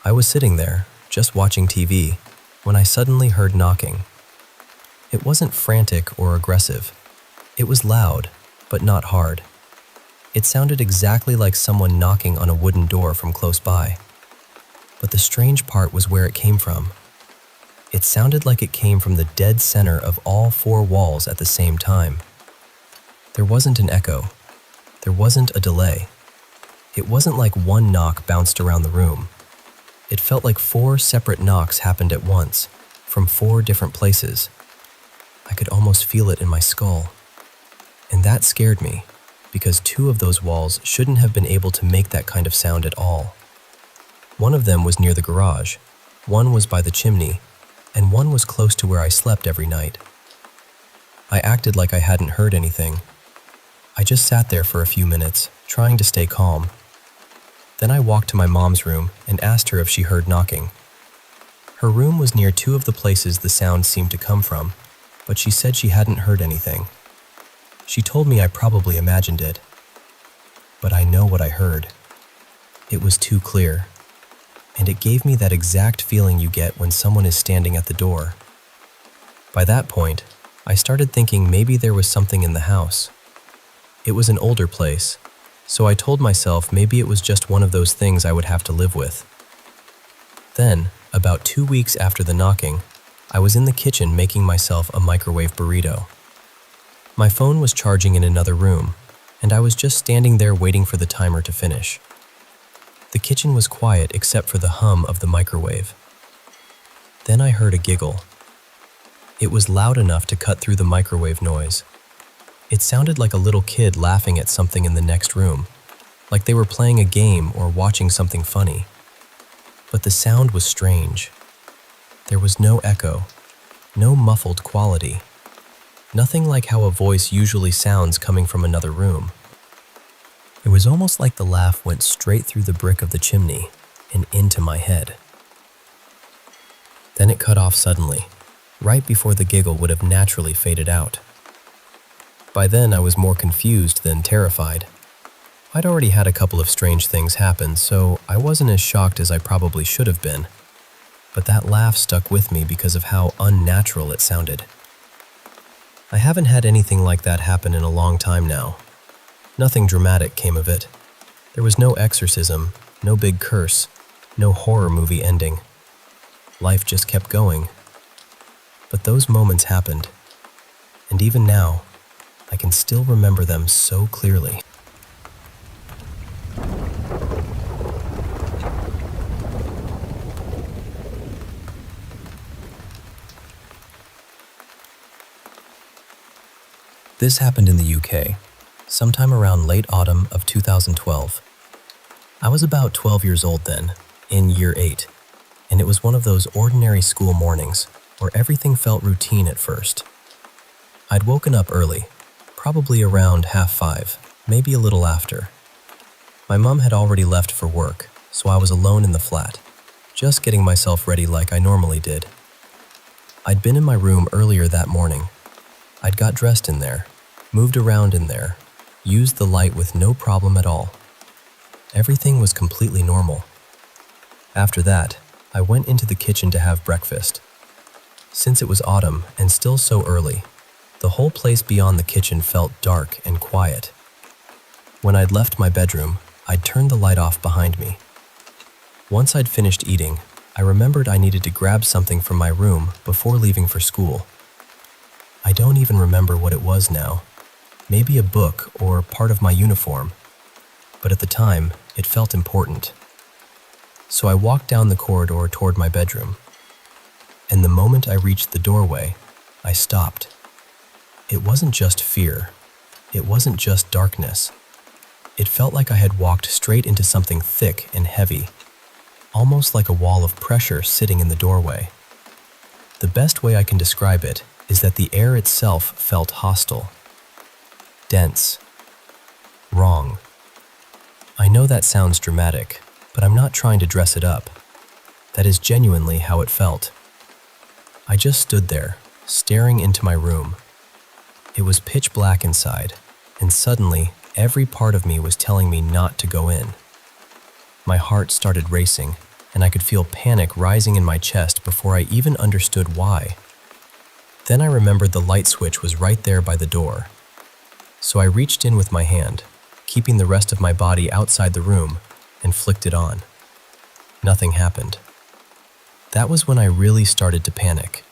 I was sitting there, just watching TV, when I suddenly heard knocking. It wasn't frantic or aggressive. It was loud, but not hard. It sounded exactly like someone knocking on a wooden door from close by. But the strange part was where it came from. It sounded like it came from the dead center of all 4 walls at the same time. There wasn't an echo. There wasn't a delay. It wasn't like one knock bounced around the room. It felt like 4 separate knocks happened at once, from 4 different places. I could almost feel it in my skull. And that scared me, because 2 of those walls shouldn't have been able to make that kind of sound at all. One of them was near the garage, one was by the chimney, and one was close to where I slept every night. I acted like I hadn't heard anything. I just sat there for a few minutes, trying to stay calm. Then I walked to my mom's room and asked her if she heard knocking. Her room was near 2 of the places the sound seemed to come from, but she said she hadn't heard anything. She told me I probably imagined it. But I know what I heard. It was too clear. And it gave me that exact feeling you get when someone is standing at the door. By that point, I started thinking maybe there was something in the house. It was an older place, so I told myself maybe it was just one of those things I would have to live with. Then, about 2 weeks after the knocking, I was in the kitchen making myself a microwave burrito. My phone was charging in another room, and I was just standing there waiting for the timer to finish. The kitchen was quiet except for the hum of the microwave. Then I heard a giggle. It was loud enough to cut through the microwave noise. It sounded like a little kid laughing at something in the next room, like they were playing a game or watching something funny. But the sound was strange. There was no echo, no muffled quality. Nothing like how a voice usually sounds coming from another room. It was almost like the laugh went straight through the brick of the chimney and into my head. Then it cut off suddenly, right before the giggle would have naturally faded out. By then I was more confused than terrified. I'd already had a couple of strange things happen, so I wasn't as shocked as I probably should have been. But that laugh stuck with me because of how unnatural it sounded. I haven't had anything like that happen in a long time now. Nothing dramatic came of it. There was no exorcism, no big curse, no horror movie ending. Life just kept going. But those moments happened. And even now, I can still remember them so clearly. This happened in the UK, sometime around late autumn of 2012. I was about 12 years old then, in year 8, and it was one of those ordinary school mornings where everything felt routine at first. I'd woken up early, probably around 4:30, maybe a little after. My mom had already left for work, so I was alone in the flat, just getting myself ready like I normally did. I'd been in my room earlier that morning. I'd got dressed in there, moved around in there, used the light with no problem at all. Everything was completely normal. After that, I went into the kitchen to have breakfast. Since it was autumn and still so early, the whole place beyond the kitchen felt dark and quiet. When I'd left my bedroom, I'd turned the light off behind me. Once I'd finished eating, I remembered I needed to grab something from my room before leaving for school. I don't even remember what it was now. Maybe a book or part of my uniform. But at the time, it felt important. So I walked down the corridor toward my bedroom. And the moment I reached the doorway, I stopped. It wasn't just fear. It wasn't just darkness. It felt like I had walked straight into something thick and heavy, almost like a wall of pressure sitting in the doorway. The best way I can describe it is that the air itself felt hostile, dense, wrong. I know that sounds dramatic, but I'm not trying to dress it up. That is genuinely how it felt. I just stood there, staring into my room. It was pitch black inside, and suddenly, every part of me was telling me not to go in. My heart started racing, and I could feel panic rising in my chest before I even understood why. Then I remembered the light switch was right there by the door. So I reached in with my hand, keeping the rest of my body outside the room, and flicked it on. Nothing happened. That was when I really started to panic,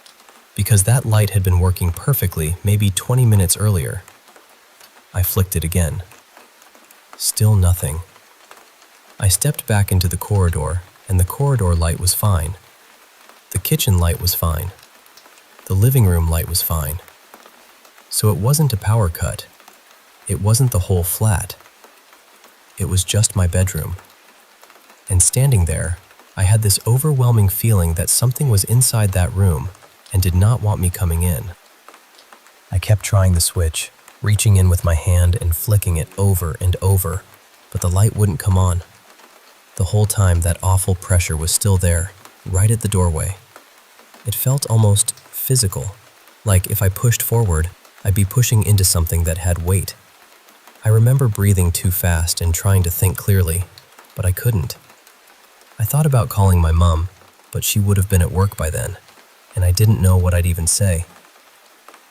because that light had been working perfectly maybe 20 minutes earlier. I flicked it again. Still nothing. I stepped back into the corridor, and the corridor light was fine. The kitchen light was fine. The living room light was fine. So it wasn't a power cut. It wasn't the whole flat. It was just my bedroom. And standing there, I had this overwhelming feeling that something was inside that room and did not want me coming in. I kept trying the switch, reaching in with my hand and flicking it over and over, but the light wouldn't come on. The whole time that awful pressure was still there, right at the doorway. It felt almost physical, like if I pushed forward, I'd be pushing into something that had weight. I remember breathing too fast and trying to think clearly, but I couldn't. I thought about calling my mom, but she would have been at work by then, and I didn't know what I'd even say.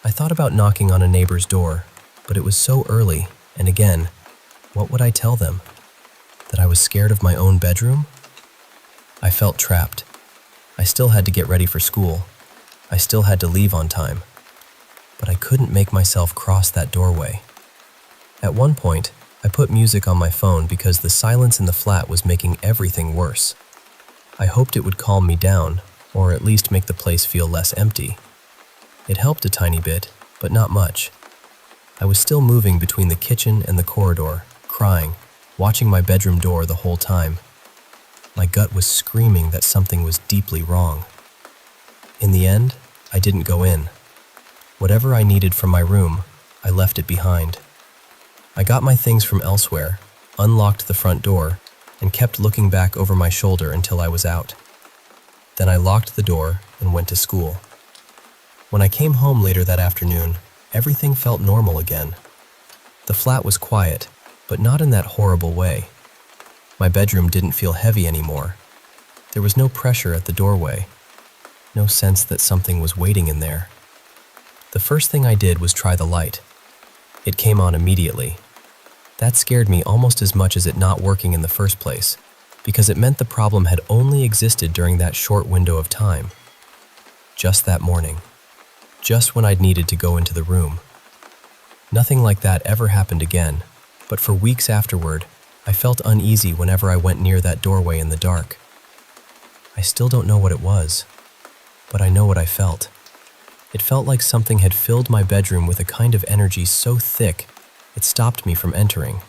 I thought about knocking on a neighbor's door, but it was so early, and again, what would I tell them? That I was scared of my own bedroom? I felt trapped. I still had to get ready for school. I still had to leave on time. But I couldn't make myself cross that doorway. At one point, I put music on my phone because the silence in the flat was making everything worse. I hoped it would calm me down, or at least make the place feel less empty. It helped a tiny bit, but not much. I was still moving between the kitchen and the corridor, crying, watching my bedroom door the whole time. My gut was screaming that something was deeply wrong. In the end, I didn't go in. Whatever I needed from my room, I left it behind. I got my things from elsewhere, unlocked the front door, and kept looking back over my shoulder until I was out. Then I locked the door and went to school. When I came home later that afternoon, everything felt normal again. The flat was quiet, but not in that horrible way. My bedroom didn't feel heavy anymore. There was no pressure at the doorway, no sense that something was waiting in there. The first thing I did was try the light. It came on immediately. That scared me almost as much as it not working in the first place, because it meant the problem had only existed during that short window of time. Just that morning. Just when I'd needed to go into the room. Nothing like that ever happened again, but for weeks afterward, I felt uneasy whenever I went near that doorway in the dark. I still don't know what it was, but I know what I felt. It felt like something had filled my bedroom with a kind of energy so thick, it stopped me from entering.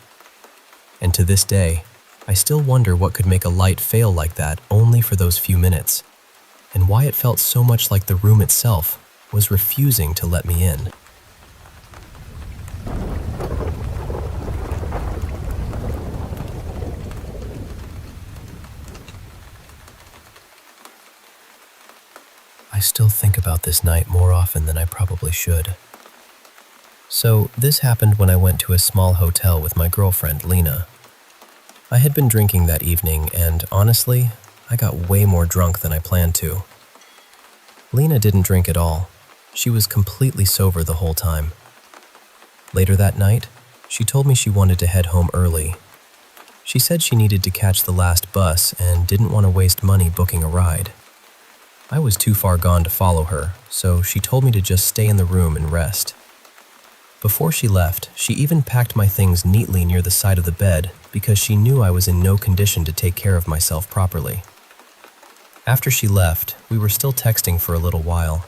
And to this day, I still wonder what could make a light fail like that only for those few minutes, and why it felt so much like the room itself was refusing to let me in. still think about this night more often than I probably should. So, this happened when I went to a small hotel with my girlfriend, Lena. I had been drinking that evening, and honestly, I got way more drunk than I planned to. Lena didn't drink at all. She was completely sober the whole time. Later that night, she told me she wanted to head home early. She said she needed to catch the last bus and didn't want to waste money booking a ride. I was too far gone to follow her, so she told me to just stay in the room and rest. Before she left, she even packed my things neatly near the side of the bed because she knew I was in no condition to take care of myself properly. After she left, we were still texting for a little while.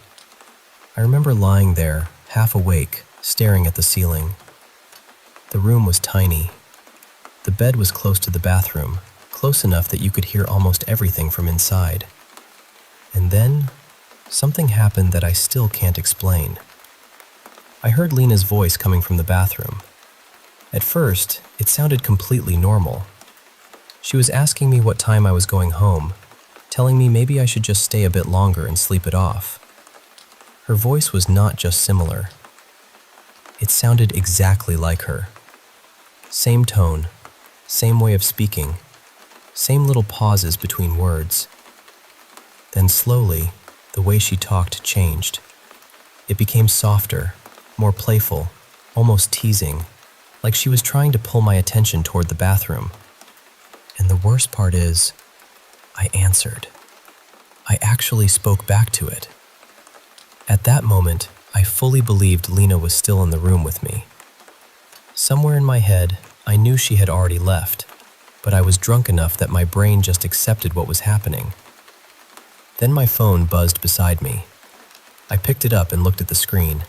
I remember lying there, half awake, staring at the ceiling. The room was tiny. The bed was close to the bathroom, close enough that you could hear almost everything from inside. And then, something happened that I still can't explain. I heard Lena's voice coming from the bathroom. At first, it sounded completely normal. She was asking me what time I was going home, telling me maybe I should just stay a bit longer and sleep it off. Her voice was not just similar. It sounded exactly like her. Same tone, same way of speaking, same little pauses between words. Then slowly, the way she talked changed. It became softer, more playful, almost teasing, like she was trying to pull my attention toward the bathroom. And the worst part is, I answered. I actually spoke back to it. At that moment, I fully believed Lena was still in the room with me. Somewhere in my head, I knew she had already left, but I was drunk enough that my brain just accepted what was happening. Then my phone buzzed beside me. I picked it up and looked at the screen.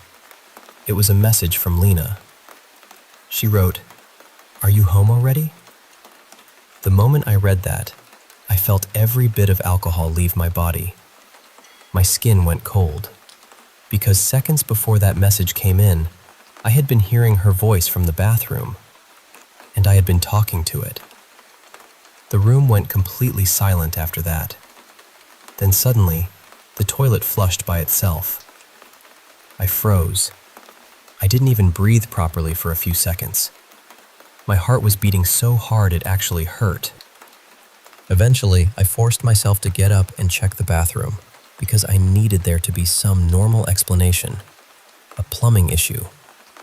It was a message from Lena. She wrote, "Are you home already?" The moment I read that, I felt every bit of alcohol leave my body. My skin went cold, because seconds before that message came in, I had been hearing her voice from the bathroom, and I had been talking to it. The room went completely silent after that. Then suddenly, the toilet flushed by itself. I froze. I didn't even breathe properly for a few seconds. My heart was beating so hard it actually hurt. Eventually, I forced myself to get up and check the bathroom because I needed there to be some normal explanation. A plumbing issue,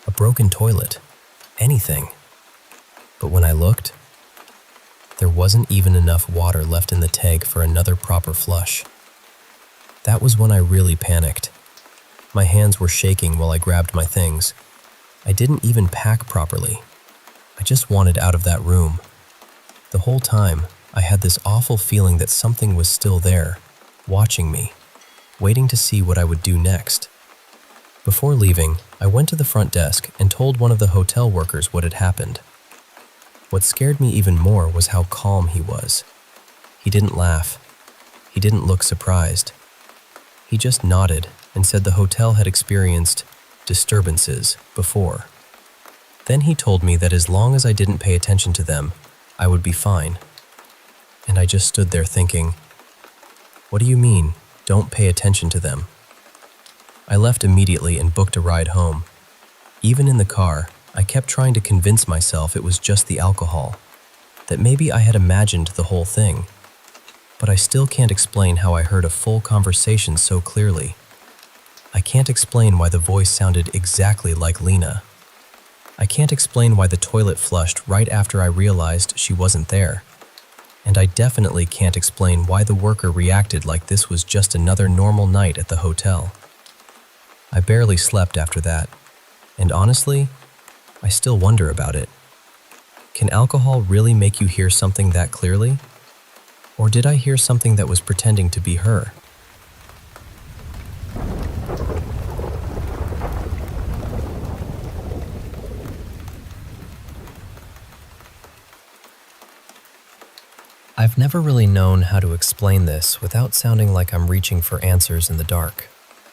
a broken toilet, anything. But when I looked, there wasn't even enough water left in the tank for another proper flush. That was when I really panicked. My hands were shaking while I grabbed my things. I didn't even pack properly. I just wanted out of that room. The whole time, I had this awful feeling that something was still there, watching me, waiting to see what I would do next. Before leaving, I went to the front desk and told one of the hotel workers what had happened. What scared me even more was how calm he was. He didn't laugh. He didn't look surprised. He just nodded and said the hotel had experienced disturbances before. Then he told me that as long as I didn't pay attention to them, I would be fine. And I just stood there thinking, what do you mean, don't pay attention to them? I left immediately and booked a ride home. Even in the car, I kept trying to convince myself it was just the alcohol, that maybe I had imagined the whole thing. But I still can't explain how I heard a full conversation so clearly. I can't explain why the voice sounded exactly like Lena. I can't explain why the toilet flushed right after I realized she wasn't there. And I definitely can't explain why the worker reacted like this was just another normal night at the hotel. I barely slept after that, and honestly, I still wonder about it. Can alcohol really make you hear something that clearly? Or did I hear something that was pretending to be her? I've never really known how to explain this without sounding like I'm reaching for answers in the dark,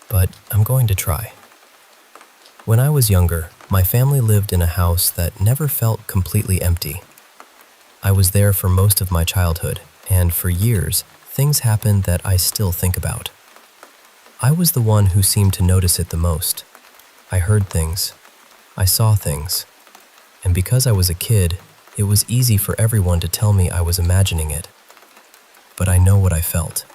but I'm going to try. When I was younger, my family lived in a house that never felt completely empty. I was there for most of my childhood, and for years, things happened that I still think about. I was the one who seemed to notice it the most. I heard things. I saw things. And because I was a kid, it was easy for everyone to tell me I was imagining it. But I know what I felt.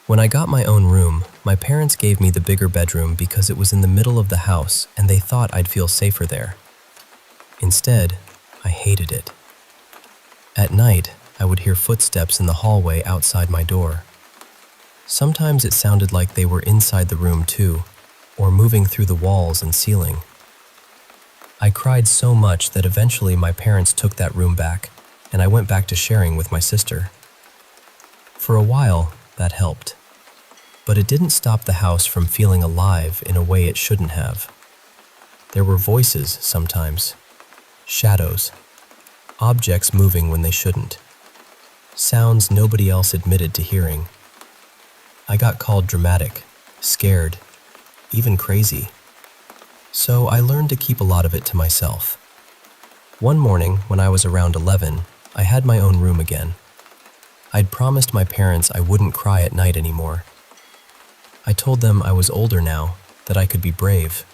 When I got my own room, my parents gave me the bigger bedroom because it was in the middle of the house and they thought I'd feel safer there. Instead, I hated it. At night, I would hear footsteps in the hallway outside my door. Sometimes it sounded like they were inside the room too, or moving through the walls and ceiling. I cried so much that eventually my parents took that room back, and I went back to sharing with my sister. For a while, that helped. But it didn't stop the house from feeling alive in a way it shouldn't have. There were voices sometimes, shadows, objects moving when they shouldn't, sounds nobody else admitted to hearing. I got called dramatic, scared, even crazy. So I learned to keep a lot of it to myself. One morning, when I was around 11, I had my own room again. I'd promised my parents I wouldn't cry at night anymore. I told them I was older now, that I could be brave.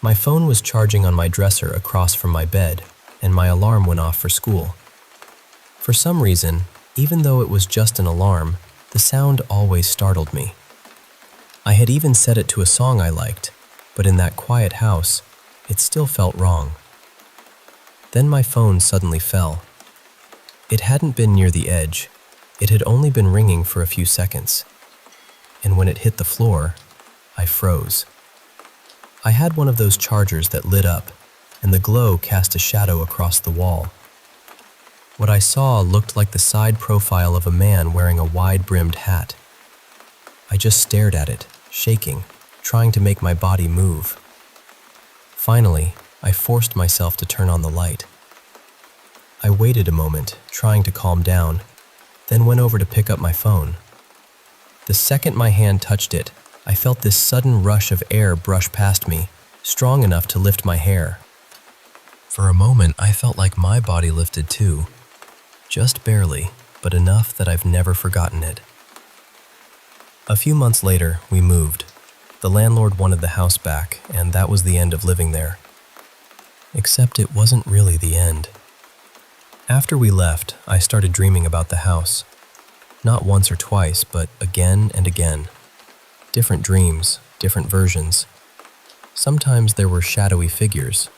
My phone was charging on my dresser across from my bed, and my alarm went off for school. For some reason, even though it was just an alarm, the sound always startled me. I had even set it to a song I liked, but in that quiet house, it still felt wrong. Then my phone suddenly fell. It hadn't been near the edge. It had only been ringing for a few seconds. And when it hit the floor, I froze. I had one of those chargers that lit up, and the glow cast a shadow across the wall. What I saw looked like the side profile of a man wearing a wide-brimmed hat. I just stared at it, shaking, trying to make my body move. Finally, I forced myself to turn on the light. I waited a moment, trying to calm down, then went over to pick up my phone. The second my hand touched it, I felt this sudden rush of air brush past me, strong enough to lift my hair. For a moment, I felt like my body lifted too. Just barely, but enough that I've never forgotten it. A few months later, we moved. The landlord wanted the house back, and that was the end of living there. Except it wasn't really the end. After we left, I started dreaming about the house. Not once or twice, but again and again. Different dreams, different versions. Sometimes there were shadowy figures.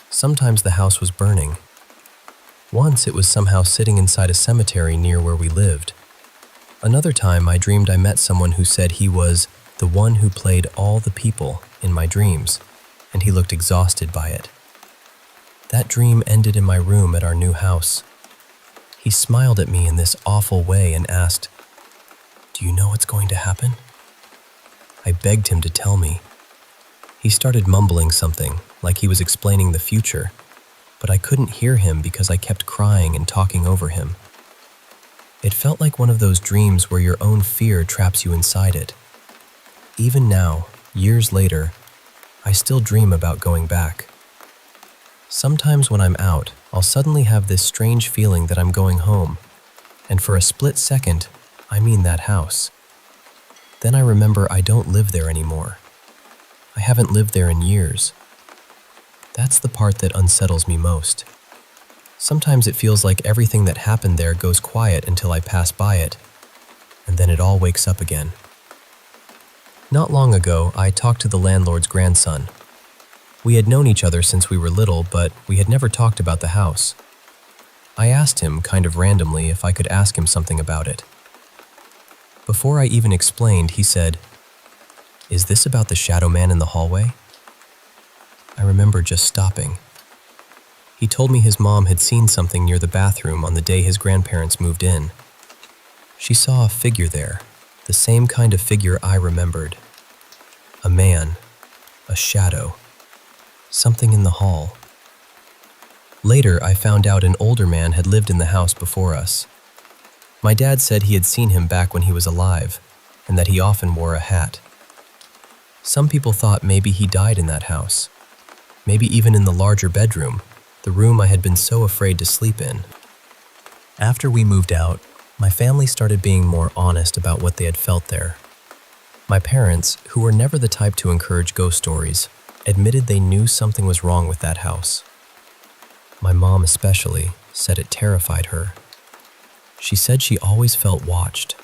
Sometimes the house was burning. Once it was somehow sitting inside a cemetery near where we lived. Another time I dreamed I met someone who said he was the one who played all the people in my dreams, and he looked exhausted by it. That dream ended in my room at our new house. He smiled at me in this awful way and asked, "Do you know what's going to happen?" I begged him to tell me. He started mumbling something, like he was explaining the future, but I couldn't hear him because I kept crying and talking over him. It felt like one of those dreams where your own fear traps you inside it. Even now, years later, I still dream about going back. Sometimes when I'm out, I'll suddenly have this strange feeling that I'm going home, and for a split second, I mean that house. Then I remember I don't live there anymore. I haven't lived there in years. That's the part that unsettles me most. Sometimes it feels like everything that happened there goes quiet until I pass by it, and then it all wakes up again. Not long ago, I talked to the landlord's grandson. We had known each other since we were little, but we had never talked about the house. I asked him, kind of randomly, if I could ask him something about it. Before I even explained, he said, "Is this about the shadow man in the hallway?" I remember just stopping. He told me his mom had seen something near the bathroom on the day his grandparents moved in. She saw a figure there, the same kind of figure I remembered. A man, a shadow, something in the hall. Later, I found out an older man had lived in the house before us. My dad said he had seen him back when he was alive, and that he often wore a hat. Some people thought maybe he died in that house, maybe even in the larger bedroom, the room I had been so afraid to sleep in. After we moved out, my family started being more honest about what they had felt there. My parents, who were never the type to encourage ghost stories, admitted they knew something was wrong with that house. My mom especially said it terrified her. She said she always felt watched.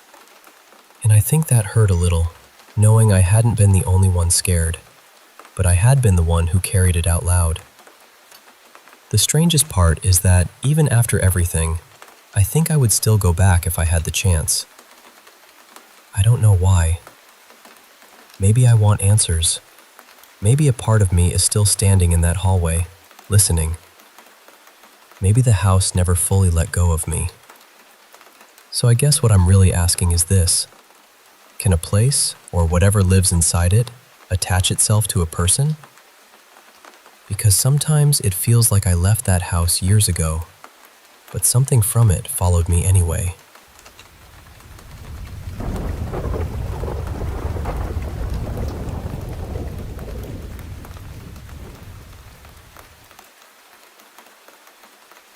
And I think that hurt a little, knowing I hadn't been the only one scared, but I had been the one who carried it out loud. The strangest part is that even after everything, I think I would still go back if I had the chance. I don't know why. Maybe I want answers. Maybe a part of me is still standing in that hallway, listening. Maybe the house never fully let go of me. So I guess what I'm really asking is this: can a place, or whatever lives inside it, attach itself to a person? Because sometimes it feels like I left that house years ago, but something from it followed me anyway.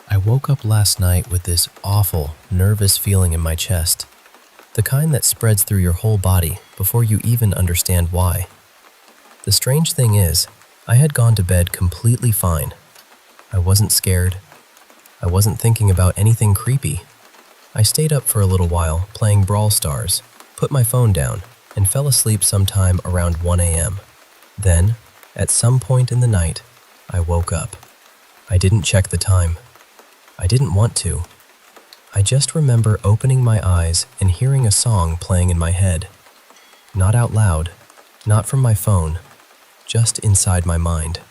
I woke up last night with this awful, nervous feeling in my chest, the kind that spreads through your whole body before you even understand why. The strange thing is, I had gone to bed completely fine. I wasn't scared. I wasn't thinking about anything creepy. I stayed up for a little while playing Brawl Stars, put my phone down, and fell asleep sometime around 1 a.m. Then, at some point in the night, I woke up. I didn't check the time. I didn't want to. I just remember opening my eyes and hearing a song playing in my head. Not out loud, not from my phone, just inside my mind.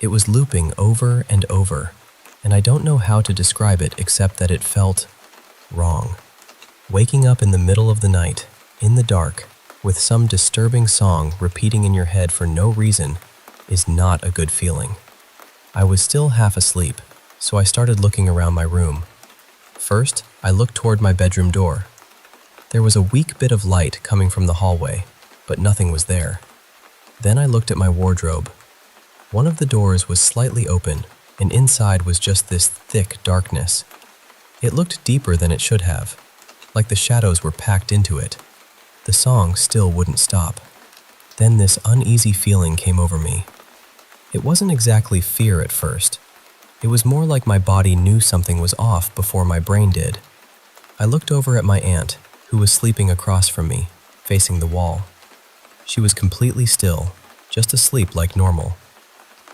It was looping over and over, and I don't know how to describe it except that it felt wrong. Waking up in the middle of the night, in the dark, with some disturbing song repeating in your head for no reason is not a good feeling. I was still half asleep, so I started looking around my room. First, I looked toward my bedroom door. There was a weak bit of light coming from the hallway, but nothing was there. Then I looked at my wardrobe. One of the doors was slightly open, and inside was just this thick darkness. It looked deeper than it should have, like the shadows were packed into it. The song still wouldn't stop. Then this uneasy feeling came over me. It wasn't exactly fear at first. It was more like my body knew something was off before my brain did. I looked over at my aunt, who was sleeping across from me, facing the wall. She was completely still, just asleep like normal.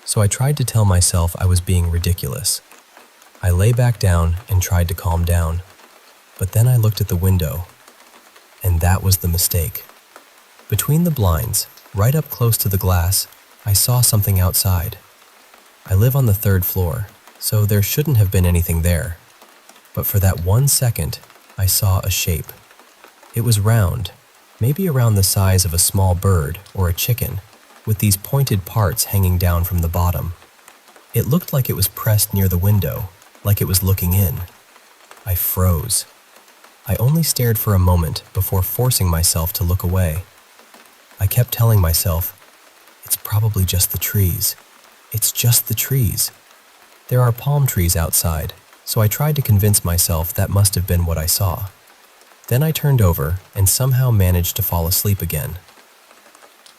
So I tried to tell myself I was being ridiculous. I lay back down and tried to calm down. But then I looked at the window, and that was the mistake. Between the blinds, right up close to the glass, I saw something outside. I live on the 3rd floor, so there shouldn't have been anything there. But for that 1 second, I saw a shape. It was round, maybe around the size of a small bird or a chicken, with these pointed parts hanging down from the bottom. It looked like it was pressed near the window, like it was looking in. I froze. I only stared for a moment before forcing myself to look away. I kept telling myself, it's probably just the trees. It's just the trees. There are palm trees outside, so I tried to convince myself that must have been what I saw. Then I turned over and somehow managed to fall asleep again.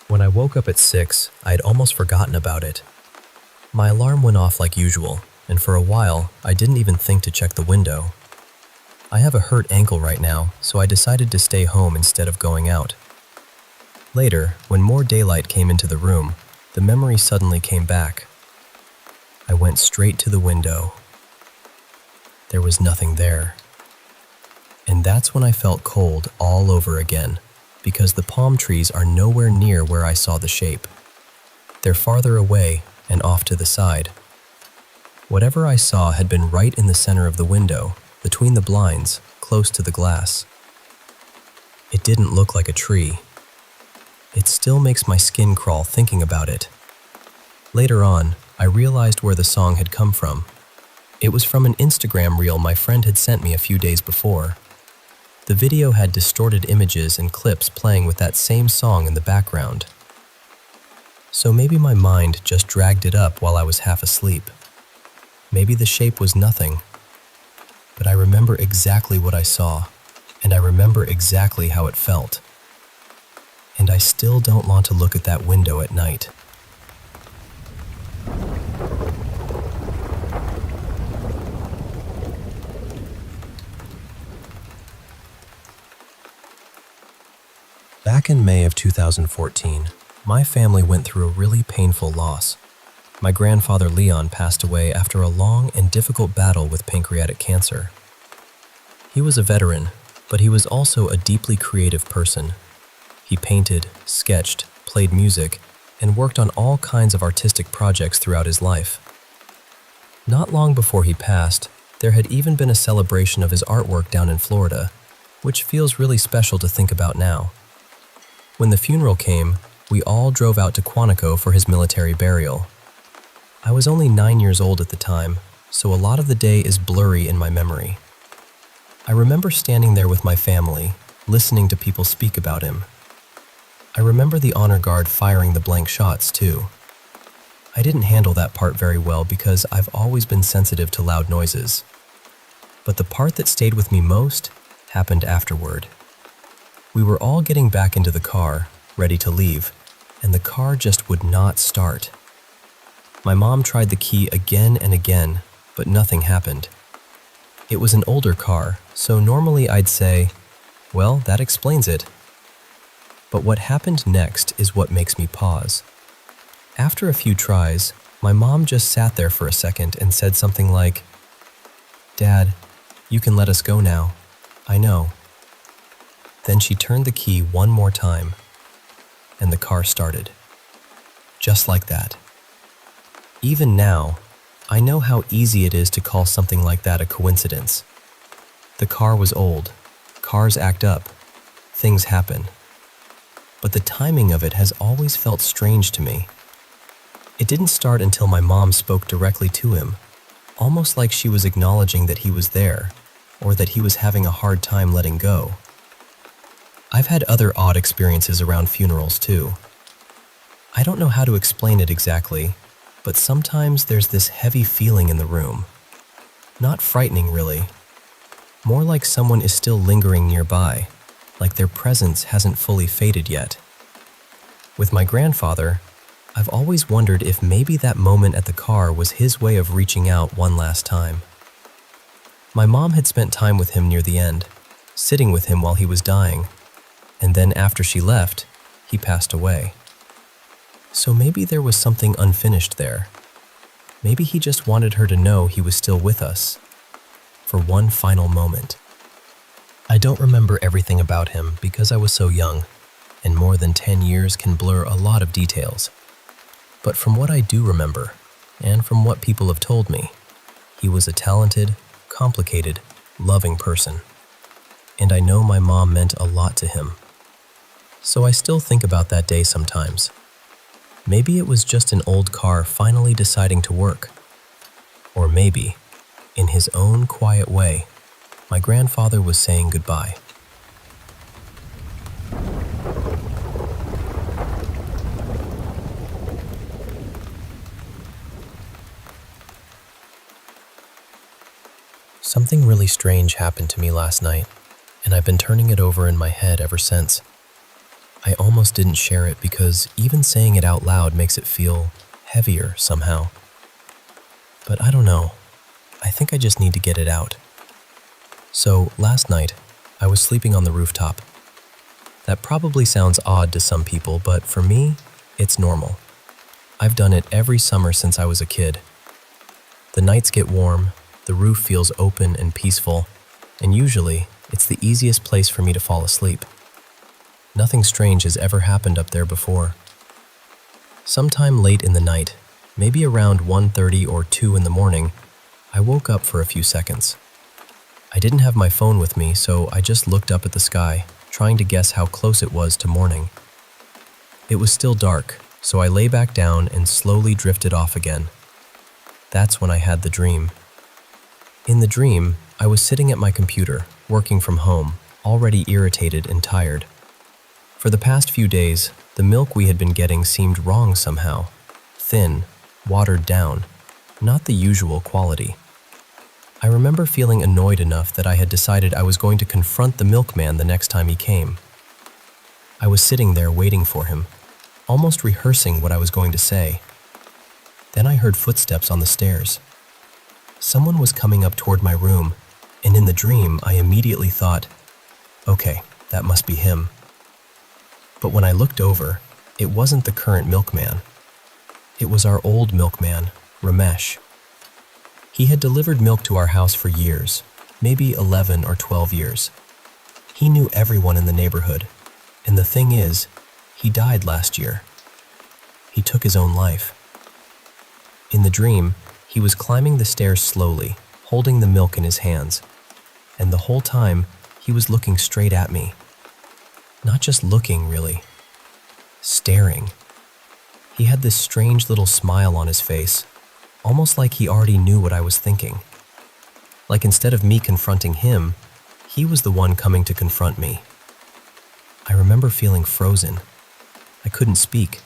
When I woke up at 6, I had almost forgotten about it. My alarm went off like usual, and for a while, I didn't even think to check the window. I have a hurt ankle right now, so I decided to stay home instead of going out. Later, when more daylight came into the room, the memory suddenly came back. I went straight to the window. There was nothing there. And that's when I felt cold all over again, because the palm trees are nowhere near where I saw the shape. They're farther away and off to the side. Whatever I saw had been right in the center of the window, between the blinds, close to the glass. It didn't look like a tree. It still makes my skin crawl thinking about it. Later on, I realized where the song had come from. It was from an Instagram reel my friend had sent me a few days before. The video had distorted images and clips playing with that same song in the background. So maybe my mind just dragged it up while I was half asleep. Maybe the shape was nothing. But I remember exactly what I saw, and I remember exactly how it felt. and I still don't want to look at that window at night. Back in May of 2014, my family went through a really painful loss. My grandfather Leon passed away after a long and difficult battle with pancreatic cancer. He was a veteran, but he was also a deeply creative person. He painted, sketched, played music, and worked on all kinds of artistic projects throughout his life. Not long before he passed, there had even been a celebration of his artwork down in Florida, which feels really special to think about now. When the funeral came, we all drove out to Quantico for his military burial. I was only 9 years old at the time, so a lot of the day is blurry in my memory. I remember standing there with my family, listening to people speak about him. I remember the honor guard firing the blank shots, too. I didn't handle that part very well because I've always been sensitive to loud noises. But the part that stayed with me most happened afterward. We were all getting back into the car, ready to leave, and the car just would not start. My mom tried the key again and again, but nothing happened. It was an older car, so normally I'd say, well, that explains it. But what happened next is what makes me pause. After a few tries, my mom just sat there for a second and said something like, "Dad, you can let us go now. I know." Then she turned the key one more time, and the car started. Just like that. Even now, I know how easy it is to call something like that a coincidence. The car was old. Cars act up. Things happen. But the timing of it has always felt strange to me. It didn't start until my mom spoke directly to him, almost like she was acknowledging that he was there, or that he was having a hard time letting go. I've had other odd experiences around funerals too. I don't know how to explain it exactly, but sometimes there's this heavy feeling in the room. Not frightening, really. More like someone is still lingering nearby, like their presence hasn't fully faded yet. With my grandfather, I've always wondered if maybe that moment at the car was his way of reaching out one last time. My mom had spent time with him near the end, sitting with him while he was dying, and then after she left, he passed away. So maybe there was something unfinished there. Maybe he just wanted her to know he was still with us, for one final moment. I don't remember everything about him because I was so young, and more than 10 years can blur a lot of details. But from what I do remember, and from what people have told me, he was a talented, complicated, loving person. And I know my mom meant a lot to him. So I still think about that day sometimes. Maybe it was just an old car finally deciding to work. Or maybe, in his own quiet way, my grandfather was saying goodbye. Something really strange happened to me last night, and I've been turning it over in my head ever since. I almost didn't share it because even saying it out loud makes it feel heavier somehow. But I don't know. I think I just need to get it out. So last night, I was sleeping on the rooftop. That probably sounds odd to some people, but for me, it's normal. I've done it every summer since I was a kid. The nights get warm, the roof feels open and peaceful, and usually, it's the easiest place for me to fall asleep. Nothing strange has ever happened up there before. Sometime late in the night, maybe around 1:30 or 2 in the morning, I woke up for a few seconds. I didn't have my phone with me, so I just looked up at the sky, trying to guess how close it was to morning. It was still dark, so I lay back down and slowly drifted off again. That's when I had the dream. In the dream, I was sitting at my computer, working from home, already irritated and tired. For the past few days, the milk we had been getting seemed wrong somehow. Thin, watered down, not the usual quality. I remember feeling annoyed enough that I had decided I was going to confront the milkman the next time he came. I was sitting there waiting for him, almost rehearsing what I was going to say. Then I heard footsteps on the stairs. Someone was coming up toward my room, and in the dream I immediately thought, okay, that must be him. But when I looked over, it wasn't the current milkman. It was our old milkman, Ramesh. He had delivered milk to our house for years, maybe 11 or 12 years. He knew everyone in the neighborhood, and the thing is, he died last year. He took his own life. In the dream, he was climbing the stairs slowly, holding the milk in his hands, and the whole time, he was looking straight at me. Not just looking, really. Staring. He had this strange little smile on his face, almost like he already knew what I was thinking. Like instead of me confronting him, he was the one coming to confront me. I remember feeling frozen. I couldn't speak.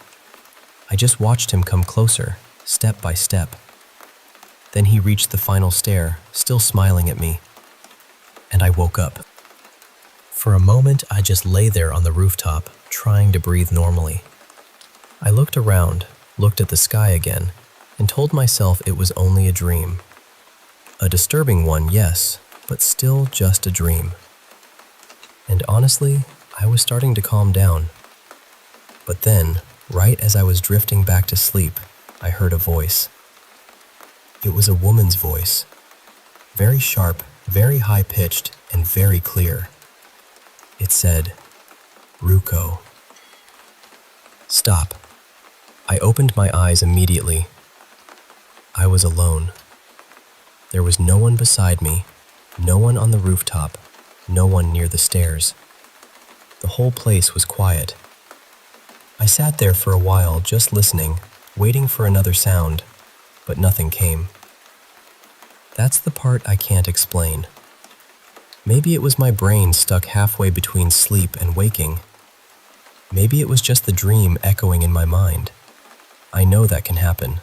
I just watched him come closer, step by step. Then he reached the final stair, still smiling at me, and I woke up. For a moment, I just lay there on the rooftop, trying to breathe normally. I looked around, looked at the sky again, and told myself it was only a dream. A disturbing one, yes, but still just a dream. And honestly, I was starting to calm down. But then, right as I was drifting back to sleep, I heard a voice. It was a woman's voice. Very sharp, very high-pitched, and very clear. It said, "Ruko." Stop. I opened my eyes immediately. I was alone. There was no one beside me, no one on the rooftop, no one near the stairs. The whole place was quiet. I sat there for a while just listening, waiting for another sound, but nothing came. That's the part I can't explain. Maybe it was my brain stuck halfway between sleep and waking. Maybe it was just the dream echoing in my mind. I know that can happen.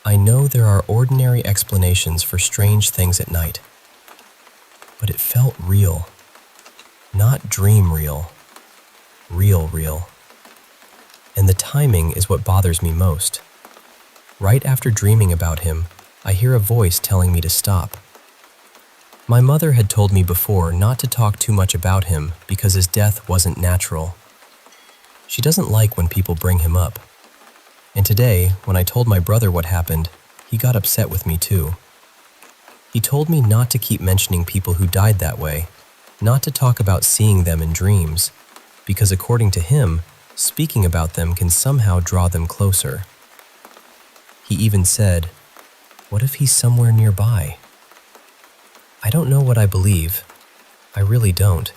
I know there are ordinary explanations for strange things at night. But it felt real. Not dream real. Real real. And the timing is what bothers me most. Right after dreaming about him, I hear a voice telling me to stop. My mother had told me before not to talk too much about him because his death wasn't natural. She doesn't like when people bring him up. And today, when I told my brother what happened, he got upset with me too. He told me not to keep mentioning people who died that way, not to talk about seeing them in dreams, because according to him, speaking about them can somehow draw them closer. He even said, "What if he's somewhere nearby?" I don't know what I believe. I really don't.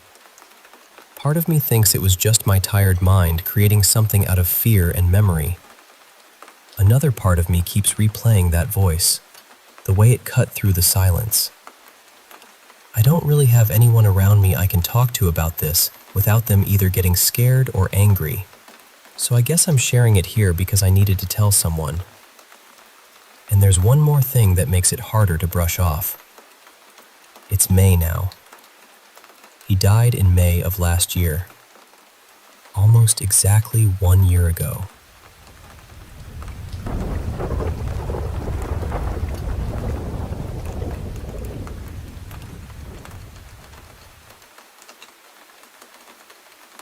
Part of me thinks it was just my tired mind creating something out of fear and memory. Another part of me keeps replaying that voice, the way it cut through the silence. I don't really have anyone around me I can talk to about this without them either getting scared or angry. So I guess I'm sharing it here because I needed to tell someone. And there's one more thing that makes it harder to brush off. It's May now. He died in May of last year. Almost exactly 1 year ago.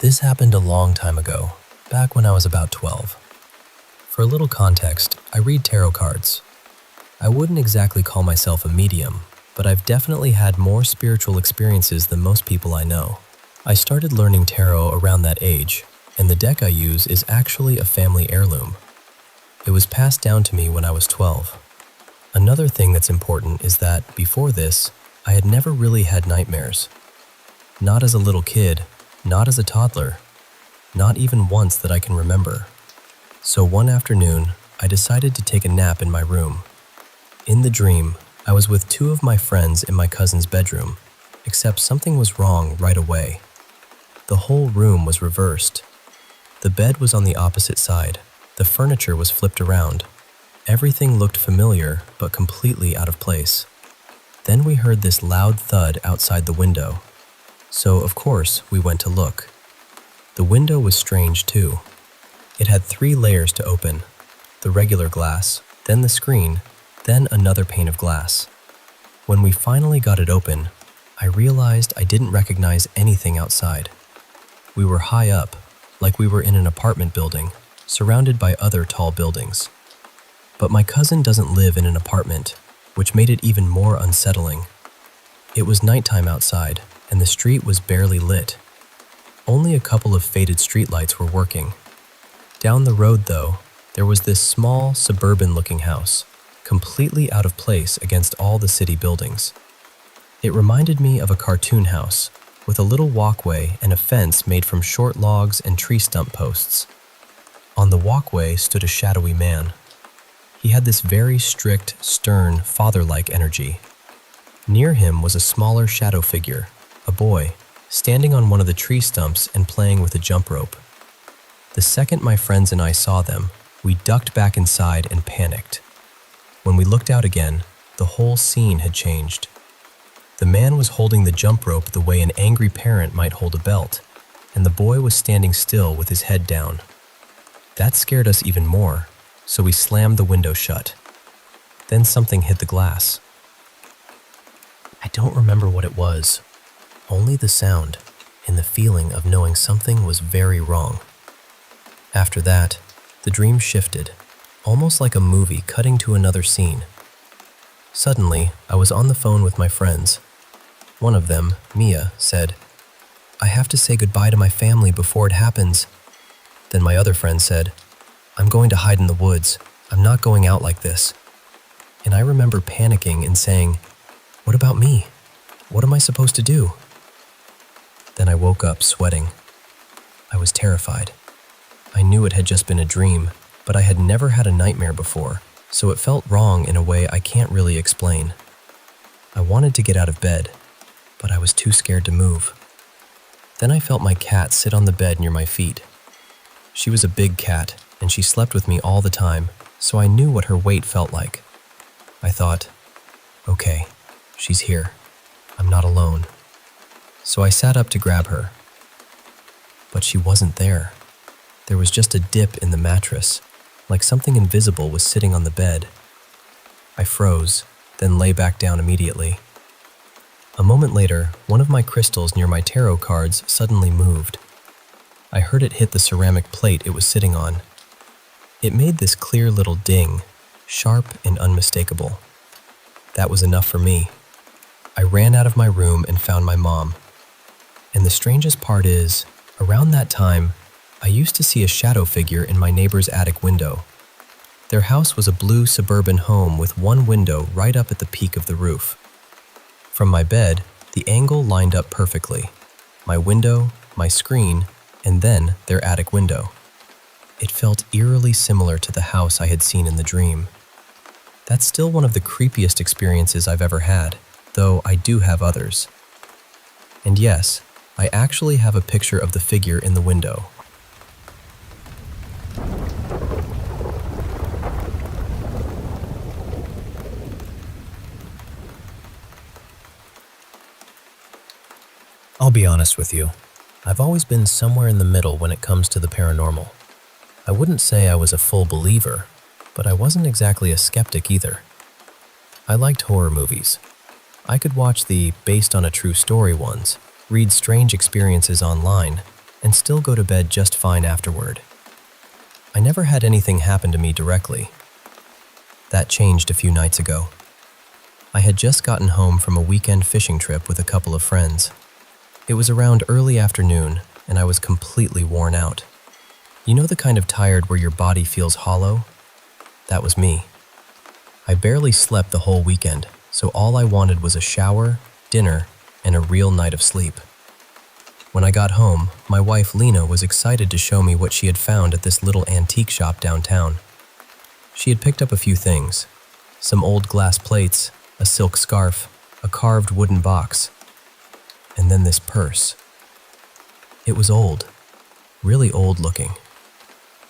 This happened a long time ago, back when I was about 12. For a little context, I read tarot cards. I wouldn't exactly call myself a medium, but I've definitely had more spiritual experiences than most people I know. I started learning tarot around that age, and the deck I use is actually a family heirloom. It was passed down to me when I was 12. Another thing that's important is that, before this, I had never really had nightmares. Not as a little kid, not as a toddler, not even once that I can remember. So one afternoon, I decided to take a nap in my room. In the dream, I was with two of my friends in my cousin's bedroom, except something was wrong right away. The whole room was reversed. The bed was on the opposite side. The furniture was flipped around. Everything looked familiar, but completely out of place. Then we heard this loud thud outside the window. So, of course, we went to look. The window was strange too. It had 3 layers to open: the regular glass, then the screen, then another pane of glass. When we finally got it open, I realized I didn't recognize anything outside. We were high up, like we were in an apartment building, surrounded by other tall buildings. But my cousin doesn't live in an apartment, which made it even more unsettling. It was nighttime outside, and the street was barely lit. Only a couple of faded streetlights were working. Down the road, though, there was this small, suburban-looking house, completely out of place against all the city buildings. It reminded me of a cartoon house, with a little walkway and a fence made from short logs and tree stump posts. On the walkway stood a shadowy man. He had this very strict, stern, father-like energy. Near him was a smaller shadow figure, a boy, standing on one of the tree stumps and playing with a jump rope. The second my friends and I saw them, we ducked back inside and panicked. When we looked out again, the whole scene had changed. The man was holding the jump rope the way an angry parent might hold a belt, and the boy was standing still with his head down. That scared us even more, so we slammed the window shut. Then something hit the glass. I don't remember what it was, only the sound and the feeling of knowing something was very wrong. After that, the dream shifted, almost like a movie cutting to another scene. Suddenly, I was on the phone with my friends. One of them, Mia, said, "I have to say goodbye to my family before it happens." Then my other friend said, "I'm going to hide in the woods. I'm not going out like this." And I remember panicking and saying, "What about me? What am I supposed to do?" Then I woke up sweating. I was terrified. I knew it had just been a dream, but I had never had a nightmare before, so it felt wrong in a way I can't really explain. I wanted to get out of bed, but I was too scared to move. Then I felt my cat sit on the bed near my feet. She was a big cat, and she slept with me all the time, so I knew what her weight felt like. I thought, okay, she's here. I'm not alone. So I sat up to grab her. But she wasn't there. There was just a dip in the mattress, like something invisible was sitting on the bed. I froze, then lay back down immediately. A moment later, one of my crystals near my tarot cards suddenly moved. I heard it hit the ceramic plate it was sitting on. It made this clear little ding, sharp and unmistakable. That was enough for me. I ran out of my room and found my mom. And the strangest part is, around that time, I used to see a shadow figure in my neighbor's attic window. Their house was a blue suburban home with one window right up at the peak of the roof. From my bed, the angle lined up perfectly. My window, my screen, and then their attic window. It felt eerily similar to the house I had seen in the dream. That's still one of the creepiest experiences I've ever had, though I do have others. And yes, I actually have a picture of the figure in the window. I'll be honest with you, I've always been somewhere in the middle when it comes to the paranormal. I wouldn't say I was a full believer, but I wasn't exactly a skeptic either. I liked horror movies. I could watch the based on a true story ones, read strange experiences online, and still go to bed just fine afterward. I never had anything happen to me directly. That changed a few nights ago. I had just gotten home from a weekend fishing trip with a couple of friends. It was around early afternoon, and I was completely worn out. You know the kind of tired where your body feels hollow? That was me. I barely slept the whole weekend, so all I wanted was a shower, dinner, and a real night of sleep. When I got home, my wife Lena was excited to show me what she had found at this little antique shop downtown. She had picked up a few things: some old glass plates, a silk scarf, a carved wooden box, and then this purse. It was old, really old looking.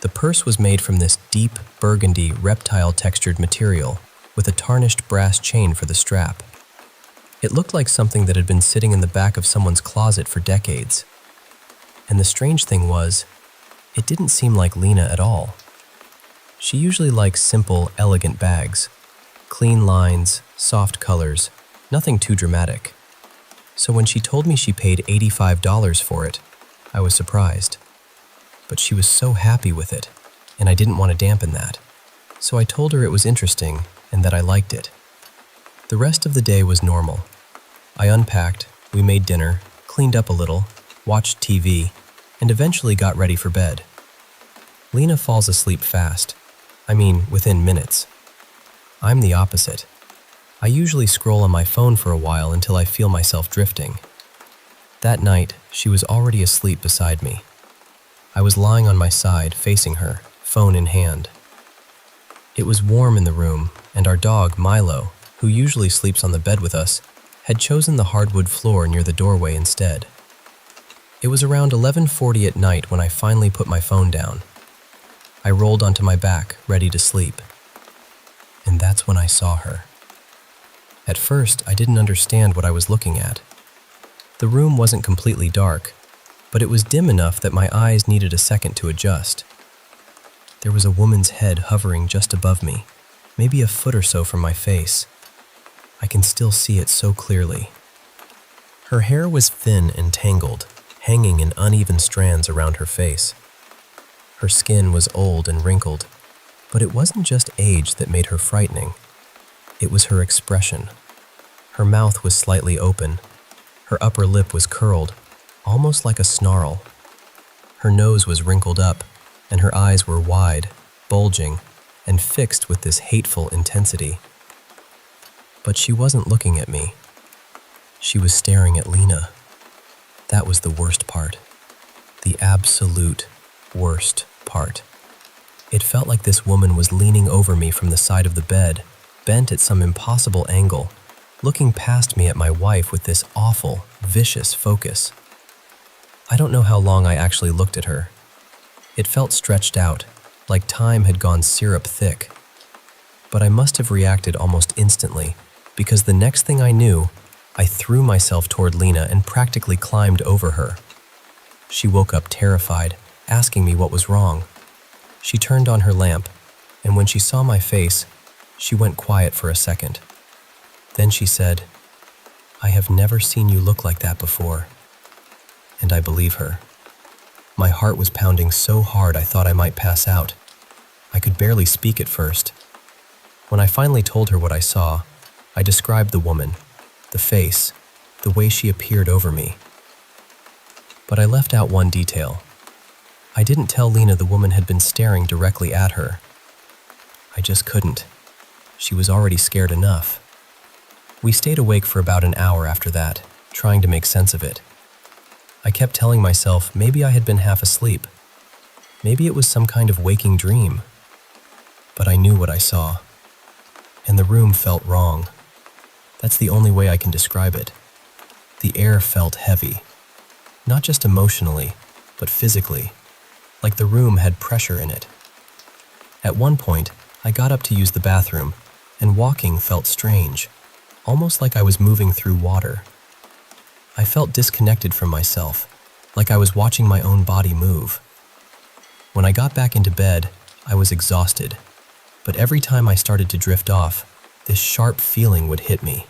The purse was made from this deep, burgundy, reptile-textured material with a tarnished brass chain for the strap. It looked like something that had been sitting in the back of someone's closet for decades. And the strange thing was, it didn't seem like Lena at all. She usually likes simple, elegant bags. Clean lines, soft colors, nothing too dramatic. So when she told me she paid $85 for it, I was surprised. But she was so happy with it, and I didn't want to dampen that. So I told her it was interesting and that I liked it. The rest of the day was normal. I unpacked, we made dinner, cleaned up a little, watched TV, and eventually got ready for bed. Lena falls asleep fast. I mean, within minutes. I'm the opposite. I usually scroll on my phone for a while until I feel myself drifting. That night, she was already asleep beside me. I was lying on my side, facing her, phone in hand. It was warm in the room, and our dog, Milo, who usually sleeps on the bed with us, had chosen the hardwood floor near the doorway instead. It was around 11:40 at night when I finally put my phone down. I rolled onto my back, ready to sleep. And that's when I saw her. At first, I didn't understand what I was looking at. The room wasn't completely dark, but it was dim enough that my eyes needed a second to adjust. There was a woman's head hovering just above me, maybe a foot or so from my face. I can still see it so clearly. Her hair was thin and tangled, hanging in uneven strands around her face. Her skin was old and wrinkled, but it wasn't just age that made her frightening. It was her expression. Her mouth was slightly open. Her upper lip was curled, almost like a snarl. Her nose was wrinkled up, and her eyes were wide, bulging, and fixed with this hateful intensity. But she wasn't looking at me. She was staring at Lena. That was the worst part. The absolute worst part. It felt like this woman was leaning over me from the side of the bed, bent at some impossible angle, looking past me at my wife with this awful, vicious focus. I don't know how long I actually looked at her. It felt stretched out, like time had gone syrup thick. But I must have reacted almost instantly, because the next thing I knew, I threw myself toward Lena and practically climbed over her. She woke up terrified, asking me what was wrong. She turned on her lamp, and when she saw my face, she went quiet for a second. Then she said, "I have never seen you look like that before." And I believe her. My heart was pounding so hard I thought I might pass out. I could barely speak at first. When I finally told her what I saw, I described the woman, the face, the way she appeared over me. But I left out one detail. I didn't tell Lena the woman had been staring directly at her. I just couldn't. She was already scared enough. We stayed awake for about an hour after that, trying to make sense of it. I kept telling myself maybe I had been half asleep. Maybe it was some kind of waking dream. But I knew what I saw. And the room felt wrong. That's the only way I can describe it. The air felt heavy. Not just emotionally, but physically. Like the room had pressure in it. At one point, I got up to use the bathroom, and walking felt strange, almost like I was moving through water. I felt disconnected from myself, like I was watching my own body move. When I got back into bed, I was exhausted, but every time I started to drift off, this sharp feeling would hit me,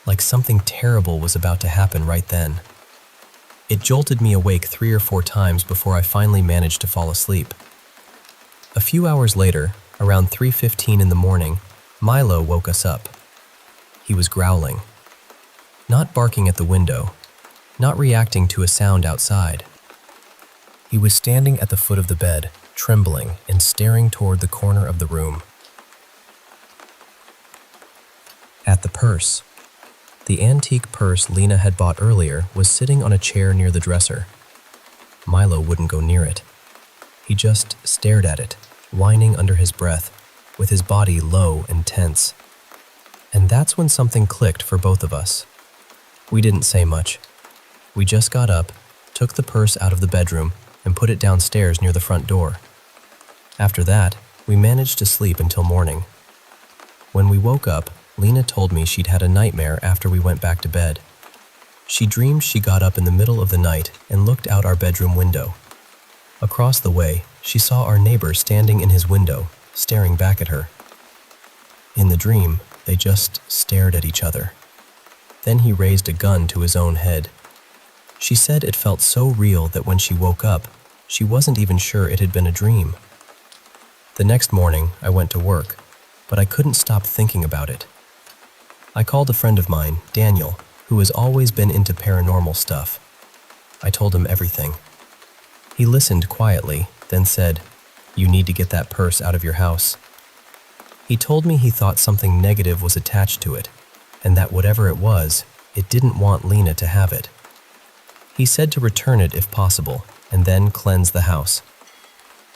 like something terrible was about to happen right then. It jolted me awake 3 or 4 times before I finally managed to fall asleep. A few hours later, around 3:15 in the morning, Milo woke us up. He was growling. Not barking at the window, not reacting to a sound outside. He was standing at the foot of the bed, trembling and staring toward the corner of the room. At the purse. The antique purse Lena had bought earlier was sitting on a chair near the dresser. Milo wouldn't go near it. He just stared at it, whining under his breath, with his body low and tense. And that's when something clicked for both of us. We didn't say much. We just got up, took the purse out of the bedroom, and put it downstairs near the front door. After that, we managed to sleep until morning. When we woke up, Lena told me she'd had a nightmare after we went back to bed. She dreamed she got up in the middle of the night and looked out our bedroom window. Across the way, she saw our neighbor standing in his window, staring back at her. In the dream, they just stared at each other. Then he raised a gun to his own head. She said it felt so real that when she woke up, she wasn't even sure it had been a dream. The next morning, I went to work, but I couldn't stop thinking about it. I called a friend of mine, Daniel, who has always been into paranormal stuff. I told him everything. He listened quietly, then said, "You need to get that purse out of your house." He told me he thought something negative was attached to it, and that whatever it was, it didn't want Lena to have it. He said to return it if possible, and then cleanse the house.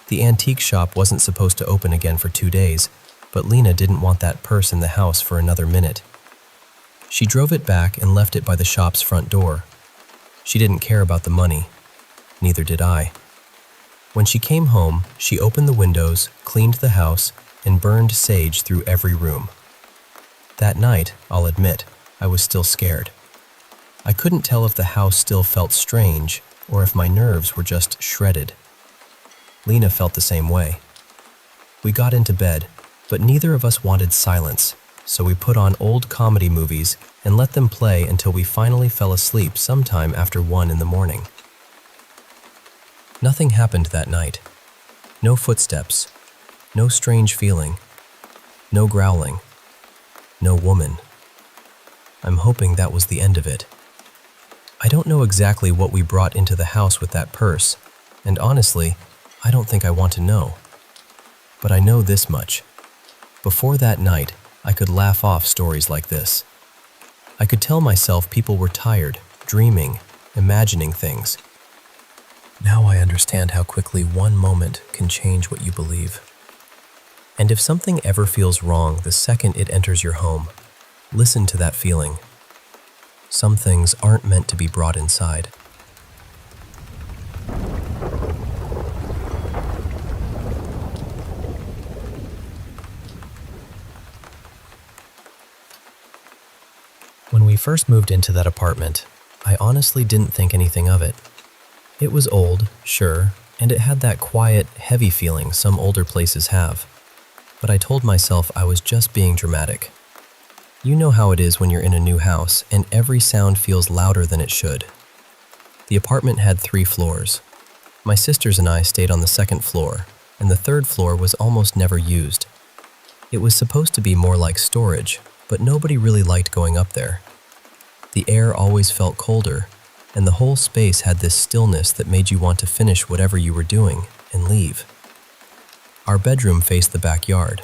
The antique shop wasn't supposed to open again for 2 days, but Lena didn't want that purse in the house for another minute. She drove it back and left it by the shop's front door. She didn't care about the money. Neither did I. When she came home, she opened the windows, cleaned the house, and burned sage through every room. That night, I'll admit, I was still scared. I couldn't tell if the house still felt strange or if my nerves were just shredded. Lena felt the same way. We got into bed, but neither of us wanted silence, so we put on old comedy movies and let them play until we finally fell asleep sometime after 1 in the morning. Nothing happened that night. No footsteps, no strange feeling, no growling, no woman. I'm hoping that was the end of it. I don't know exactly what we brought into the house with that purse, and honestly, I don't think I want to know. But I know this much. Before that night, I could laugh off stories like this. I could tell myself people were tired, dreaming, imagining things. Now I understand how quickly one moment can change what you believe. And if something ever feels wrong the second it enters your home, listen to that feeling. Some things aren't meant to be brought inside. When we first moved into that apartment, I honestly didn't think anything of it. It was old, sure, and it had that quiet, heavy feeling some older places have. But I told myself I was just being dramatic. You know how it is when you're in a new house and every sound feels louder than it should. The apartment had 3 floors. My sisters and I stayed on the 2nd floor, and the 3rd floor was almost never used. It was supposed to be more like storage, but nobody really liked going up there. The air always felt colder, and the whole space had this stillness that made you want to finish whatever you were doing and leave. Our bedroom faced the backyard,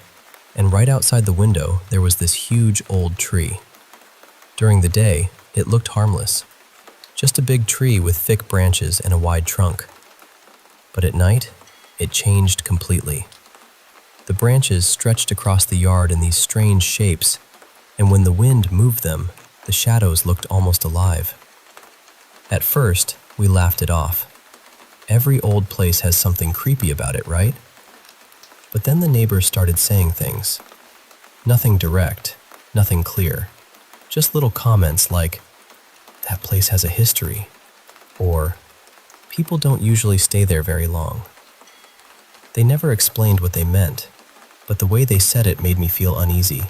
and right outside the window there was this huge old tree. During the day, it looked harmless, just a big tree with thick branches and a wide trunk. But at night, it changed completely. The branches stretched across the yard in these strange shapes, and when the wind moved them, the shadows looked almost alive. At first, we laughed it off. Every old place has something creepy about it, right? But then the neighbors started saying things. Nothing direct, nothing clear. Just little comments like, "That place has a history," or "People don't usually stay there very long." They never explained what they meant, but the way they said it made me feel uneasy.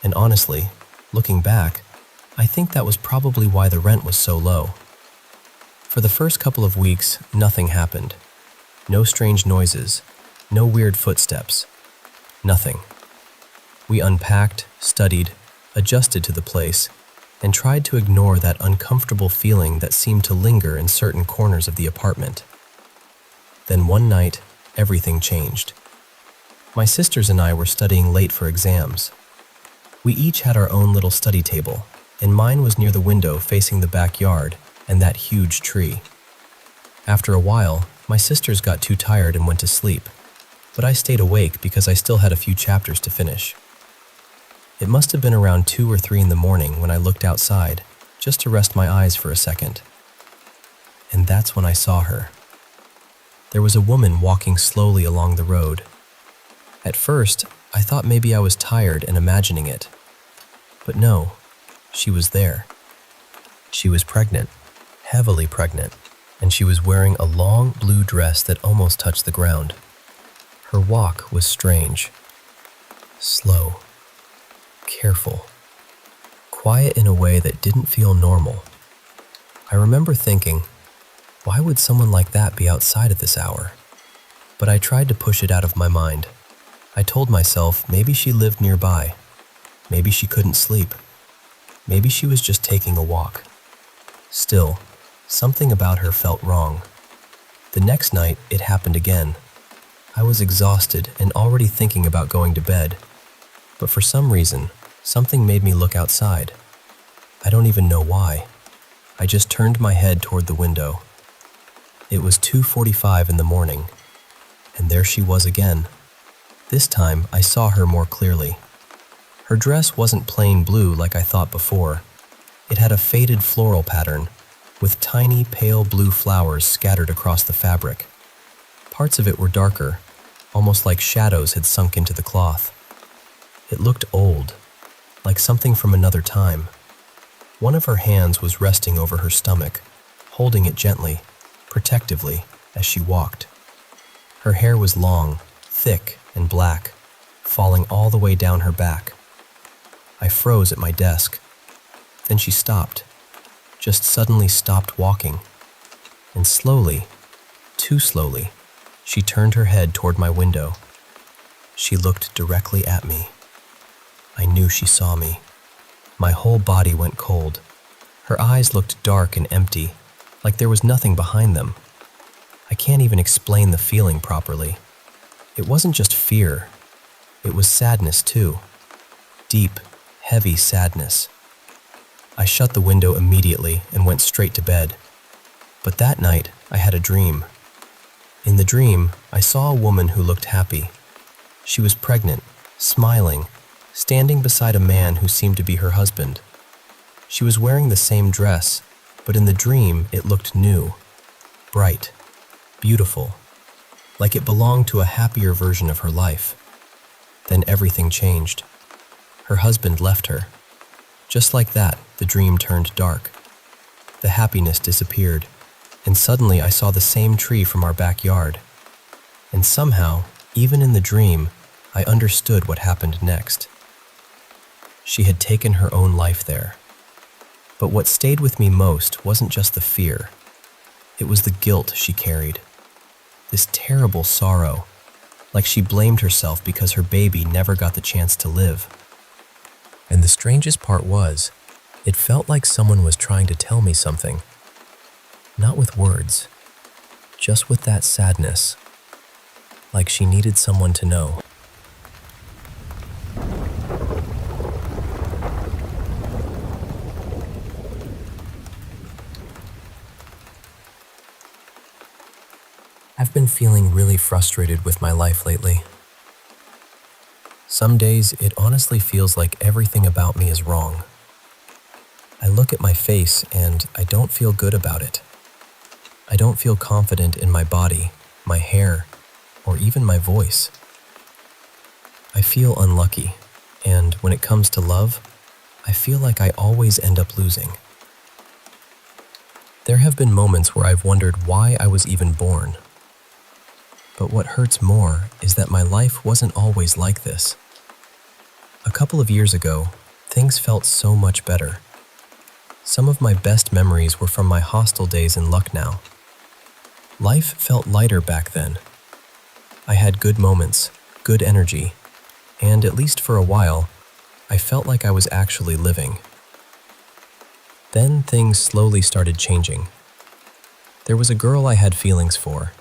And honestly, looking back, I think that was probably why the rent was so low. For the first couple of weeks, nothing happened. No strange noises, no weird footsteps, nothing. We unpacked, studied, adjusted to the place, and tried to ignore that uncomfortable feeling that seemed to linger in certain corners of the apartment. Then one night, everything changed. My sisters and I were studying late for exams. We each had our own little study table, and mine was near the window facing the backyard and that huge tree. After a while, my sisters got too tired and went to sleep, but I stayed awake because I still had a few chapters to finish. It must have been around 2 or 3 in the morning when I looked outside, just to rest my eyes for a second. And that's when I saw her. There was a woman walking slowly along the road. At first, I thought maybe I was tired and imagining it. But no, she was there. She was pregnant, heavily pregnant, and she was wearing a long blue dress that almost touched the ground. Her walk was strange, slow, careful, quiet in a way that didn't feel normal. I remember thinking, why would someone like that be outside at this hour? But I tried to push it out of my mind. I told myself maybe she lived nearby. Maybe she couldn't sleep. Maybe she was just taking a walk. Still, something about her felt wrong. The next night, it happened again. I was exhausted and already thinking about going to bed. But for some reason, something made me look outside. I don't even know why. I just turned my head toward the window. It was 2:45 in the morning, and there she was again. This time, I saw her more clearly. Her dress wasn't plain blue like I thought before. It had a faded floral pattern, with tiny pale blue flowers scattered across the fabric. Parts of it were darker, almost like shadows had sunk into the cloth. It looked old, like something from another time. One of her hands was resting over her stomach, holding it gently, protectively, as she walked. Her hair was long, thick, and black, falling all the way down her back. I froze at my desk. Then she stopped, just suddenly stopped walking. And slowly, too slowly, she turned her head toward my window. She looked directly at me. I knew she saw me. My whole body went cold. Her eyes looked dark and empty, like there was nothing behind them. I can't even explain the feeling properly. It wasn't just fear. It was sadness too. Deep, heavy sadness. I shut the window immediately and went straight to bed. But that night, I had a dream. In the dream, I saw a woman who looked happy. She was pregnant, smiling, standing beside a man who seemed to be her husband. She was wearing the same dress, but in the dream, it looked new, bright, beautiful, like it belonged to a happier version of her life. Then everything changed. Her husband left her. Just like that, the dream turned dark. The happiness disappeared, and suddenly I saw the same tree from our backyard. And somehow, even in the dream, I understood what happened next. She had taken her own life there. But what stayed with me most wasn't just the fear. It was the guilt she carried. This terrible sorrow, like she blamed herself because her baby never got the chance to live. And the strangest part was, it felt like someone was trying to tell me something. Not with words, just with that sadness. Like she needed someone to know. I've been feeling really frustrated with my life lately. Some days, it honestly feels like everything about me is wrong. I look at my face and I don't feel good about it. I don't feel confident in my body, my hair, or even my voice. I feel unlucky, and when it comes to love, I feel like I always end up losing. There have been moments where I've wondered why I was even born. But what hurts more is that my life wasn't always like this. A couple of years ago, things felt so much better. Some of my best memories were from my hostel days in Lucknow. Life felt lighter back then. I had good moments, good energy, and at least for a while, I felt like I was actually living. Then things slowly started changing. There was a girl I had feelings for.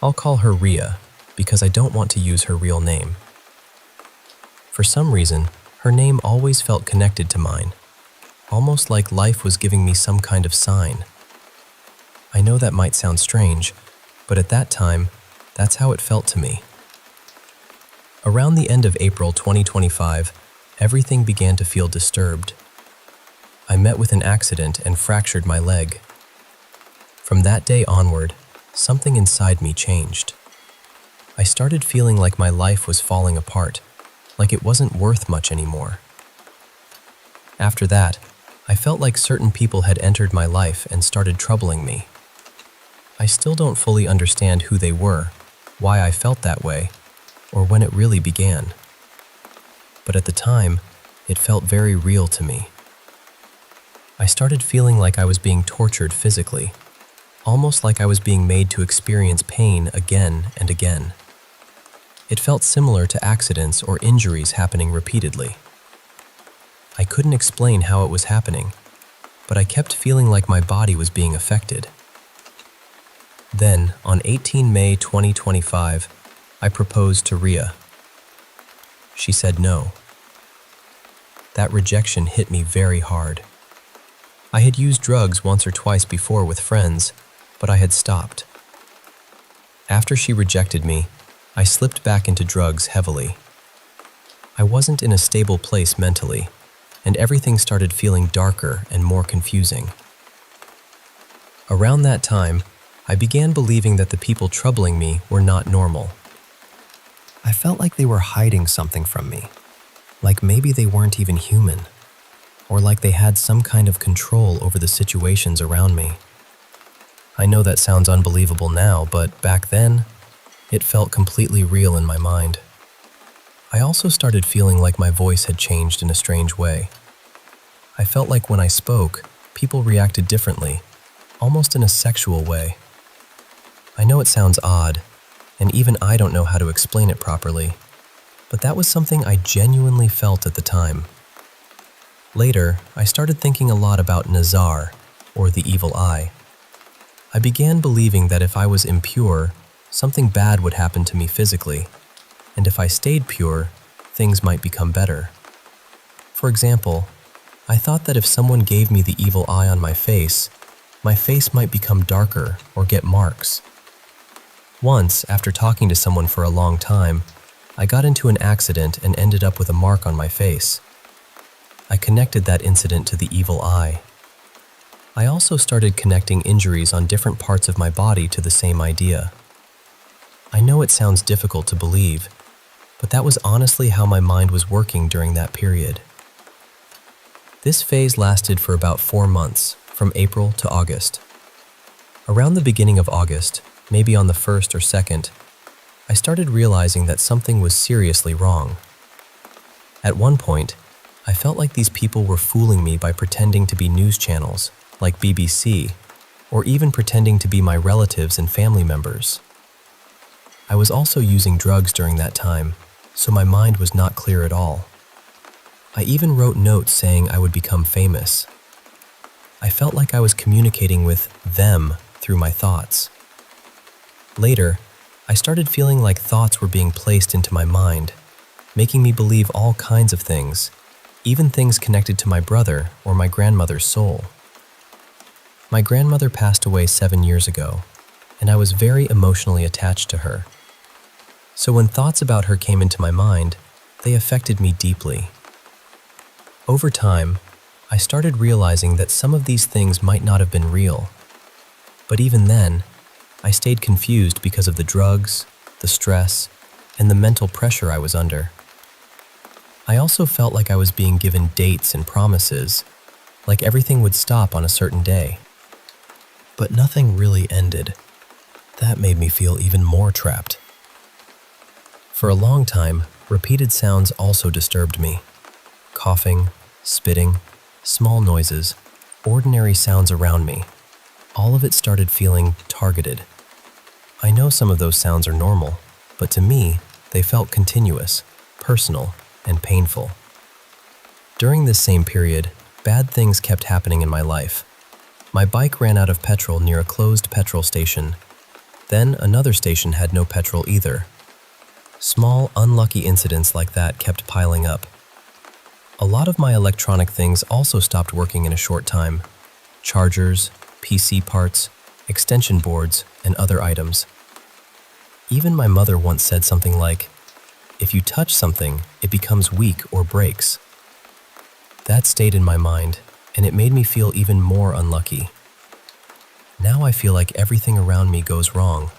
I'll call her Ria, because I don't want to use her real name. For some reason, her name always felt connected to mine, almost like life was giving me some kind of sign. I know that might sound strange, but at that time, that's how it felt to me. Around the end of April 2025, everything began to feel disturbed. I met with an accident and fractured my leg. From that day onward, something inside me changed. I started feeling like my life was falling apart, like it wasn't worth much anymore. After that, I felt like certain people had entered my life and started troubling me. I still don't fully understand who they were, why I felt that way, or when it really began. But at the time, it felt very real to me. I started feeling like I was being tortured physically, almost like I was being made to experience pain again and again. It felt similar to accidents or injuries happening repeatedly. I couldn't explain how it was happening, but I kept feeling like my body was being affected. Then, on 18 May 2025, I proposed to Ria. She said no. That rejection hit me very hard. I had used drugs once or twice before with friends, but I had stopped. After she rejected me, I slipped back into drugs heavily. I wasn't in a stable place mentally, and everything started feeling darker and more confusing. Around that time, I began believing that the people troubling me were not normal. I felt like they were hiding something from me, like maybe they weren't even human, or like they had some kind of control over the situations around me. I know that sounds unbelievable now, but back then, it felt completely real in my mind. I also started feeling like my voice had changed in a strange way. I felt like when I spoke, people reacted differently, almost in a sexual way. I know it sounds odd, and even I don't know how to explain it properly, but that was something I genuinely felt at the time. Later, I started thinking a lot about Nazar, or the evil eye. I began believing that if I was impure, something bad would happen to me physically, and if I stayed pure, things might become better. For example, I thought that if someone gave me the evil eye on my face might become darker or get marks. Once, after talking to someone for a long time, I got into an accident and ended up with a mark on my face. I connected that incident to the evil eye. I also started connecting injuries on different parts of my body to the same idea. I know it sounds difficult to believe, but that was honestly how my mind was working during that period. This phase lasted for about 4 months, from April to August. Around the beginning of August, maybe on the 1st or 2nd, I started realizing that something was seriously wrong. At one point, I felt like these people were fooling me by pretending to be news channels, like BBC, or even pretending to be my relatives and family members. I was also using drugs during that time, so my mind was not clear at all. I even wrote notes saying I would become famous. I felt like I was communicating with them through my thoughts. Later, I started feeling like thoughts were being placed into my mind, making me believe all kinds of things, even things connected to my brother or my grandmother's soul. My grandmother passed away 7 years ago, and I was very emotionally attached to her. So when thoughts about her came into my mind, they affected me deeply. Over time, I started realizing that some of these things might not have been real. But even then, I stayed confused because of the drugs, the stress, and the mental pressure I was under. I also felt like I was being given dates and promises, like everything would stop on a certain day. But nothing really ended. That made me feel even more trapped. For a long time, repeated sounds also disturbed me. Coughing, spitting, small noises, ordinary sounds around me. All of it started feeling targeted. I know some of those sounds are normal, but to me, they felt continuous, personal, and painful. During this same period, bad things kept happening in my life. My bike ran out of petrol near a closed petrol station. Then another station had no petrol either. Small, unlucky incidents like that kept piling up. A lot of my electronic things also stopped working in a short time. Chargers, PC parts, extension boards, and other items. Even my mother once said something like, "If you touch something, it becomes weak or breaks." That stayed in my mind, and it made me feel even more unlucky. Now I feel like everything around me goes wrong.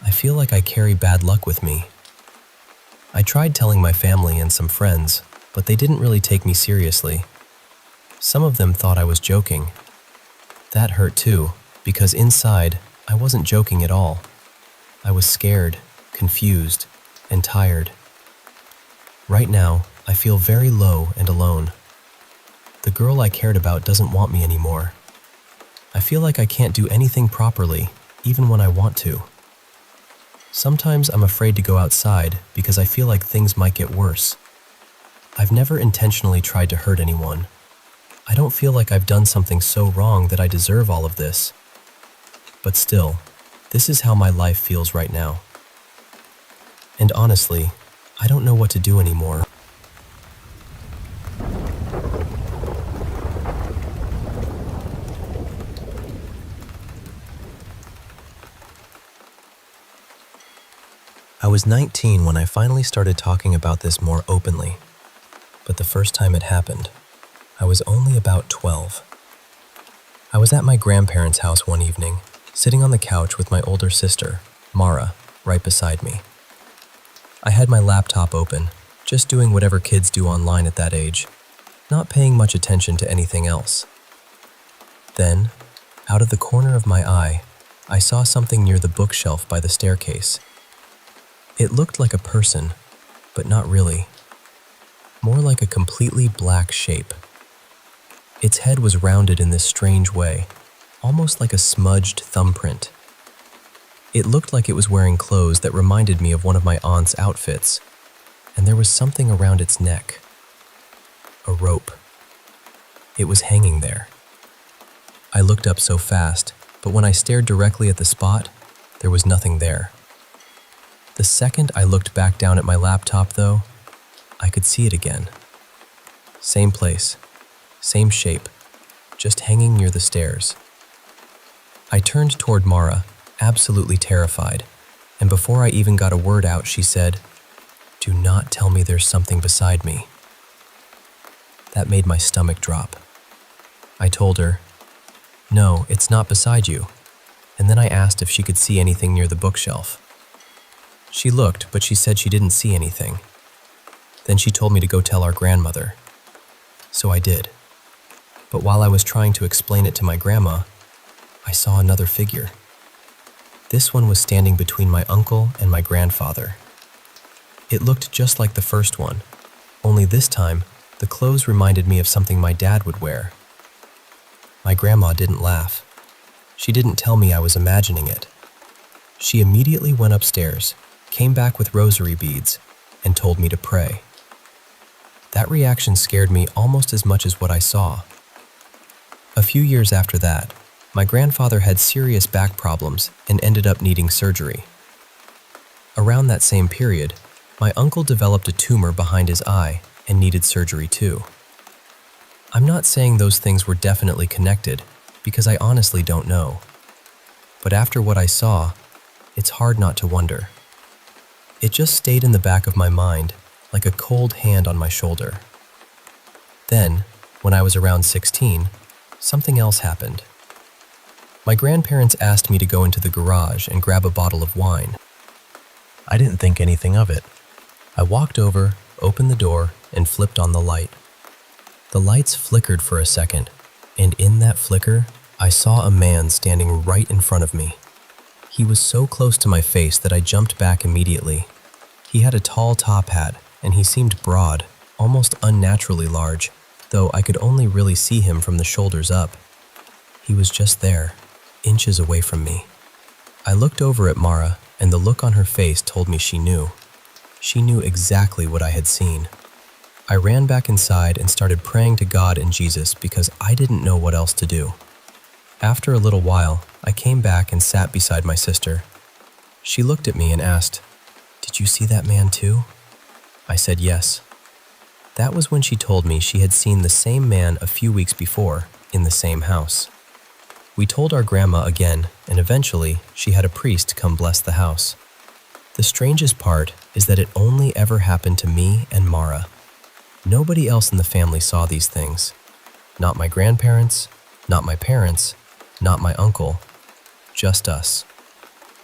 I feel like I carry bad luck with me. I tried telling my family and some friends, but they didn't really take me seriously. Some of them thought I was joking. That hurt too, because inside, I wasn't joking at all. I was scared, confused, and tired. Right now, I feel very low and alone. The girl I cared about doesn't want me anymore. I feel like I can't do anything properly, even when I want to. Sometimes I'm afraid to go outside because I feel like things might get worse. I've never intentionally tried to hurt anyone. I don't feel like I've done something so wrong that I deserve all of this. But still, this is how my life feels right now. And honestly, I don't know what to do anymore. I was 19 when I finally started talking about this more openly. But the first time it happened, I was only about 12. I was at my grandparents' house one evening, sitting on the couch with my older sister, Mara, right beside me. I had my laptop open, just doing whatever kids do online at that age, not paying much attention to anything else. Then, out of the corner of my eye, I saw something near the bookshelf by the staircase. It looked like a person, but not really. More like a completely black shape. Its head was rounded in this strange way, almost like a smudged thumbprint. It looked like it was wearing clothes that reminded me of one of my aunt's outfits, and there was something around its neck. A rope. It was hanging there. I looked up so fast, but when I stared directly at the spot, there was nothing there. The second I looked back down at my laptop, though, I could see it again. Same place, same shape, just hanging near the stairs. I turned toward Mara, absolutely terrified, and before I even got a word out, she said, "Do not tell me there's something beside me." That made my stomach drop. I told her, "No, it's not beside you," and then I asked if she could see anything near the bookshelf. She looked, but she said she didn't see anything. Then she told me to go tell our grandmother. So I did. But while I was trying to explain it to my grandma, I saw another figure. This one was standing between my uncle and my grandfather. It looked just like the first one, only this time, the clothes reminded me of something my dad would wear. My grandma didn't laugh. She didn't tell me I was imagining it. She immediately went upstairs, came back with rosary beads, and told me to pray. That reaction scared me almost as much as what I saw. A few years after that, my grandfather had serious back problems and ended up needing surgery. Around that same period, my uncle developed a tumor behind his eye and needed surgery too. I'm not saying those things were definitely connected, because I honestly don't know. But after what I saw, it's hard not to wonder. It just stayed in the back of my mind, like a cold hand on my shoulder. Then, when I was around 16, something else happened. My grandparents asked me to go into the garage and grab a bottle of wine. I didn't think anything of it. I walked over, opened the door, and flipped on the light. The lights flickered for a second, and in that flicker, I saw a man standing right in front of me. He was so close to my face that I jumped back immediately. He had a tall top hat, and he seemed broad, almost unnaturally large, though I could only really see him from the shoulders up. He was just there, inches away from me. I looked over at Mara, and the look on her face told me she knew. She knew exactly what I had seen. I ran back inside and started praying to God and Jesus because I didn't know what else to do. After a little while, I came back and sat beside my sister. She looked at me and asked, "Did you see that man too?" I said yes. That was when she told me she had seen the same man a few weeks before in the same house. We told our grandma again, and eventually she had a priest come bless the house. The strangest part is that it only ever happened to me and Mara. Nobody else in the family saw these things. Not my grandparents, not my parents, not my uncle, just us.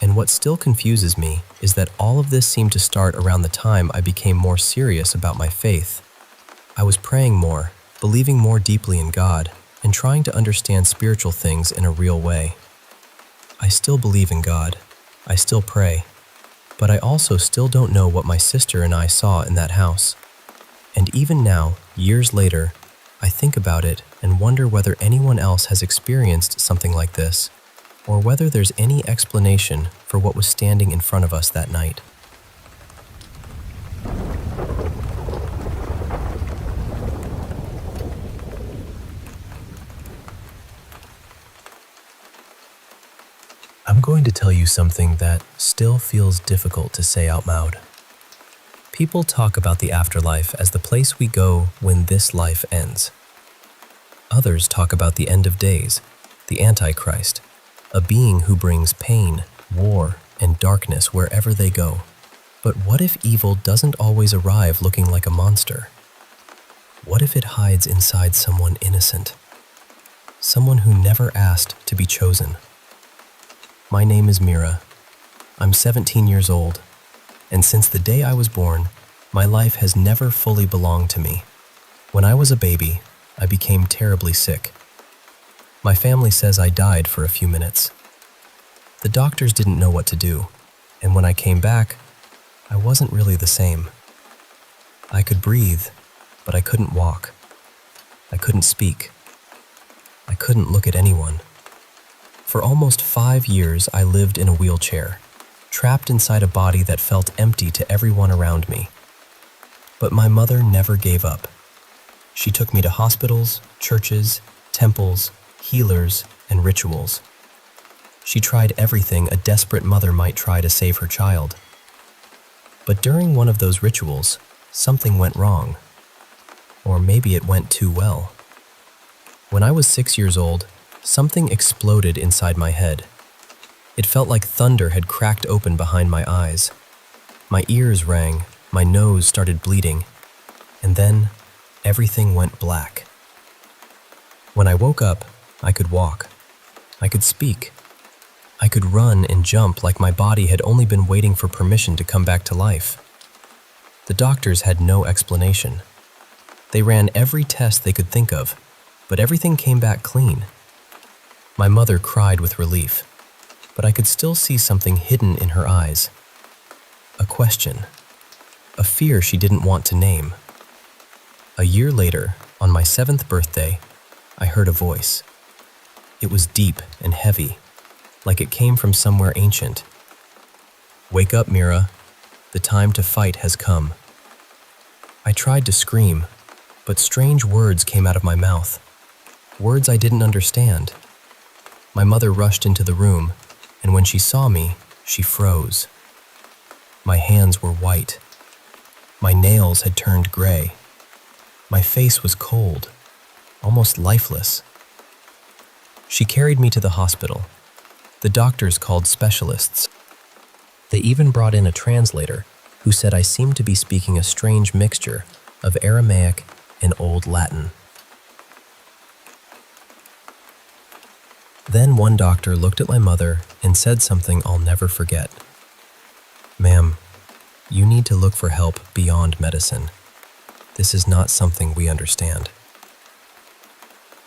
And what still confuses me is that all of this seemed to start around the time I became more serious about my faith. I was praying more, believing more deeply in God, and trying to understand spiritual things in a real way. I still believe in God. I still pray. But I also still don't know what my sister and I saw in that house. And even now, years later, I think about it and wonder whether anyone else has experienced something like this, or whether there's any explanation for what was standing in front of us that night. I'm going to tell you something that still feels difficult to say out loud. People talk about the afterlife as the place we go when this life ends. Others talk about the end of days, the Antichrist, a being who brings pain, war, and darkness wherever they go. But what if evil doesn't always arrive looking like a monster? What if it hides inside someone innocent? Someone who never asked to be chosen? My name is Mira. I'm 17 years old, and since the day I was born, my life has never fully belonged to me. When I was a baby, I became terribly sick. My family says I died for a few minutes. The doctors didn't know what to do, and when I came back, I wasn't really the same. I could breathe, but I couldn't walk. I couldn't speak. I couldn't look at anyone. For almost 5 years, I lived in a wheelchair, trapped inside a body that felt empty to everyone around me. But my mother never gave up. She took me to hospitals, churches, temples, healers, and rituals. She tried everything a desperate mother might try to save her child. But during one of those rituals, something went wrong. Or maybe it went too well. When I was 6 years old, something exploded inside my head. It felt like thunder had cracked open behind my eyes. My ears rang, my nose started bleeding, and then everything went black. When I woke up, I could walk. I could speak. I could run and jump like my body had only been waiting for permission to come back to life. The doctors had no explanation. They ran every test they could think of, but everything came back clean. My mother cried with relief, but I could still see something hidden in her eyes. A question. A fear she didn't want to name. A year later, on my 7th birthday, I heard a voice. It was deep and heavy, like it came from somewhere ancient. "Wake up, Mira. The time to fight has come." I tried to scream, but strange words came out of my mouth. Words I didn't understand. My mother rushed into the room, and when she saw me, she froze. My hands were white. My nails had turned gray. My face was cold, almost lifeless. She carried me to the hospital. The doctors called specialists. They even brought in a translator who said I seemed to be speaking a strange mixture of Aramaic and Old Latin. Then one doctor looked at my mother and said something I'll never forget. "Ma'am, you need to look for help beyond medicine. This is not something we understand."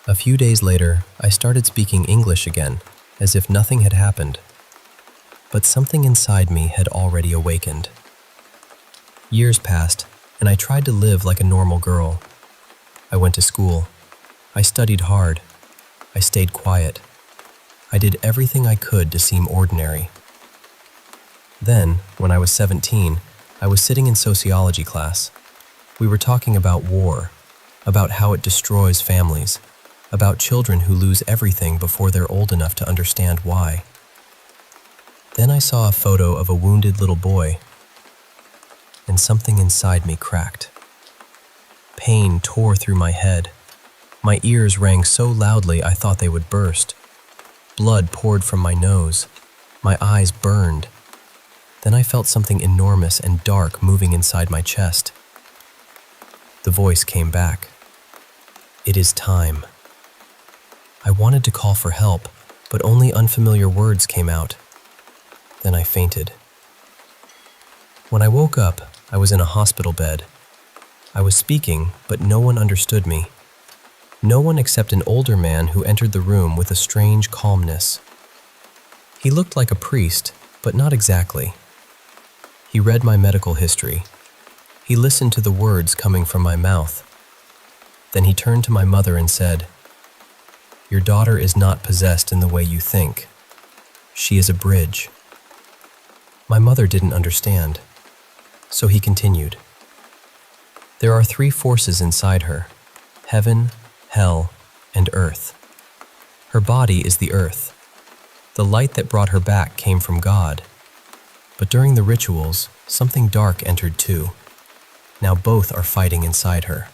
A few days later, I started speaking English again, as if nothing had happened. But something inside me had already awakened. Years passed, and I tried to live like a normal girl. I went to school. I studied hard. I stayed quiet. I did everything I could to seem ordinary. Then, when I was 17, I was sitting in sociology class. We were talking about war, about how it destroys families, about children who lose everything before they're old enough to understand why. Then I saw a photo of a wounded little boy, and something inside me cracked. Pain tore through my head. My ears rang so loudly I thought they would burst. Blood poured from my nose. My eyes burned. Then I felt something enormous and dark moving inside my chest. The voice came back. "It is time." I wanted to call for help, but only unfamiliar words came out. Then I fainted. When I woke up, I was in a hospital bed. I was speaking, but no one understood me. No one except an older man who entered the room with a strange calmness. He looked like a priest, but not exactly. He read my medical history. He listened to the words coming from my mouth. Then he turned to my mother and said, "Your daughter is not possessed in the way you think. She is a bridge." My mother didn't understand, so he continued. "There are 3 forces inside her: heaven, hell, and earth. Her body is the earth. The light that brought her back came from God. But during the rituals, something dark entered too. Now both are fighting inside her."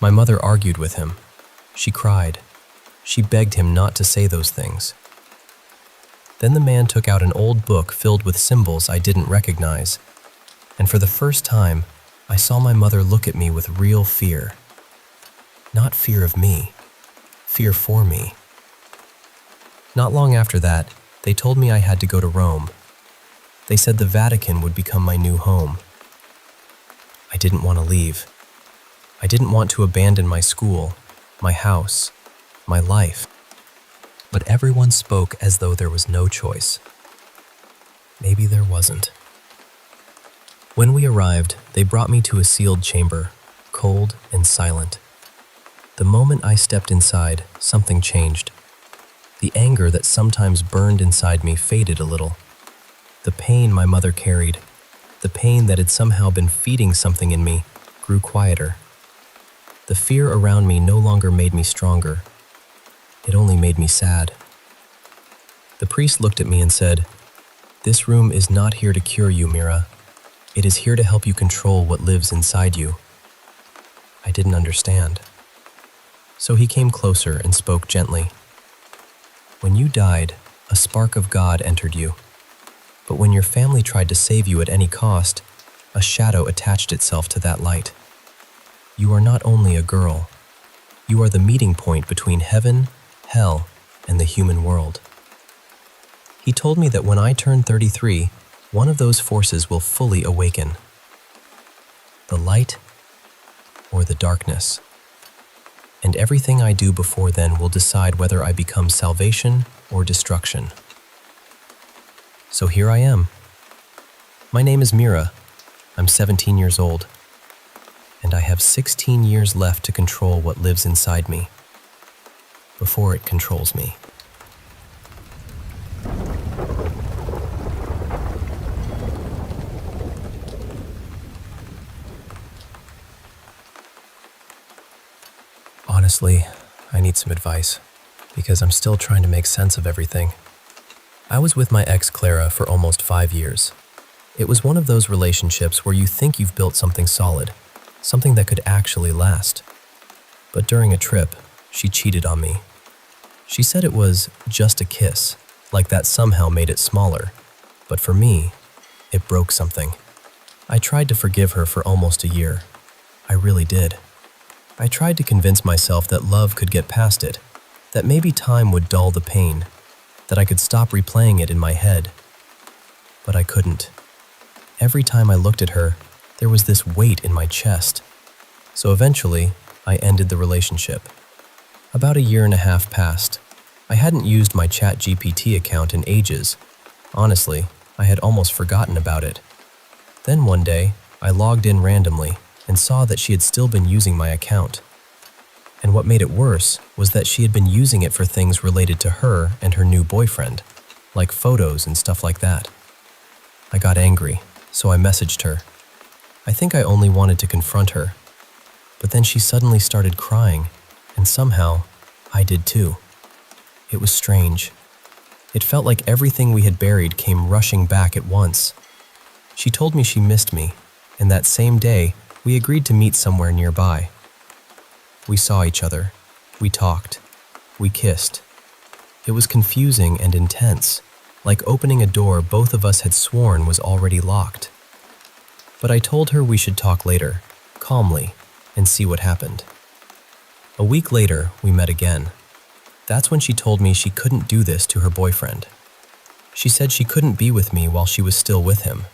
My mother argued with him. She cried. She begged him not to say those things. Then the man took out an old book filled with symbols I didn't recognize, and for the first time, I saw my mother look at me with real fear. Not fear of me, fear for me. Not long after that, they told me I had to go to Rome. They said the Vatican would become my new home. I didn't want to leave. I didn't want to abandon my school, my house, my life. But everyone spoke as though there was no choice. Maybe there wasn't. When we arrived, they brought me to a sealed chamber, cold and silent. The moment I stepped inside, something changed. The anger that sometimes burned inside me faded a little. The pain my mother carried, the pain that had somehow been feeding something in me, grew quieter. The fear around me no longer made me stronger. It only made me sad. The priest looked at me and said, "This room is not here to cure you, Mira. It is here to help you control what lives inside you." I didn't understand. So he came closer and spoke gently. "When you died, a spark of God entered you. But when your family tried to save you at any cost, a shadow attached itself to that light. You are not only a girl. You are the meeting point between heaven, hell, and the human world." He told me that when I turn 33, one of those forces will fully awaken. The light or the darkness. And everything I do before then will decide whether I become salvation or destruction. So here I am. My name is Mira. I'm 17 years old. And I have 16 years left to control what lives inside me, before it controls me. Honestly, I need some advice, because I'm still trying to make sense of everything. I was with my ex Clara for almost 5 years. It was one of those relationships where you think you've built something solid, something that could actually last. But during a trip, she cheated on me. She said it was just a kiss, like that somehow made it smaller. But for me, it broke something. I tried to forgive her for almost a year. I really did. I tried to convince myself that love could get past it, that maybe time would dull the pain, that I could stop replaying it in my head. But I couldn't. Every time I looked at her, there was this weight in my chest. So eventually, I ended the relationship. About a year and a half passed. I hadn't used my ChatGPT account in ages. Honestly, I had almost forgotten about it. Then one day, I logged in randomly and saw that she had still been using my account. And what made it worse was that she had been using it for things related to her and her new boyfriend, like photos and stuff like that. I got angry, so I messaged her. I think I only wanted to confront her. But then she suddenly started crying, and somehow, I did too. It was strange. It felt like everything we had buried came rushing back at once. She told me she missed me, and that same day, we agreed to meet somewhere nearby. We saw each other. We talked. We kissed. It was confusing and intense, like opening a door both of us had sworn was already locked. But I told her we should talk later, calmly, and see what happened. A week later, we met again. That's when she told me she couldn't do this to her boyfriend. She said she couldn't be with me while she was still with him.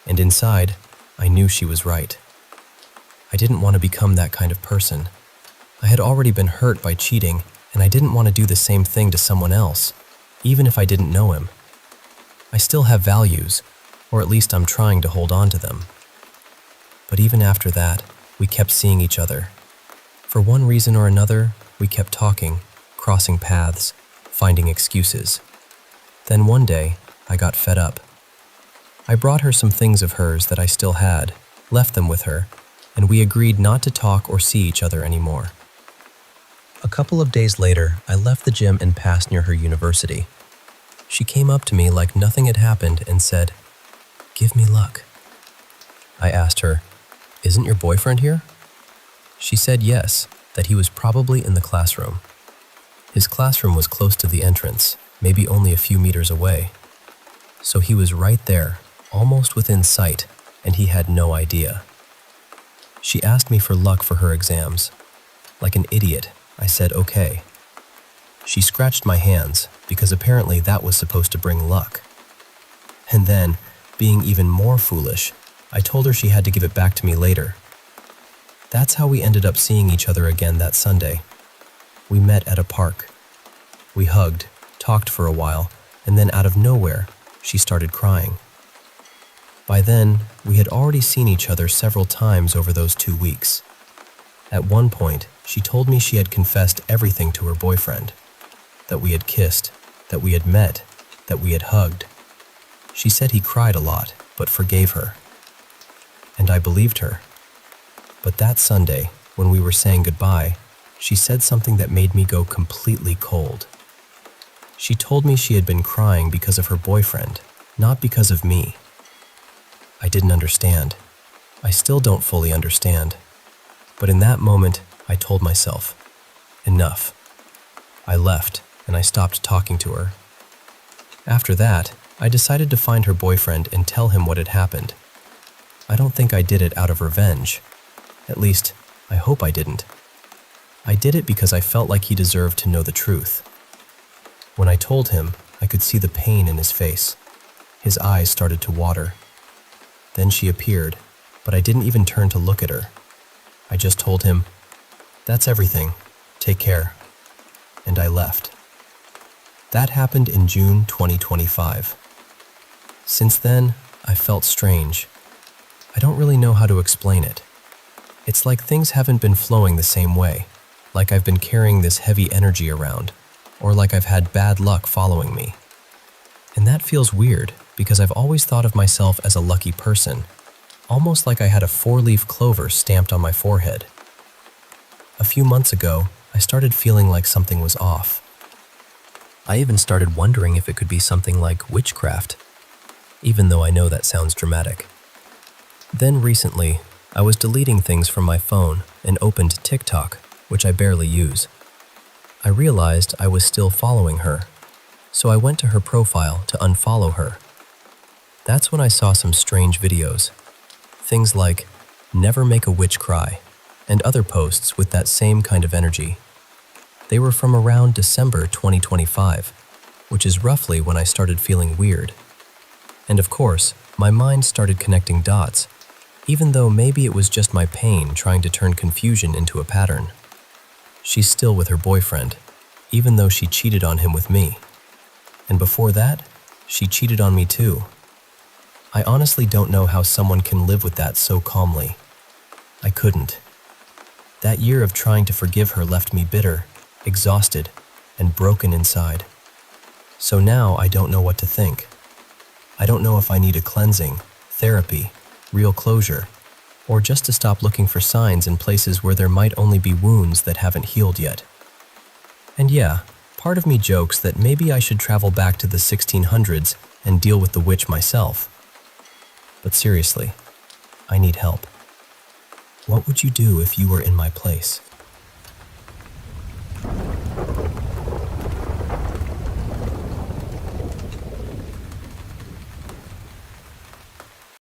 And inside, I knew she was right. I didn't want to become that kind of person. I had already been hurt by cheating, and I didn't want to do the same thing to someone else, even if I didn't know him. I still have values, or at least I'm trying to hold on to them. But even after that, we kept seeing each other. For one reason or another, we kept talking, crossing paths, finding excuses. Then one day, I got fed up. I brought her some things of hers that I still had, left them with her, and we agreed not to talk or see each other anymore. A couple of days later, I left the gym and passed near her university. She came up to me like nothing had happened and said, "Give me luck." I asked her, "Isn't your boyfriend here?" She said yes, that he was probably in the classroom. His classroom was close to the entrance, maybe only a few meters away. So he was right there, almost within sight, and he had no idea. She asked me for luck for her exams. Like an idiot, I said okay. She scratched my hands, because apparently that was supposed to bring luck. And then, being even more foolish, I told her she had to give it back to me later. That's how we ended up seeing each other again that Sunday. We met at a park. We hugged, talked for a while, and then out of nowhere, she started crying. By then, we had already seen each other several times over those 2 weeks. At one point, she told me she had confessed everything to her boyfriend. That we had kissed, that we had met, that we had hugged. She said he cried a lot, but forgave her. And I believed her. But that Sunday, when we were saying goodbye, she said something that made me go completely cold. She told me she had been crying because of her boyfriend, not because of me. I didn't understand. I still don't fully understand. But in that moment, I told myself, enough. I left, and I stopped talking to her. After that, I decided to find her boyfriend and tell him what had happened. I don't think I did it out of revenge. At least, I hope I didn't. I did it because I felt like he deserved to know the truth. When I told him, I could see the pain in his face. His eyes started to water. Then she appeared, but I didn't even turn to look at her. I just told him, "That's everything. Take care." And I left. That happened in June 2025. Since then, I felt strange. I don't really know how to explain it. It's like things haven't been flowing the same way, like I've been carrying this heavy energy around, or like I've had bad luck following me. And that feels weird because I've always thought of myself as a lucky person, almost like I had a 4-leaf clover stamped on my forehead. A few months ago, I started feeling like something was off. I even started wondering if it could be something like witchcraft, even though I know that sounds dramatic. Then recently, I was deleting things from my phone and opened TikTok, which I barely use. I realized I was still following her, so I went to her profile to unfollow her. That's when I saw some strange videos. Things like, "Never make a witch cry," and other posts with that same kind of energy. They were from around December 2025, which is roughly when I started feeling weird. And of course, my mind started connecting dots, even though maybe it was just my pain trying to turn confusion into a pattern. She's still with her boyfriend, even though she cheated on him with me. And before that, she cheated on me too. I honestly don't know how someone can live with that so calmly. I couldn't. That year of trying to forgive her left me bitter, exhausted, and broken inside. So now I don't know what to think. I don't know if I need a cleansing, therapy, real closure, or just to stop looking for signs in places where there might only be wounds that haven't healed yet. And yeah, part of me jokes that maybe I should travel back to the 1600s and deal with the witch myself. But seriously, I need help. What would you do if you were in my place?